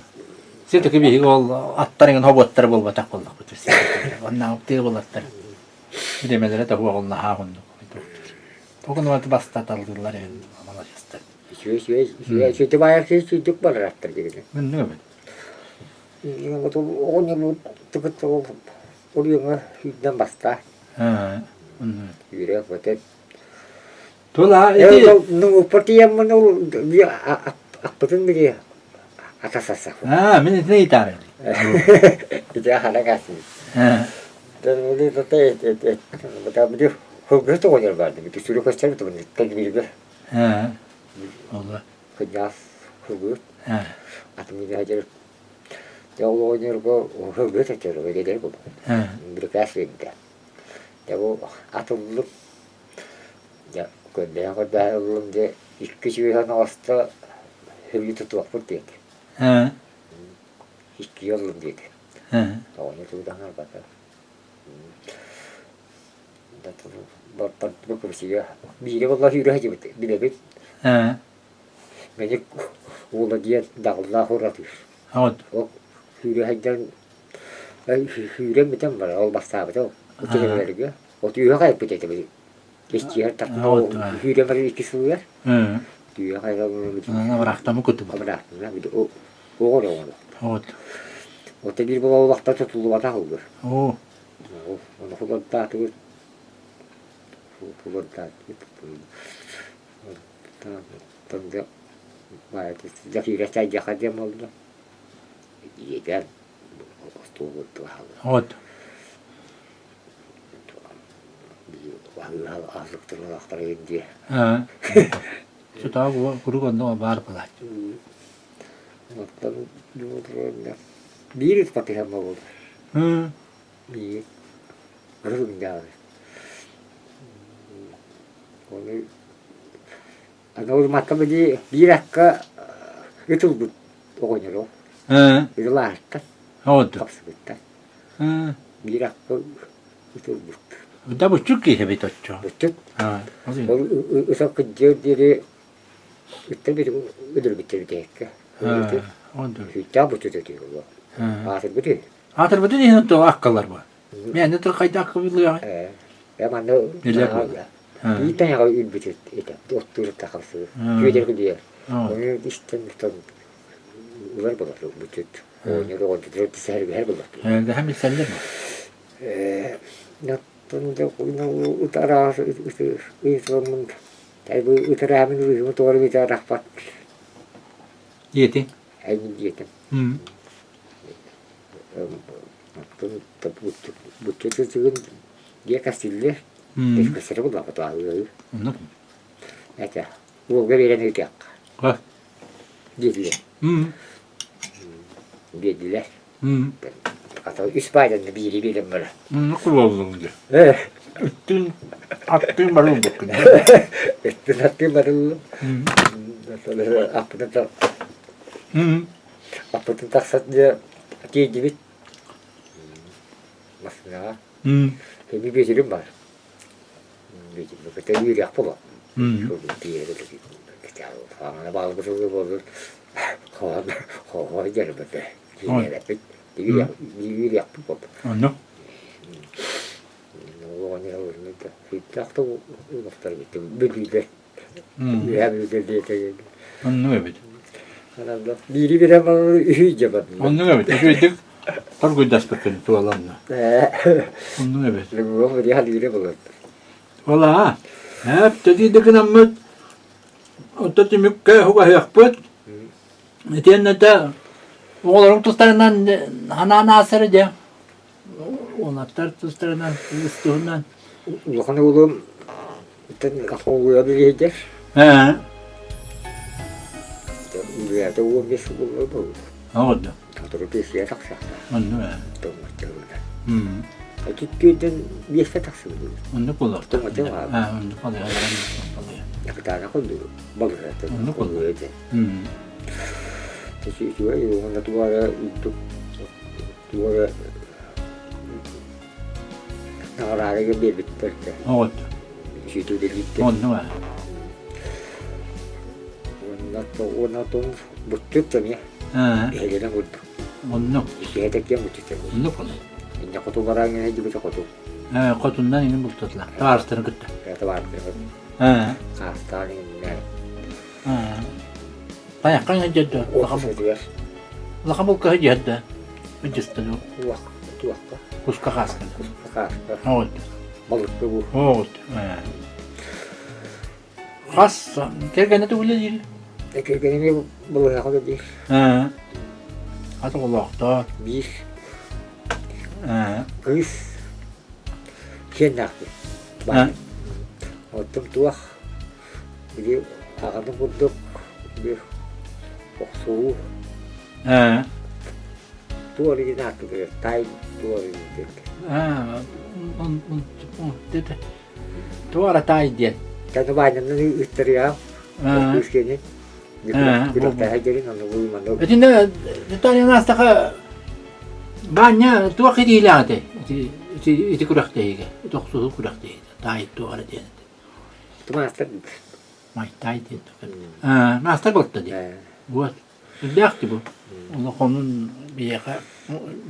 Sitte ki bir ol atların hobotlar bolbatak bolak bu sitte. Ondan optiği bolatlar. Bir de mesela da bu olna ha onu. Bugün vakti bastat aldılar yani. Ama işte. Şimdi bayağı çocuk var rahattır gibi. Ben ne yapayım? Yani o onu tıkıt oluyor yüzden basta. Onu. Yürüyor zaten. Tola Ya nu partiye bunu bir apatın bir atasasa. Ben ne idare. Bir de hala kasın. Dan öyle zaten bakalım bir hukuk da oynar vardı. Bir sürü kaçar da bunu teknik bir. Allah. Kıyas hukuk. Atımı da hacer. Ya o oynar bu hukuk da çekiyor öyle değil bu. Bir kas verdi. Ya bu atıldı. Ya köydüğün kadar olunca ilk kişi hasta hırlı tutup dedi. İlk yolun dedi. Onu tutan bakar. Bu kursiye biri vallahi yürüyecek bir de bir. Beni oğlu diye dağlar horatıyor. O yürüyecekten yürüyemeden var olmaz tabi de o. O televizyonu diyor. O diyor kayıp bir de bir. İşçiler takma o yürüyemeleri ikisi var. Diyor kayıp Ona bıraktı mı kutu bu? bıraktım bir de o onu. O da bir bu vakta tutuldu vata oldu. Onu kullandı tutuldu. Kullandı. Tamam da bayağı zafire sayacak adam oldu. Yeter. Oldu. Vallahi azlıktır olarak indi. Şu da bu kuru kondu var pala. Hatta bir ispatı hem oldu. Bir rüzgar. Onu anlamak gibi bir dakika yutuldu oynuyor. Bir lasta. Kapsı bitti. Bir dakika yutuldu. Da bu çok iyi bir tocco. Bütün. Usak kıcı diri bir ödül bitirdi. Hütta bu tutuyor. Hatır bitti. Hatır bitti ne to akkallar bu. Ben de tur kayda akıllı ya. Hemen Neler de bu? Ha. bir tane yağı ülbüt etti. Oturup takılsı. Tüyleri diyor. Onu işte ular bular bütün. Onu orada durup her bular. Herhalde hem bir sende mi? Nattın da utara uyusunun tabi utara hemen uyumu doğru bir tane rahbat. Yedi. Aynı diyetim. Hı. Nattın da bu çocuğun dia kastilli. Hı. Deskasırı bular bu ağırlığı. Anladım. Neyse. Bu vereni yok. Bak. Dediler. Hı. Dediler. Hı. Hatta üst baydan da biri bilim böyle. Nasıl oldun diye. Evet. Attığın var oldu. Ettin attın barıl. Hı. Sonra apıtın Hı. apıtın taksat diye diye gibi. Mesela Hı. bir becerim var. Becerim. Kıta yürü yapı var. Hı. Şurada diye de kıta falan bağlı bir şey olur. Hava gelir böyle. Yine de yürü yapı var. Anladım. Onu öğrendim. Hitlakta o noktalar bitti. Bölüyle. Hı. Hem diye. Anladım evet. Anladım. Biri bir ama iyice ben. Anladım evet. Ödedik. Targı das bakın tuvalanla. Anladım evet. Lugu mu diye halire bulur. Valla. Hep dedi de kınamet. Otati mükke huwa yakput. Etienne de oğların tuzlarından hana asırı de. Onatlar tuzlarından üstünden. Lugu oğlum itten kafaya bir yedir. He. Uyuya da o bir su bulur bu. Oldu. Tatlı bir şey taksa. Anladım. Tamam. Hı. Gittiğinden bir şey taksa. Onu kulak. Tamam, tamam. Ha, onu kulak. Ne kadar kondu. Balık zaten. Onu kulak. Hı. Teşekkür ederim. Ona duvara duvara nağaraya bir bitti. Oldu. Şuydu da gitti. Onu Ona da butut tabii. Ha. Eline vurdu. Onu. İşe tekken butut tabii. Onu kulak. İnce kutu var aynı gibi kutu. Ha, kotundan yine bultular. Tarastırı gitti. Ya da var. Ha. Hastane ne? Ha. Bayakkan hajjadda. O kutu. Lakabul ka hajjadda. Hajjastadu. Tuak. Kuska khaskan. Fakat Oldu. balık bu. Oldu. Ha. Khas. Kergana tu wala dil. Ekegeni balık yakaladı değil. Ha. Hadi Allah'ta. Bir Ha. kız kenardı. Ha. Otum tuak. Bir ağanı bulduk. Bir oksuğu. Ha. Tuğrı giderdi böyle. Tay tuğrı giderdi. Ha. Dedi. Tuara tay diye. Kendi baynını üttürüyor. Ha. Üskeni. Bir noktaya gelin onu uyumanı. Etinde tane nastaka banya tuak hilate. Iti kurak deyge. Toksu kurak deyge. Tay tuara diye. Tumastan. May tay diye. Ha. Nastak oldu diye. Bu. Diyakti bu. Onu konun bir yaka.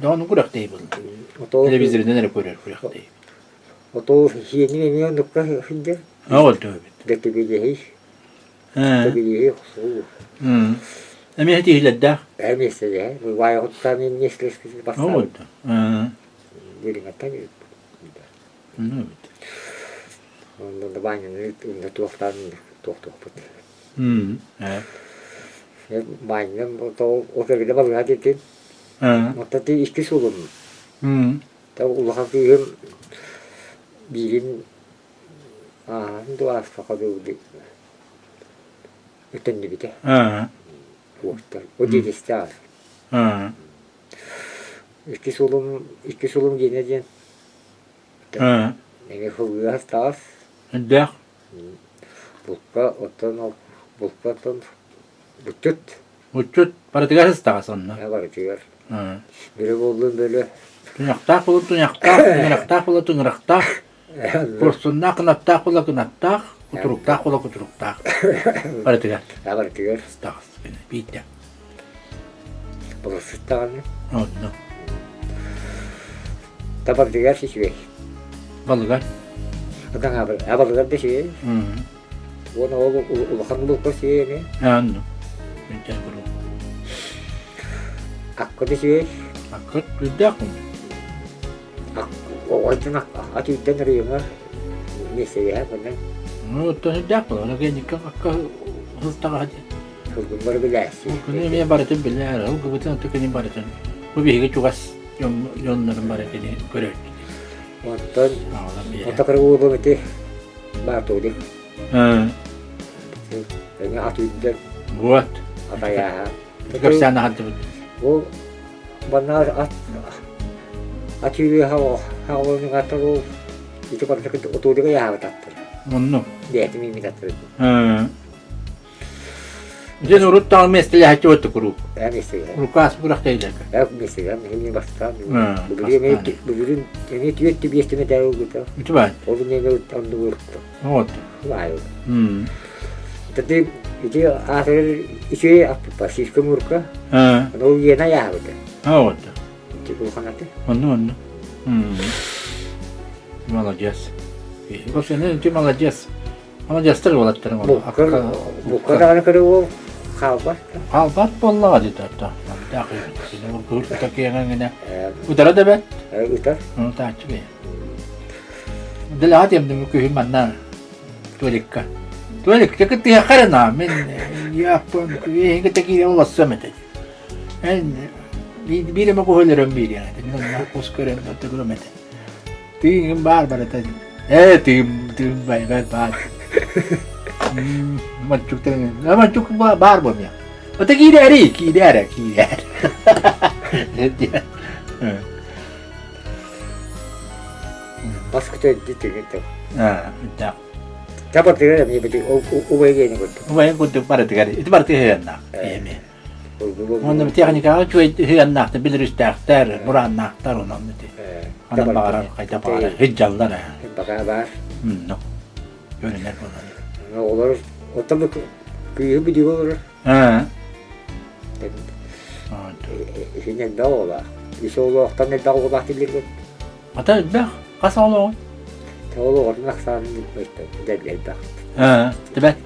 Doğanın kurak deyge bu. Televizyonda nereye koyar kurak deyge. Oto hiyeni memiyor nokta hınca. Oldu evet. Deki bir yehi. Ha. Deki bir yehi oksuğu. Hı. Ama hadi hilada. Her mesele. Bu vay ottamin nesles bastı. Oldu. Ha. Birin atan. Evet. Ondan da baynını tuaktan tuak. Hı. Ha. Baynını o kadar balık hadi ettin. Ha. Hatta de iki solum. Hı. Da ulakan kıyım birin duas fakadı oldu. Ötenli bir de. Ha. O dedesi var. Ha. İki solum yeneceğim. Ha. Ne hızlı hastas. Dak. Bulka butut. Uçut. Para tiga hasta sonra. Ne var diyor. Ha. Böyle oldum böyle. Tunyaktak bulu tunyaktak bulu tunyaktak. Porsunna kınattak bulu kınattak. Kuturuktak bulu kuturuktak. Para tiga. Ne var diyor. Stas. Bitti. Burası tane. Oh no. Tabar diyor şişvey. Balıgar. Adan abalıgar da şey. Onu ulakan bulka şey mi? Anladım. Güzel kuru. Akka da şey. Akut güzel kuru. O aydan atı itten arayımlar. Neyse ya bundan. O da güzel kuru. Ona gelince akka hızlı hadi. Bunları bilersin. Kuni mi baratın bilir. O bütün tükeni baratın. Bu bir hiç ugas yonların baratını görür. Ondan otakar uğurlu meti bartoli. Yani atı itten Buat. ataya. Görsen hadi. O bana atı havanın atı itu pada sakit otoda ya tattır. Onu. Diyeti mi tattır. Sen uruttan mesleği haçı otu kuru. Ben istedim. Rukas bırak değil. Ben istedim. Hem baştan. Bugün ne diyetti bir isteme daha oldu. Lütfen. O gün ne oldu vurdu. Ot. Vay. Tadi itu akhir itu apa sih kemurka? Kalau yana ya betul. Ot. Itu kan itu. Onu. Молодец. Вообще, ну ты молодец. Молодец, ты вот это. Bukan anak kedua khabar. Albat vallahi dedi hatta. Dakik. Şimdi bu kurttaki yanına. Udara da ben. Utar. Onu takip et. Delahat yemdim bu köyün benden. Tuvalikka. Tuvalikka kıtı yakarına. Men yapın. Yenge tekiyde olasın mı dedi. En birime koyulurum bir yani. Ben kuskurem da görmedim. Tim barbara tadi. Tim baik. Macuk tengah. Macuk barbam ya. Otak kiri. Pas kita gitu. Tidak. Dapat tidak ni betul. Ubah ni betul. Ubah yang kudu pada tiga. Itu berarti hendak. Iya. Onda teknika cuy hendak. Bilir istaktar, muran naktar onun itu. Ana bağırar, kayda bağırar, hiç canlılar ya. Bakar var. No. Görünler bunlar. Olur. O tabi kıyı bir olur. Şimdi ne ola? İş olmaktan ne dağ olmak bilir mi? Hatta bak, kasa olur. Oğlu ormak sanırım gitmekte. Derler bak. Tibet.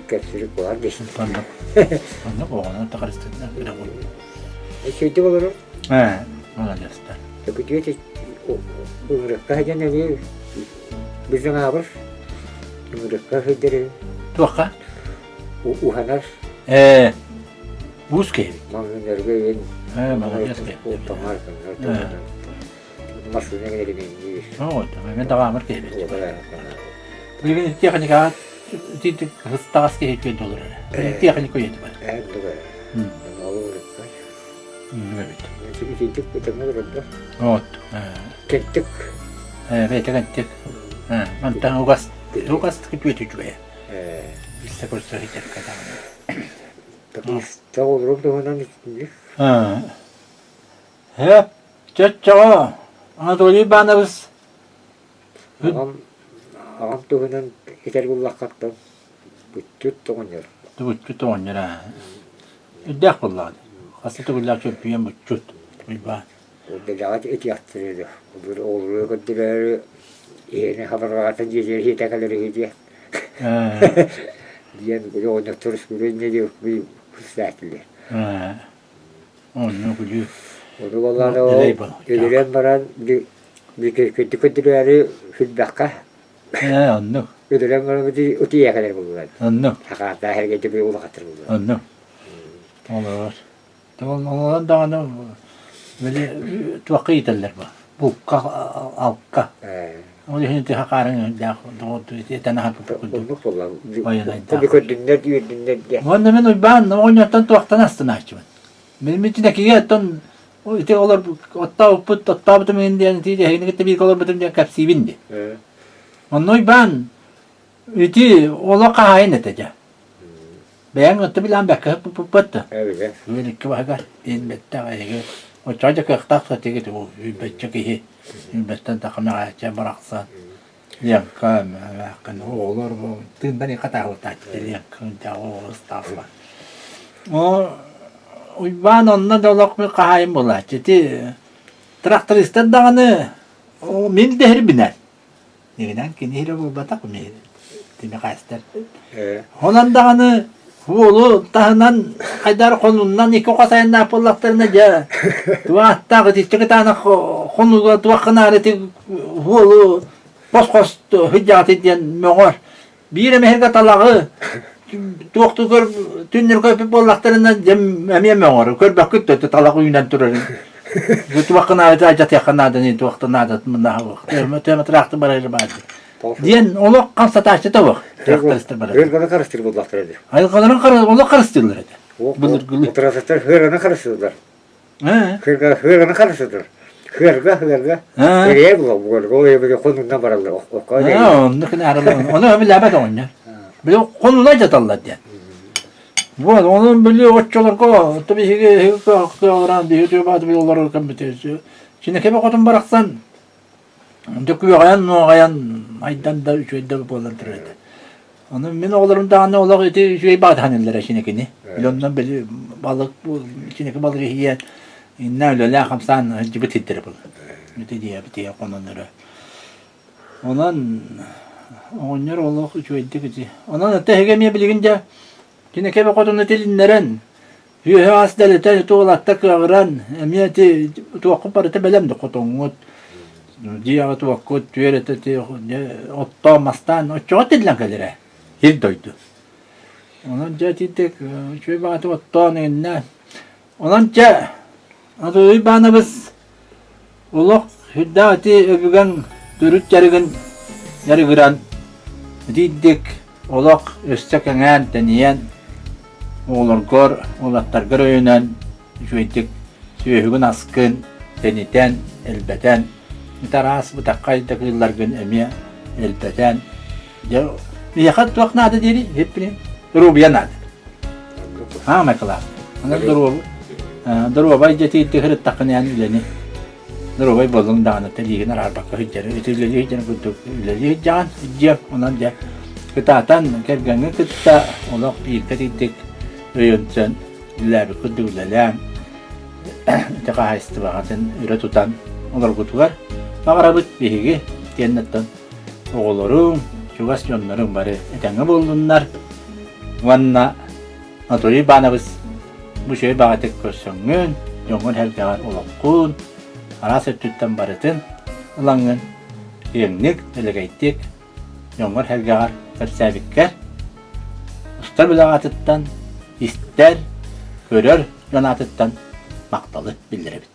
Köpsürük var değil. Anlık o, onu takarıstığında bir olur. Şeyde olur. Молодец, да. Tapi dia mereka aja nih bisa ngabur. Mereka hidri. Tuaka? Uhanas. Buz kevi. Mangergein. Молодец. Otomar kan. Maksudnya kan jadi ini. Oh, tamam. Devam et kevi. Bugün teknika titik hıstas kevi olur. Teknik oydu var. Evet, doğru. Olur. Evet. Sidik ketemu berapa? Ot. Ketik. Evet, ketik. Mantan ugas ketuet juga ya. Bisa kursa hidup kata. Tapi tahu belum tuh nanti. Hep cocok. Anadolu bana biz. Ağam tuh nanti itar gulak katta. Bütçüt tuğanır. Bütçüt tuğanır ha. Dak vallahi. Aslında gulak çok büyük bütçüt. Orada zaten ihtiyaçlıydı. Bir oğlu kadar yeni haberlerden geceleri hiç kalır hiç. Diyen böyle oynatırız böyle ne diyor bir hüsnetli. Onu biliyor. Onu vallahi o ödülen varan bir kötü kötüleri feedback'a. Anlık. Ödülen varan bir öteye kadar bulurlar. Anlık. Hakikaten her gece bir ulu katır bulurlar. Anlık. Olur. Tamam ondan daha böyle tuakit derler bu. Bu alka. O yüzden de hakarın da doğru tanah bu. Onu kullan. Bu kötüler diyor diye. Onun ben oynatan tuaktan astın açım. Benim içindeki yatan o işte olur hatta bu men diye yine gitti bir kolor bütün kapsi bindi. Onun ben iti ola kahayn edeceğim. Ben öte bilen bakıp bu battı. Evet. Böyle ki bakar in betta var ya. O çocuk aktaksa teki o betta ki betta takımına açacak bıraksa. Yakın yakın olur bu. Tından ne kadar olacak yakın da o stafla. O ben ondan da olak bir kahayım bulacak. Traktöristen dağını o min dehri biner. Niginen kini hire bu batak mi? Dimi kaster. Honan dağını Oğlu tahından Haydar konundan iki kasayın napollatlarına ya. Duatta gidecek tane konuda duakın areti oğlu boskos hüccat ediyen meğer. Bir meherga talağı duaktu gör tünür köpü bollaklarından emiye meğer. Gör bakıp da talağı yünden durur. Duakın areti acat yakınlardan iyi duakta nadat mındaha vak. Temet raktı barayla bazı. Diyen onu kansa taştı tavuk. Hırgana karıştırır bollakları. Hayır onu karıştırırlar. Oturasıtlar hırgana karıştırırlar. Hırgana karıştırırlar. Hırga. Nereye bulalım? O evde konundan barallar. Onu ömür labet oynar. Bir konuda catallar diyen. Onun böyle otçalar ko. Tabii ki oran diyor bazı bir yollar kompütesi. Şimdi kebe kodun bıraksan döküyor kayan aydan da şöyle bolandırır. Onun min oğullarım da ne olur eti şey bağ hanellere şimdikini. Ondan böyle balık bu şimdiki balığı yiyen ne öyle la hamsan cibet ettirir bu. Mütediye bitiye konanları. Onlar Allah şöyle dedi. Onun da hegemiye bilince yine kebe kodunu dilinlerin yuhe asdalete tuğlatta kıran emniyeti tuvakkı parite belemdi kodungut. Diye tuvakkut tüyerete ottomastan o çok edilen kalire. Hir doydu. Onun catidik şöyle bağıtı ottoğun eline. Onun ca adı bana biz uluk hüddati öbügen dürüt yarıgıran didik uluk üstekenen deniyen oğulur gor oğlatlar görüyünen şöyle hügün askın deniten elbeten Taras bu takkayda kıyılar gün emiye elbeten. Ya yakat vakti nada diri hep benim. Durubiya nada. Ha mesela. Ana duruba jeti ittihar takkan yani ileni. Duruba bolun dağını teliğin arar bakka hicret. İtileli hicret kutuk. İtileli can hicret onan ja. Ketatan kergange ketta olak bir ketitik reyoncan ilabi kutuk lalam. Tekah istibahatın üretutan onlar kutukar. Mağarabıt bihigi cennetten oğullarım, çuvasyonlarım bari etenge buldunlar. Vanna atoyu bana biz bu şeyi bağıtık köşsöngün, yongun her zaman olakkun, arası tütten barıtın, ulangın yenglik, delegeyttik, yongun her zaman persebikker. Usta bilağatıttan, ister, görür, yonatıttan maktalı bildirebit.